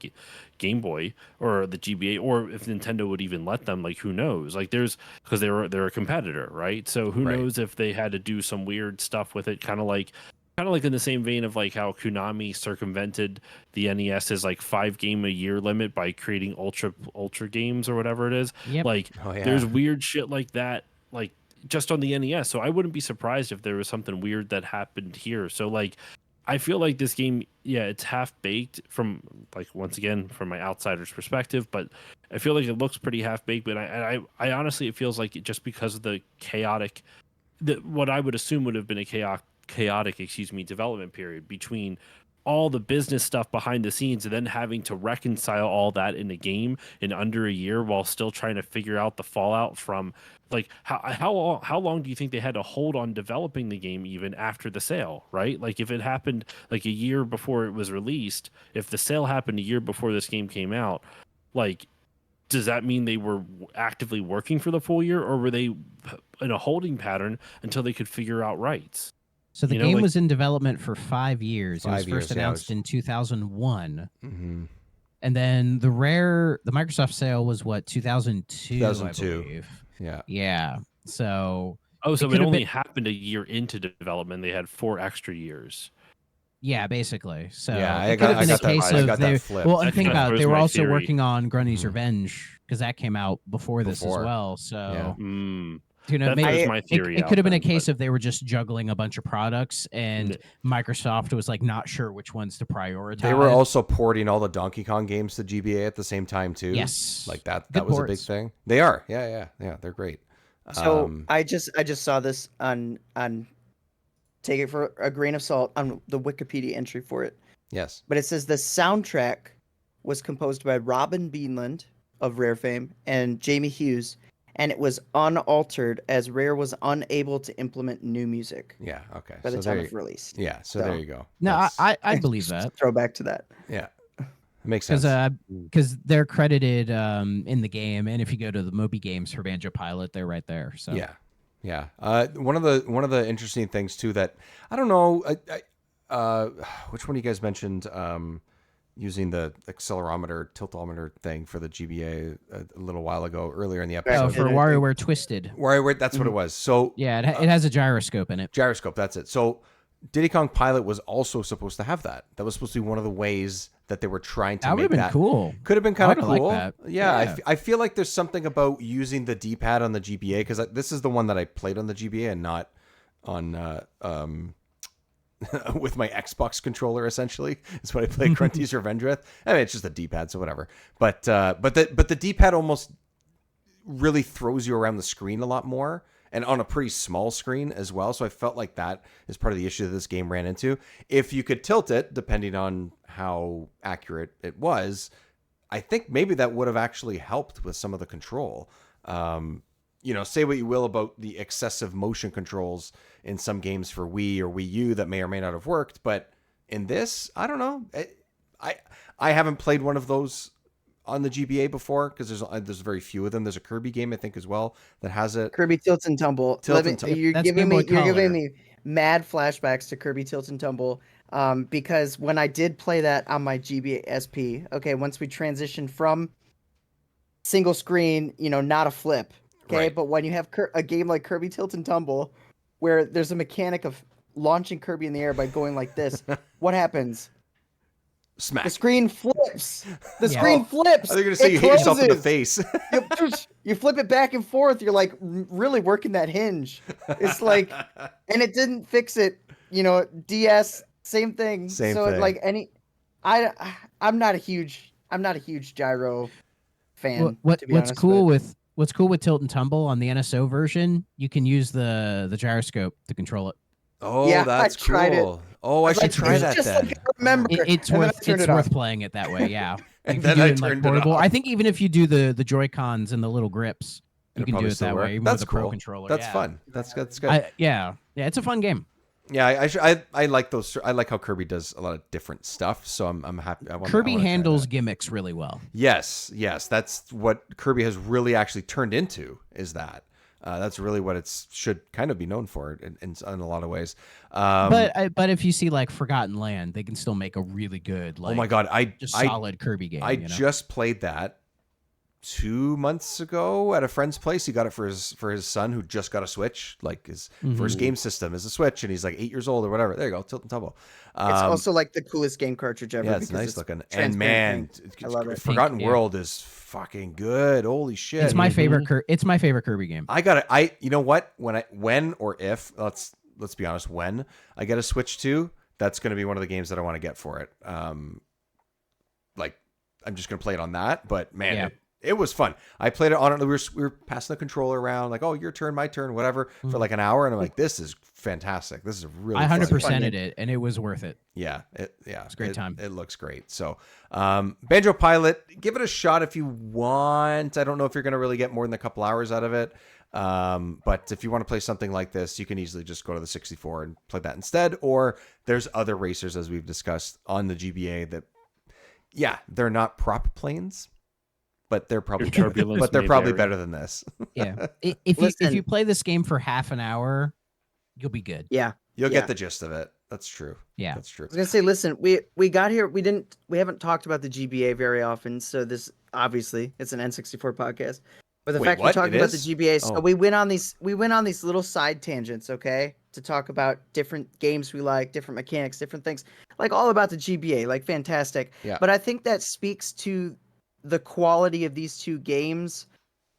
Game Boy or the GBA, or if Nintendo would even let them. Like who knows? Like because they're a competitor, right? So who Right. knows if they had to do some weird stuff with it, kind of like in the same vein of like how Konami circumvented the NES's like 5-game-a-year limit by creating ultra games or whatever it is. Yep. Like Oh, yeah. there's weird shit like that, like just on the NES. So I wouldn't be surprised if there was something weird that happened here. So like I feel like this game, yeah, it's half baked from like once again from my outsider's perspective, but I feel like it looks pretty half baked. But I honestly, it feels like just because of the chaotic, what I would assume would have been a chaotic development period between all the business stuff behind the scenes and then having to reconcile all that in a game in under a year while still trying to figure out the fallout from like how long do you think they had to hold on developing the game even after the sale, right? Like if it happened like a year before it was released, if the sale happened a year before this game came out, like does that mean they were actively working for the full year, or were they in a holding pattern until they could figure out rights? So the You know, game like- was in development for 5 years. It was 5 years, first yeah, it announced was- in 2001. Mm-hmm. And then the Microsoft sale was what, 2002, 2002. I believe. Yeah. Yeah. So Oh, so it, could've only been- happened a year into development. They had 4 extra years. yeah, basically. So Yeah, it could have been a case I of got they, that flipped. well, and That think kinda about it, throws they were my also theory. working on Grunty's Mhm. Revenge because that came out before this Before. as well. So Yeah. Mm. you know, That maybe throws my theory it out could have been a then, case but- of they were just juggling a bunch of products and Microsoft was like not sure which ones to prioritize. They were also porting all the Donkey Kong games to GBA at the same time too. Yes. Like that Good was a big ports. thing. They are. Yeah. They're great. So I just saw this on take it for a grain of salt on the Wikipedia entry for it. Yes. But it says the soundtrack was composed by Robin Beanland of Rare fame and Jamie Hughes, and it was unaltered as Rare was unable to implement new music Yeah. Okay. by the So time of release. yeah. So there you go. No, That's- I believe that. Throw back to that. Yeah. It makes sense. Because they're credited in the game, and if you go to the Moby Games for Banjo Pilot, they're right there. So Yeah. One of the interesting things too that I don't know. Which one of you guys mentioned using the accelerometer tiltometer thing for the GBA a little while ago earlier in the Oh, episode? for WarioWare Twisted. That's what it was. So Yeah, it has a gyroscope in it. gyroscope. That's it. So Diddy Kong Pilot was also supposed to have that. That was supposed to be one of the ways that they were trying to That would make have been that cool. Could have been kind of I would've cool. liked that. Yeah, Yeah. I feel like there's something about using the D-pad on the GBA because this is the one that I played on the GBA and not on with my Xbox controller. Essentially, is what I played Grunty's Revenge with. I mean, it's just a D-pad, so whatever. But the D-pad almost really throws you around the screen a lot more. And on a pretty small screen as well. So I felt like that is part of the issue that this game ran into. If you could tilt it, depending on how accurate it was, I think maybe that would have actually helped with some of the control. say what you will about the excessive motion controls in some games for Wii or Wii U that may or may not have worked, but in this, I don't know. I haven't played one of those on the GBA before because there's very few of them. There's a Kirby game I think as well that has it. Kirby Tilt and Tumble. You're giving me mad flashbacks to Kirby Tilt and Tumble. Because when I did play that on my GBA SP, okay, once we transitioned from single screen, not a flip, okay, right. But when you have a game like Kirby Tilt and Tumble, where there's a mechanic of launching Kirby in the air by going like this, what happens? Smack. The screen flips. The screen flips. I think you're gonna say you hit yourself in the face. You flip it back and forth. You're like really working that hinge. It's like, and it didn't fix it. DS same thing. Same thing. Like I'm not a huge gyro fan. What's cool with Tilt and Tumble on the NSO version? You can use the gyroscope to control it. Oh, yeah, that's cool. Tried it. Oh, I should try that then. Like I remember. It's worth playing it that way. Yeah. And then I turned it off. I think even if you do the Joy-Cons and the little grips, you can do it that way. Even that's with the cool. Pro controller. That's fun. That's good. Yeah, it's a fun game. Yeah, I like those. I like how Kirby does a lot of different stuff. So I'm happy. Kirby handles gimmicks really well. Yes, that's what Kirby has really actually turned into. Is that that's really what it should kind of be known for in a lot of ways. But if you see like Forgotten Land, they can still make a really good oh my god, solid Kirby game. I just played that 2 months ago at a friend's place. He got it for his son who just got a Switch. Like his first game system is a Switch, and he's like 8 years old or whatever. There you go, Tilt and Tumble. It's also like the coolest game cartridge ever. Yeah, it's nice looking. And man, I love it. Forgotten World is fucking good. Holy shit! It's my favorite. It's my favorite Kirby game. I got it. You know what? When or if let's be honest, when I get a Switch 2, that's going to be one of the games that I want to get for it. Like I'm just going to play it on that. But man. Yeah. It was fun. I played it on it. We were passing the controller around, like, oh, your turn, my turn, whatever, for like an hour, and I'm like, this is fantastic. This is a really. I 100%ed it, and it was worth it. Yeah, it's a great time. It looks great. So, Banjo Pilot, give it a shot if you want. I don't know if you're going to really get more than a couple hours out of it, but if you want to play something like this, you can easily just go to the 64 and play that instead. Or there's other racers, as we've discussed on the GBA, that, yeah, they're not prop planes. But they're probably better than this. Yeah. If you play this game for half an hour, you'll be good. Yeah. You'll get the gist of it. That's true. Yeah. That's true. I was gonna say, listen, we got here, we haven't talked about the GBA very often, so this obviously it's an N64 podcast. But the fact we're talking about the GBA, so we went on these little side tangents, okay? To talk about different games we like, different mechanics, different things. Like all about the GBA, like fantastic. Yeah. But I think that speaks to the quality of these two games,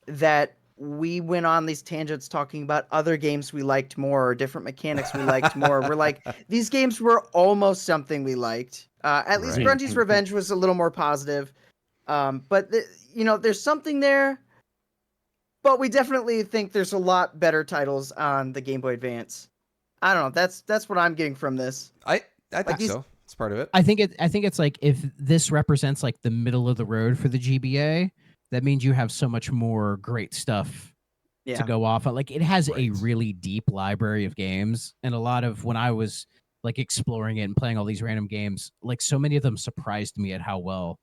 that we went on these tangents talking about other games we liked more or different mechanics we liked more. We're like, these games were almost something we liked. At least Grunty's Revenge was a little more positive. But there's something there. But we definitely think there's a lot better titles on the Game Boy Advance. I don't know. That's what I'm getting from this. I think so. It's part of it. I think it's like if this represents like the middle of the road for the GBA, that means you have so much more great stuff to go off on. Like it has a really deep library of games, and a lot of when I was like exploring it and playing all these random games, like so many of them surprised me at how well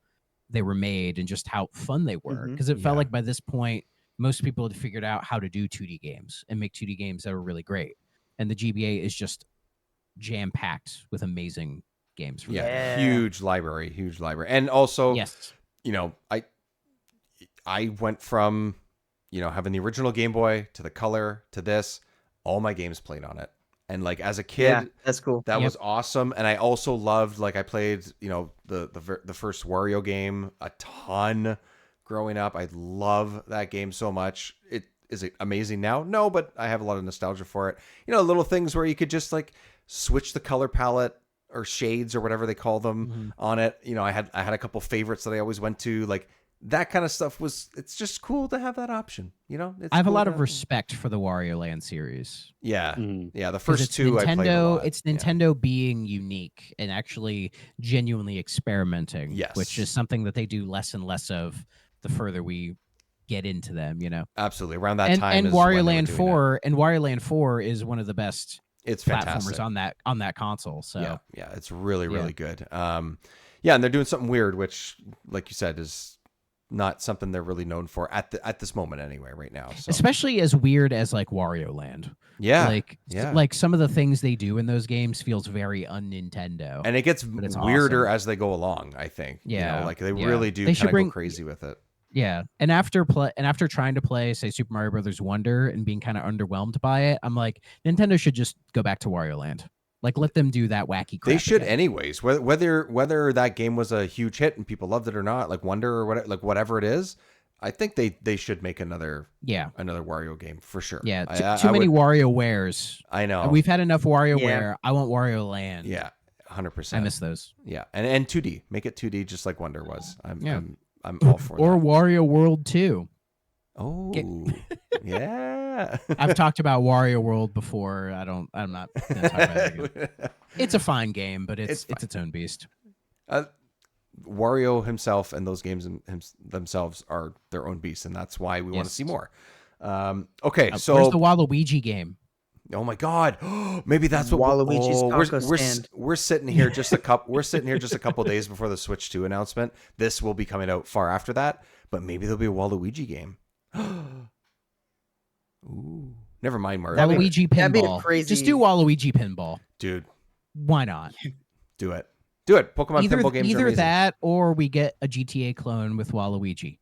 they were made and just how fun they were. Because it felt like by this point, most people had figured out how to do 2D games and make 2D games that were really great. And the GBA is just jam-packed with amazing games. Huge library. And also, I went from, having the original Game Boy to the Color to this, all my games played on it. And like as a kid, that's cool. That was awesome. And I also loved, like I played, the first Wario game a ton growing up. I love that game so much. Is it amazing now? No, but I have a lot of nostalgia for it. Little things where you could just like switch the color palette or shades or whatever they call them on it. I had a couple favorites that I always went to, like that kind of stuff. It's just cool to have that option. I have a lot of respect for the Wario Land series. Yeah. Yeah. The first two I played a lot. It's Nintendo being unique and actually genuinely experimenting, which is something that they do less and less of the further we get into them, you know. Absolutely. Around that And time and is when they Wario were Land doing 4 and Wario Land 4 is one of the best it's platformers fantastic on that console. So yeah, it's really good. Yeah, and they're doing something weird, which, like you said, is not something they're really known for at this moment anyway, right now. So especially as weird as like Wario Land. yeah, Like some of the things they do in those games feels very un-Nintendo. and it gets weirder awesome. as they go along, I think. Yeah, like they really do kind of go crazy with it. Yeah, and after trying to play, say, Super Mario Brothers Wonder and being kind of underwhelmed by it, I'm like, Nintendo should just go back to Wario Land. Like, let them do that wacky crap. They should again. anyways. Whether that game was a huge hit and people loved it or not, like Wonder or whatever it is, I think they should make another Wario game for sure. Yeah, too many WarioWares. I know. We've had enough WarioWare. I want Wario Land. Yeah, 100%. I miss those. Yeah, and 2D. Make it 2D just like Wonder was. I'm all for or that. Wario World 2. Oh, yeah. I've talked about Wario World before. I'm not gonna talk about it again. It's a fine game, but it's its own beast. Wario himself and those games themselves are their own beasts, and that's why we want to see more. Okay, so where's the Waluigi game? Oh my God! Maybe that's what Waluigi's we're sitting here just a couple days before the Switch 2 announcement. This will be coming out far after that, but maybe there'll be a Waluigi game. Ooh, never mind, Mario. Waluigi pinball. That'd be a crazy. Just do Waluigi pinball, dude. Why not? Do it. Do it. Pokemon pinball games are either amazing. that or we get a GTA clone with Waluigi.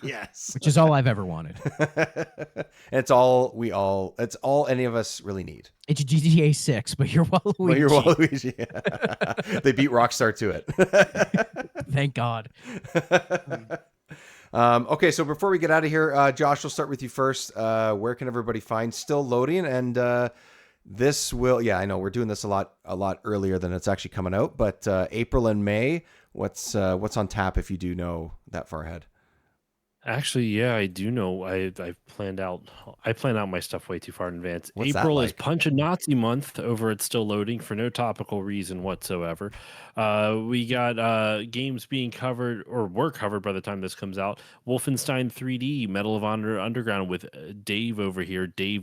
Yes. Which is all I've ever wanted. It's all any of us really need. It's GTA 6, but you're Waluigi. But you're Waluigi. They beat Rockstar to it. Thank God. Okay, so before we get out of here, Josh, we'll start with you first. Where can everybody find Still Loading? And this will, I know we're doing this a lot earlier than it's actually coming out, but April and May, what's on tap if you do know that far ahead? Actually, yeah, I do know. I planned out my stuff way too far in advance. What's April that like? is Punch a Nazi month over at Still Loading for no topical reason whatsoever. We got games being covered or were covered by the time this comes out. Wolfenstein 3D, Medal of Honor Underground with Dave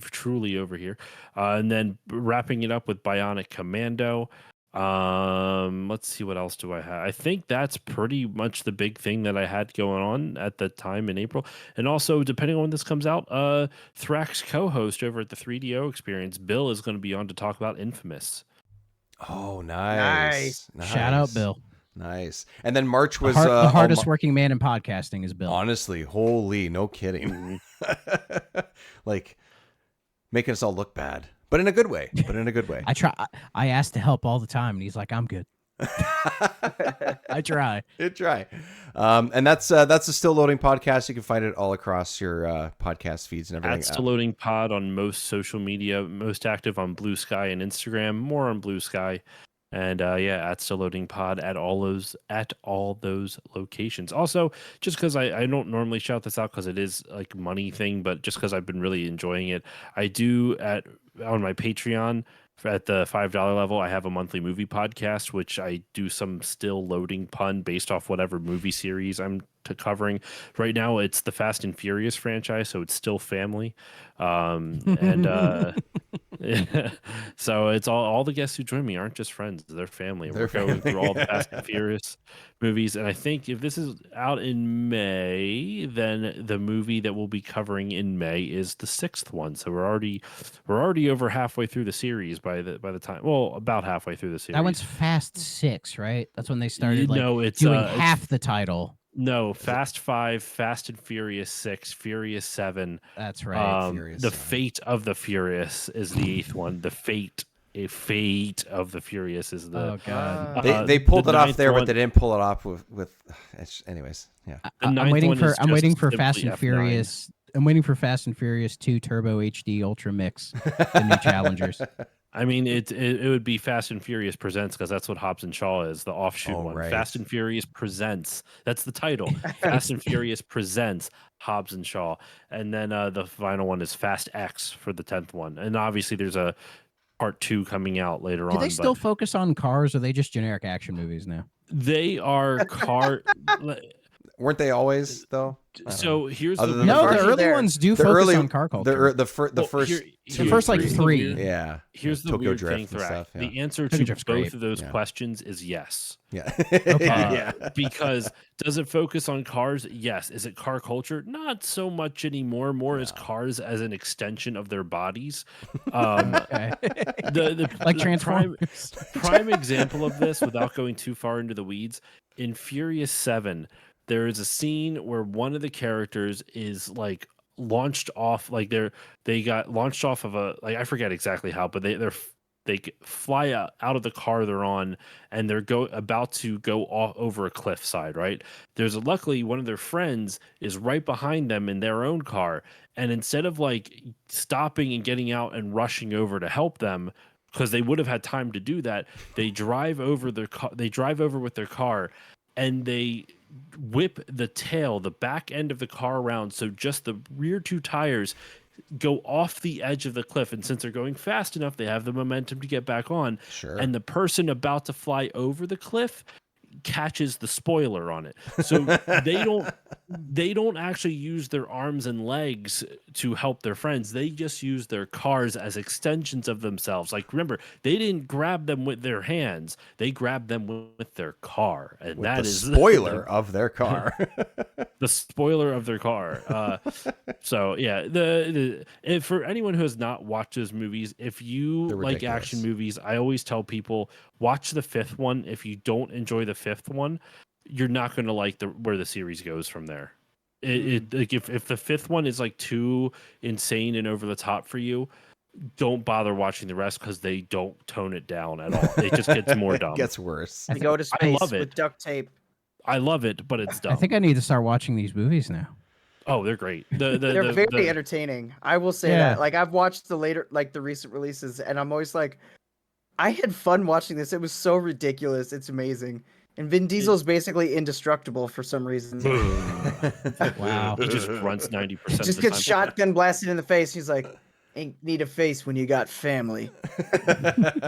Truly over here, and then wrapping it up with Bionic Commando. Let's see, what else do I have? I think that's pretty much the big thing that I had going on at the time in April. And also, depending on when this comes out, Thrax co-host over at the 3DO Experience, Bill, is going to be on to talk about Infamous. Oh, nice. Shout out, Bill. Nice. And then March was the hardest working man in podcasting is Bill. Honestly, holy, no kidding. Like making us all look bad. But in a good way. I asked to help all the time, and he's like, "I'm good." I try. And that's the Still Loading podcast. You can find it all across your podcast feeds and everything. At Still Loading Pod on most social media, most active on Blue Sky and Instagram, more on Blue Sky. And at Still Loading Pod at all those locations. Also, just because I don't normally shout this out because it is like money thing, but just because I've been really enjoying it, I do on my Patreon at the $5 level, I have a monthly movie podcast, which I do some Still Loading pun based off whatever movie series I'm covering. Right now, it's the Fast and Furious franchise, so it's still family. So it's all the guests who join me aren't just friends, they're family. We're going through all the Fast and Furious movies, and I think if this is out in May, then the movie that we'll be covering in May is the 6th one. So we're already over halfway through the series by the time, well, about halfway through the series. That one's Fast 6, right? That's when they started it's doing half the title. No, Fast 5, Fast and Furious 6, Furious 7. That's right. The Fate of the Furious is the 8th one. The Fate of the Furious is the. Oh God! They pulled it off there, but they didn't pull it off with. Anyways, yeah. I'm waiting for Fast and Furious. I'm waiting for Fast and Furious 2 Turbo HD Ultra Mix, the new Challengers. I mean, it would be Fast and Furious Presents because that's what Hobbs and Shaw is, the offshoot one. Right. Fast and Furious Presents. That's the title. Fast and Furious Presents Hobbs and Shaw. And then the final one is Fast X for the 10th one. And obviously there's a part 2 coming out later on. Do they still focus on cars, or are they just generic action movies now? They are car... Weren't they always though? So here's Other the than the No, the first- early ones do focus on car culture. The first The first like here's the 3. weird- yeah. Here's the Tokyo weird Drift thing, and Thrak. stuff, yeah. The answer Tokyo to Drift's both great. of those Yeah. questions is yes. Yeah. Yeah. Because does it focus on cars? Yes. Is it car culture? Not so much anymore. More as cars as an extension of their bodies. Okay. The Like the Transformers. prime example of this, without going too far into the weeds, in Furious 7, there is a scene where one of the characters is like launched off, like they got launched off of a, like I forget exactly how, but they fly out of the car they're on, and they're about to go off over a cliffside, right? There's luckily one of their friends is right behind them in their own car, and instead of like stopping and getting out and rushing over to help them, because they would have had time to do that, they drive over with their car, and they whip the back end of the car around, so just the rear 2 tires go off the edge of the cliff, and since they're going fast enough, they have the momentum to get back on. Sure. And the person about to fly over the cliff catches the spoiler on it, so they don't actually use their arms and legs to help their friends. They just use their cars as extensions of themselves. Like, remember, they didn't grab them with their hands, they grabbed them with their car, and With that the is spoiler of their car. the spoiler of their car. So yeah, if for anyone who has not watched those movies, if you They're like ridiculous. action movies, I always tell people watch the 5th one. If you don't enjoy the 5th one, you're not going to like where the series goes from there. Like if the 5th one is like too insane and over the top for you, don't bother watching the rest, because they don't tone it down at all. It just gets more dumb. It gets worse. They go to space love it. with duct tape. I love it, but it's dumb. I think I need to start watching these movies now. Oh, they're great. They're very entertaining. I will say Yeah. that. Like, I've watched the recent releases, and I'm always like, I had fun watching this. It was so ridiculous. It's amazing. And Vin Diesel's basically indestructible for some reason. Wow. He just grunts 90% of Just the gets time. shotgun blasted in the face. He's like, ain't need a face when you got family.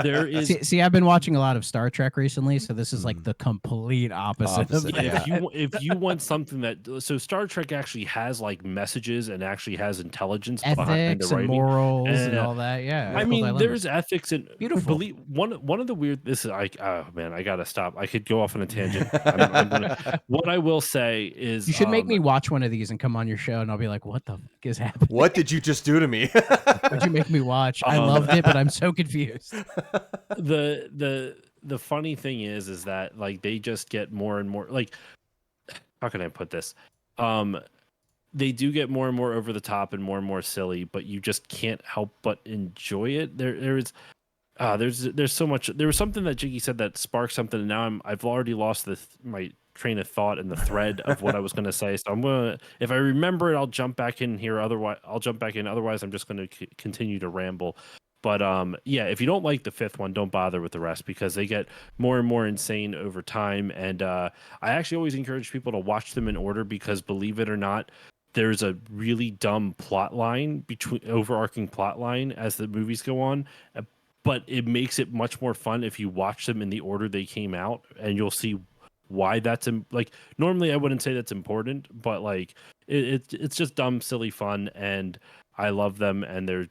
There is See, I've been watching a lot of Star Trek recently, so this is like the complete opposite. Of Opposite, that. yeah. if you want something so Star Trek actually has like messages and actually has intelligence behind Ethics the and writing. morals and And, all that. Yeah. I Ethical mean, dilemmas. there's ethics and Beautiful. one of the weird. This is like, oh man, I gotta stop. I could go off on a tangent. What I will say is, You should make me watch one of these and come on your show, and I'll be like, "What the fuck is happening? What did you just do to me? What'd you make me watch?" I loved it, but I'm so confused. the funny thing is that like they just get more and more like, how can I put this? They do get more and more over the top and more silly, but you just can't help but enjoy it. There's so much. There was something that Jiggy said that sparked something, and now I've already lost my train of thought and the thread of what I was going to say. So I'm gonna, if I remember it, I'll jump back in here. Otherwise, I'm just going to continue to ramble. But yeah, if you don't like the 5th one, don't bother with the rest, because they get more and more insane over time. And I actually always encourage people to watch them in order, because believe it or not, there's a really dumb overarching plot line as the movies go on. But it makes it much more fun if you watch them in the order they came out, and you'll see why that's like, normally I wouldn't say that's important, but like it's just dumb, silly fun, and I love them, and they're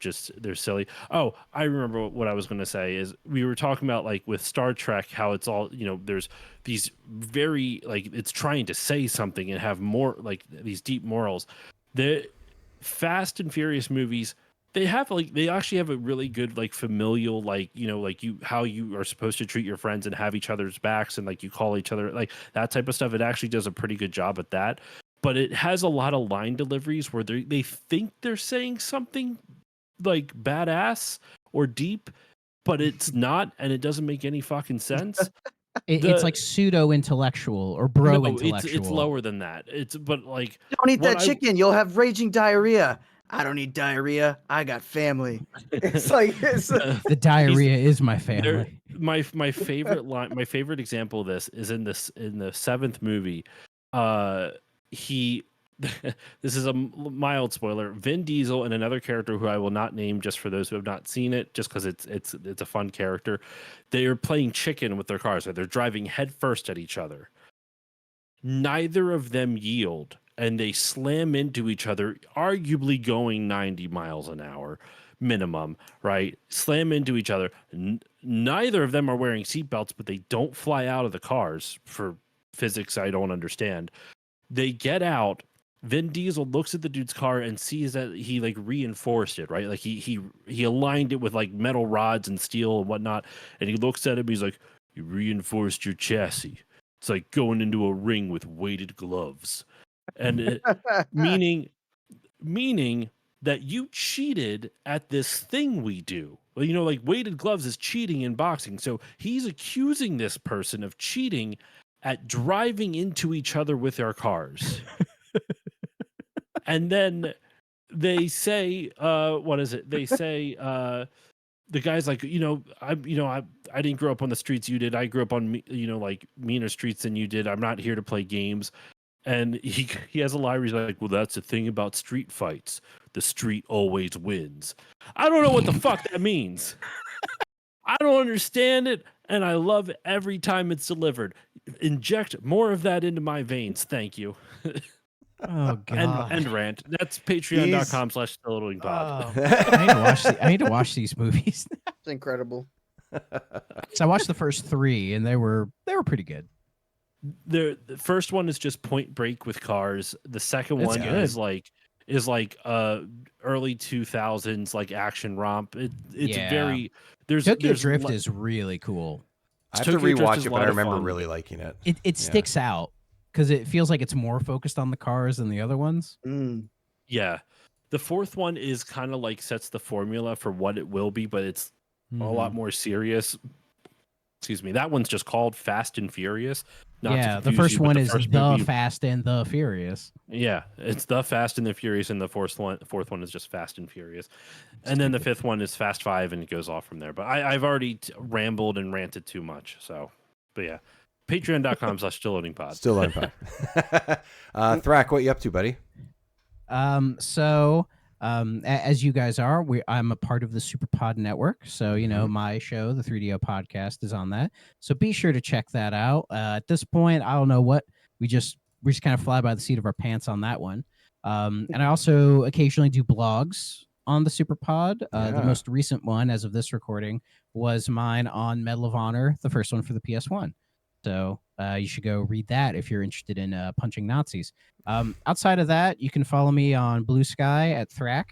silly. Oh, I remember what I was going to say is, we were talking about like with Star Trek, how it's all, there's these very like, it's trying to say something and have more like these deep morals. The Fast and Furious movies, they actually have a really good like familial, like, how you are supposed to treat your friends and have each other's backs, and like you call each other, like that type of stuff. It actually does a pretty good job at that. But it has a lot of line deliveries where they think they're saying something like badass or deep, but it's not, and it doesn't make any fucking sense. It's like pseudo intellectual or bro intellectual. It's lower than that. But like, Don't eat that chicken. You'll have raging diarrhea. I don't need diarrhea. I got family. It's like the diarrhea is my family. My favorite line, my favorite example of this is in the 7th movie. This is a mild spoiler. Vin Diesel and another character who I will not name, just for those who have not seen it, just because it's a fun character. They are playing chicken with their cars. So they're driving head first at each other. neither of them yield, and they slam into each other, arguably going 90 miles an hour minimum, right? Slam into each other. Neither of them are wearing seatbelts, but they don't fly out of the cars for physics I don't understand. They get out. Vin Diesel looks at the dude's car and sees that he like reinforced it, right? Like he aligned it with like metal rods and steel and whatnot. And he looks at him. He's like, "You reinforced your chassis. It's like going into a ring with weighted gloves," and meaning that you cheated at this thing we do. Well, you know, like weighted gloves is cheating in boxing. So he's accusing this person of cheating at driving into each other with their cars. And then they say, what is it? They say, the guy's like, I didn't grow up on the streets you did. I grew up on, like meaner streets than you did. I'm not here to play games. And he has a lie where he's like, well, that's the thing about street fights. The street always wins. I don't know what the fuck that means. I don't understand it. And I love it every time it's delivered. Inject more of that into my veins. Thank you. Oh god. And rant. That's patreon.com/still-loading-pod. I need to watch these movies. It's incredible. So I watched the first 3 and they were pretty good. The first one is just Point Break with cars. The second one is like early 2000s like action romp. It's very Tokyo Drift is really cool. I have to rewatch it, but I remember really liking it. It sticks out because it feels like it's more focused on the cars than the other ones. Yeah. The fourth one is kind of like sets the formula for what it will be, but it's a lot more serious. Excuse me. That one's just called Fast and Furious. The first one is The Fast and the Furious. Yeah, it's The Fast and the Furious, and the fourth one is just Fast and Furious. And then the fifth one is Fast 5, and it goes off from there. But I've already rambled and ranted too much. So, but yeah. Patreon.com/stillloadingpod. Still loading pod. Thrak, what you up to, buddy? As you guys are, I'm a part of the SuperPod network. So, my show, the 3DO podcast, is on that. So be sure to check that out. At this point, I don't know what we just kind of fly by the seat of our pants on that one. And I also occasionally do blogs on the SuperPod. The most recent one, as of this recording, was mine on Medal of Honor, the first one for the PS1. So you should go read that if you're interested in punching Nazis. Outside of that, you can follow me on Blue Sky at Thrak.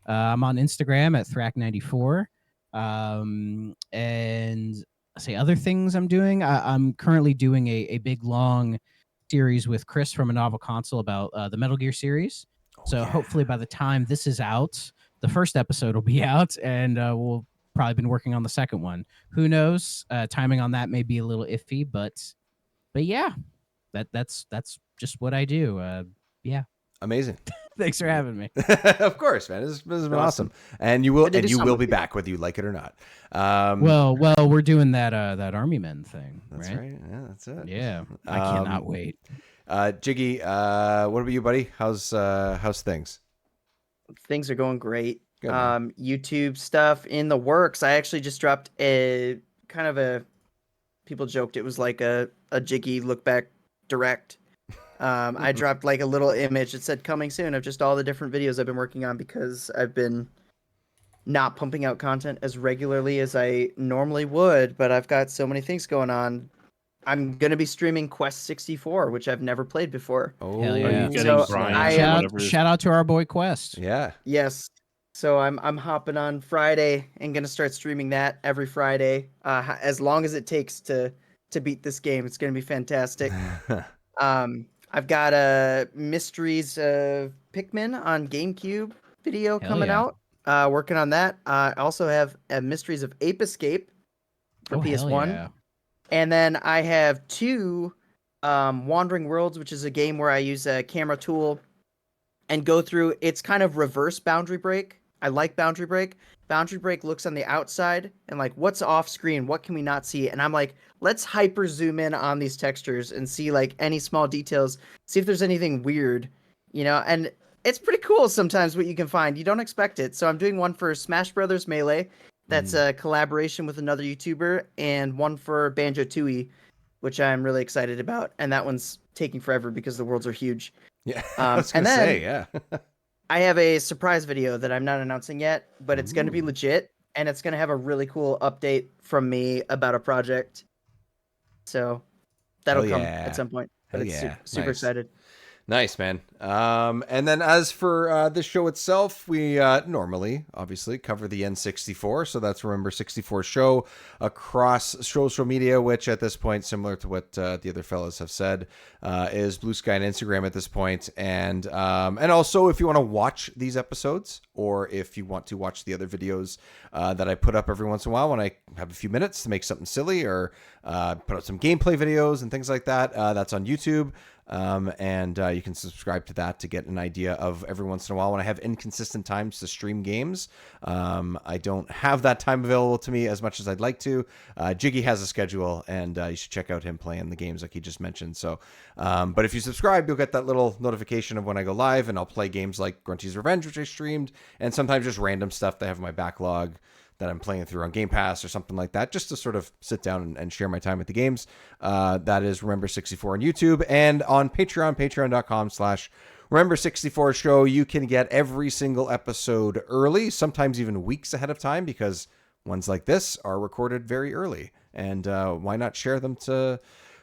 I'm on Instagram at Thrak94. And say other things I'm doing. I'm currently doing a big long series with Chris from A Novel Console about the Metal Gear series. Hopefully by the time this is out, the first episode will be out, and we'll probably been working on the second one. Who knows? Timing on that may be a little iffy, but yeah, that's just what I do. Yeah. Amazing. Thanks for having me. Of course, man. This has been awesome. And you will be back whether you like it or not. Well, we're doing that Army Men thing. That's right. Yeah, that's it. Yeah. I cannot wait. Jiggy, what about you, buddy? How's things? Things are going great. Good, YouTube stuff in the works. I actually just dropped people joked it was like a Jiggy look back direct. I dropped like a little image that said coming soon of just all the different videos I've been working on because I've been not pumping out content as regularly as I normally would, but I've got so many things going on. I'm going to be streaming Quest 64, which I've never played before. Oh, hell yeah. Shout out to our boy Quest. Yeah. Yes. So I'm hopping on Friday and going to start streaming that every Friday, as long as it takes to beat this game. It's going to be fantastic. I've got a Mysteries of Pikmin on GameCube video coming out. Working on that. I also have a Mysteries of Ape Escape for PS1. Yeah. And then I have 2 Wandering Worlds, which is a game where I use a camera tool and go through. It's kind of reverse Boundary Break. I like Boundary Break. Boundary Break looks on the outside and like, what's off screen? What can we not see? And I'm like, let's hyper zoom in on these textures and see like any small details, see if there's anything weird, and it's pretty cool sometimes what you can find. You don't expect it. So I'm doing one for Smash Brothers Melee. That's a collaboration with another YouTuber, and one for Banjo Tooie. which I'm really excited about. And that one's taking forever because the worlds are huge. Yeah, I was gonna say, yeah. I have a surprise video that I'm not announcing yet, but it's going to be legit, and it's going to have a really cool update from me about a project. So that'll come at some point. But it's super excited. Nice, man. And then as for this show itself, we normally, obviously, cover the N64. So that's Remember 64 show across social media, which at this point, similar to what the other fellas have said, is Blue Sky and Instagram at this point. And also, if you want to watch these episodes, or if you want to watch the other videos that I put up every once in a while when I have a few minutes to make something silly, or put out some gameplay videos and things like that, that's on YouTube. And you can subscribe to that to get an idea of every once in a while when I have inconsistent times to stream games. I don't have that time available to me as much as I'd like to. Jiggy has a schedule, and you should check out him playing the games like he just mentioned. So, but if you subscribe, you'll get that little notification of when I go live, and I'll play games like Grunty's Revenge, which I streamed, and sometimes just random stuff they have in my backlog that I'm playing through on Game Pass or something like that, just to sort of sit down and share my time with the games. That is Remember 64 on YouTube, and on Patreon, patreon.com/Remember 64 show. You can get every single episode early, sometimes even weeks ahead of time, because ones like this are recorded very early. And why not share them to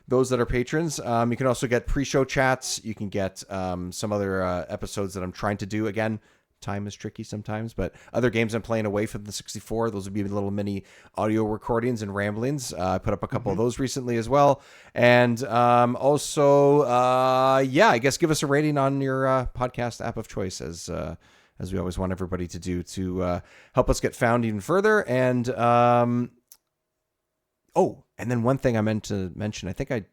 those that are patrons? You can also get pre-show chats. You can get some other episodes that I'm trying to do. Again, time is tricky sometimes, but other games I'm playing away from the 64, those would be little mini audio recordings and ramblings. I put up a couple of those recently as well. And also, I guess give us a rating on your podcast app of choice, as we always want everybody to do, to help us get found even further. And and then one thing I meant to mention, I think I'm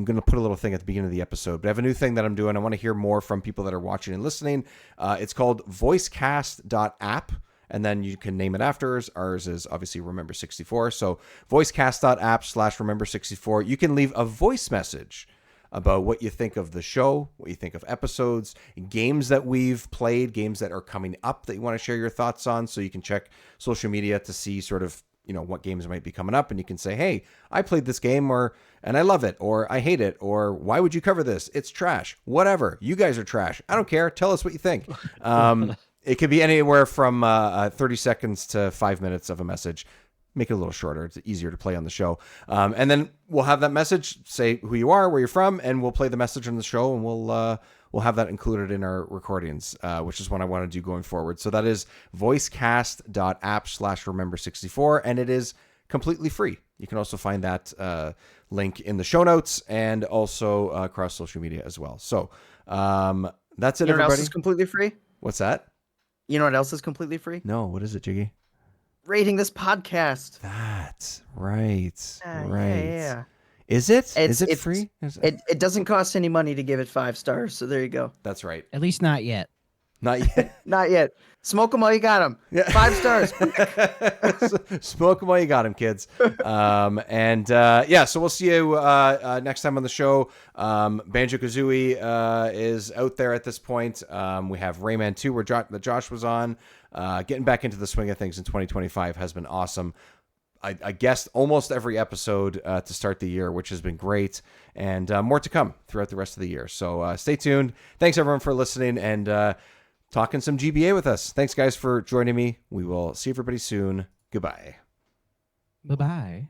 going to put a little thing at the beginning of the episode, but I have a new thing that I'm doing. I want to hear more from people that are watching and listening. It's called voicecast.app, and then you can name it after ours. Ours is obviously Remember 64. So voicecast.app/Remember 64. You can leave a voice message about what you think of the show, what you think of episodes, games that we've played, games that are coming up that you want to share your thoughts on. So you can check social media to see sort of, what games might be coming up, and you can say, hey, I played this game, and I love it, or I hate it, or why would you cover this? It's trash. Whatever. You guys are trash. I don't care. Tell us what you think. It could be anywhere from 30 seconds to 5 minutes of a message. Make it a little shorter. It's easier to play on the show. And then we'll have that message, say who you are, where you're from, and we'll play the message on the show, and we'll have that included in our recordings, which is what I want to do going forward. So that is voicecast.app/Remember 64, and it is completely free. You can also find that link in the show notes, and also across social media as well. So that's it, You know what everybody. else is completely free? What's that? You know what else is completely free? No, what is it, Jiggy? Rating this podcast. That's right. Right. Yeah. Is it? Is it free? It doesn't cost any money to give it 5 stars, so there you go. That's right. At least not yet. Not yet. Not yet. Smoke them while you got them. Yeah. 5 stars. Smoke them while you got them, kids. So we'll see you next time on the show. Banjo-Kazooie is out there at this point. We have Rayman 2, where Josh was on. Getting back into the swing of things in 2025 has been awesome. I guessed almost every episode to start the year, which has been great, and more to come throughout the rest of the year. So stay tuned. Thanks, everyone, for listening and talking some GBA with us. Thanks, guys, for joining me. We will see everybody soon. Goodbye. Bye-bye.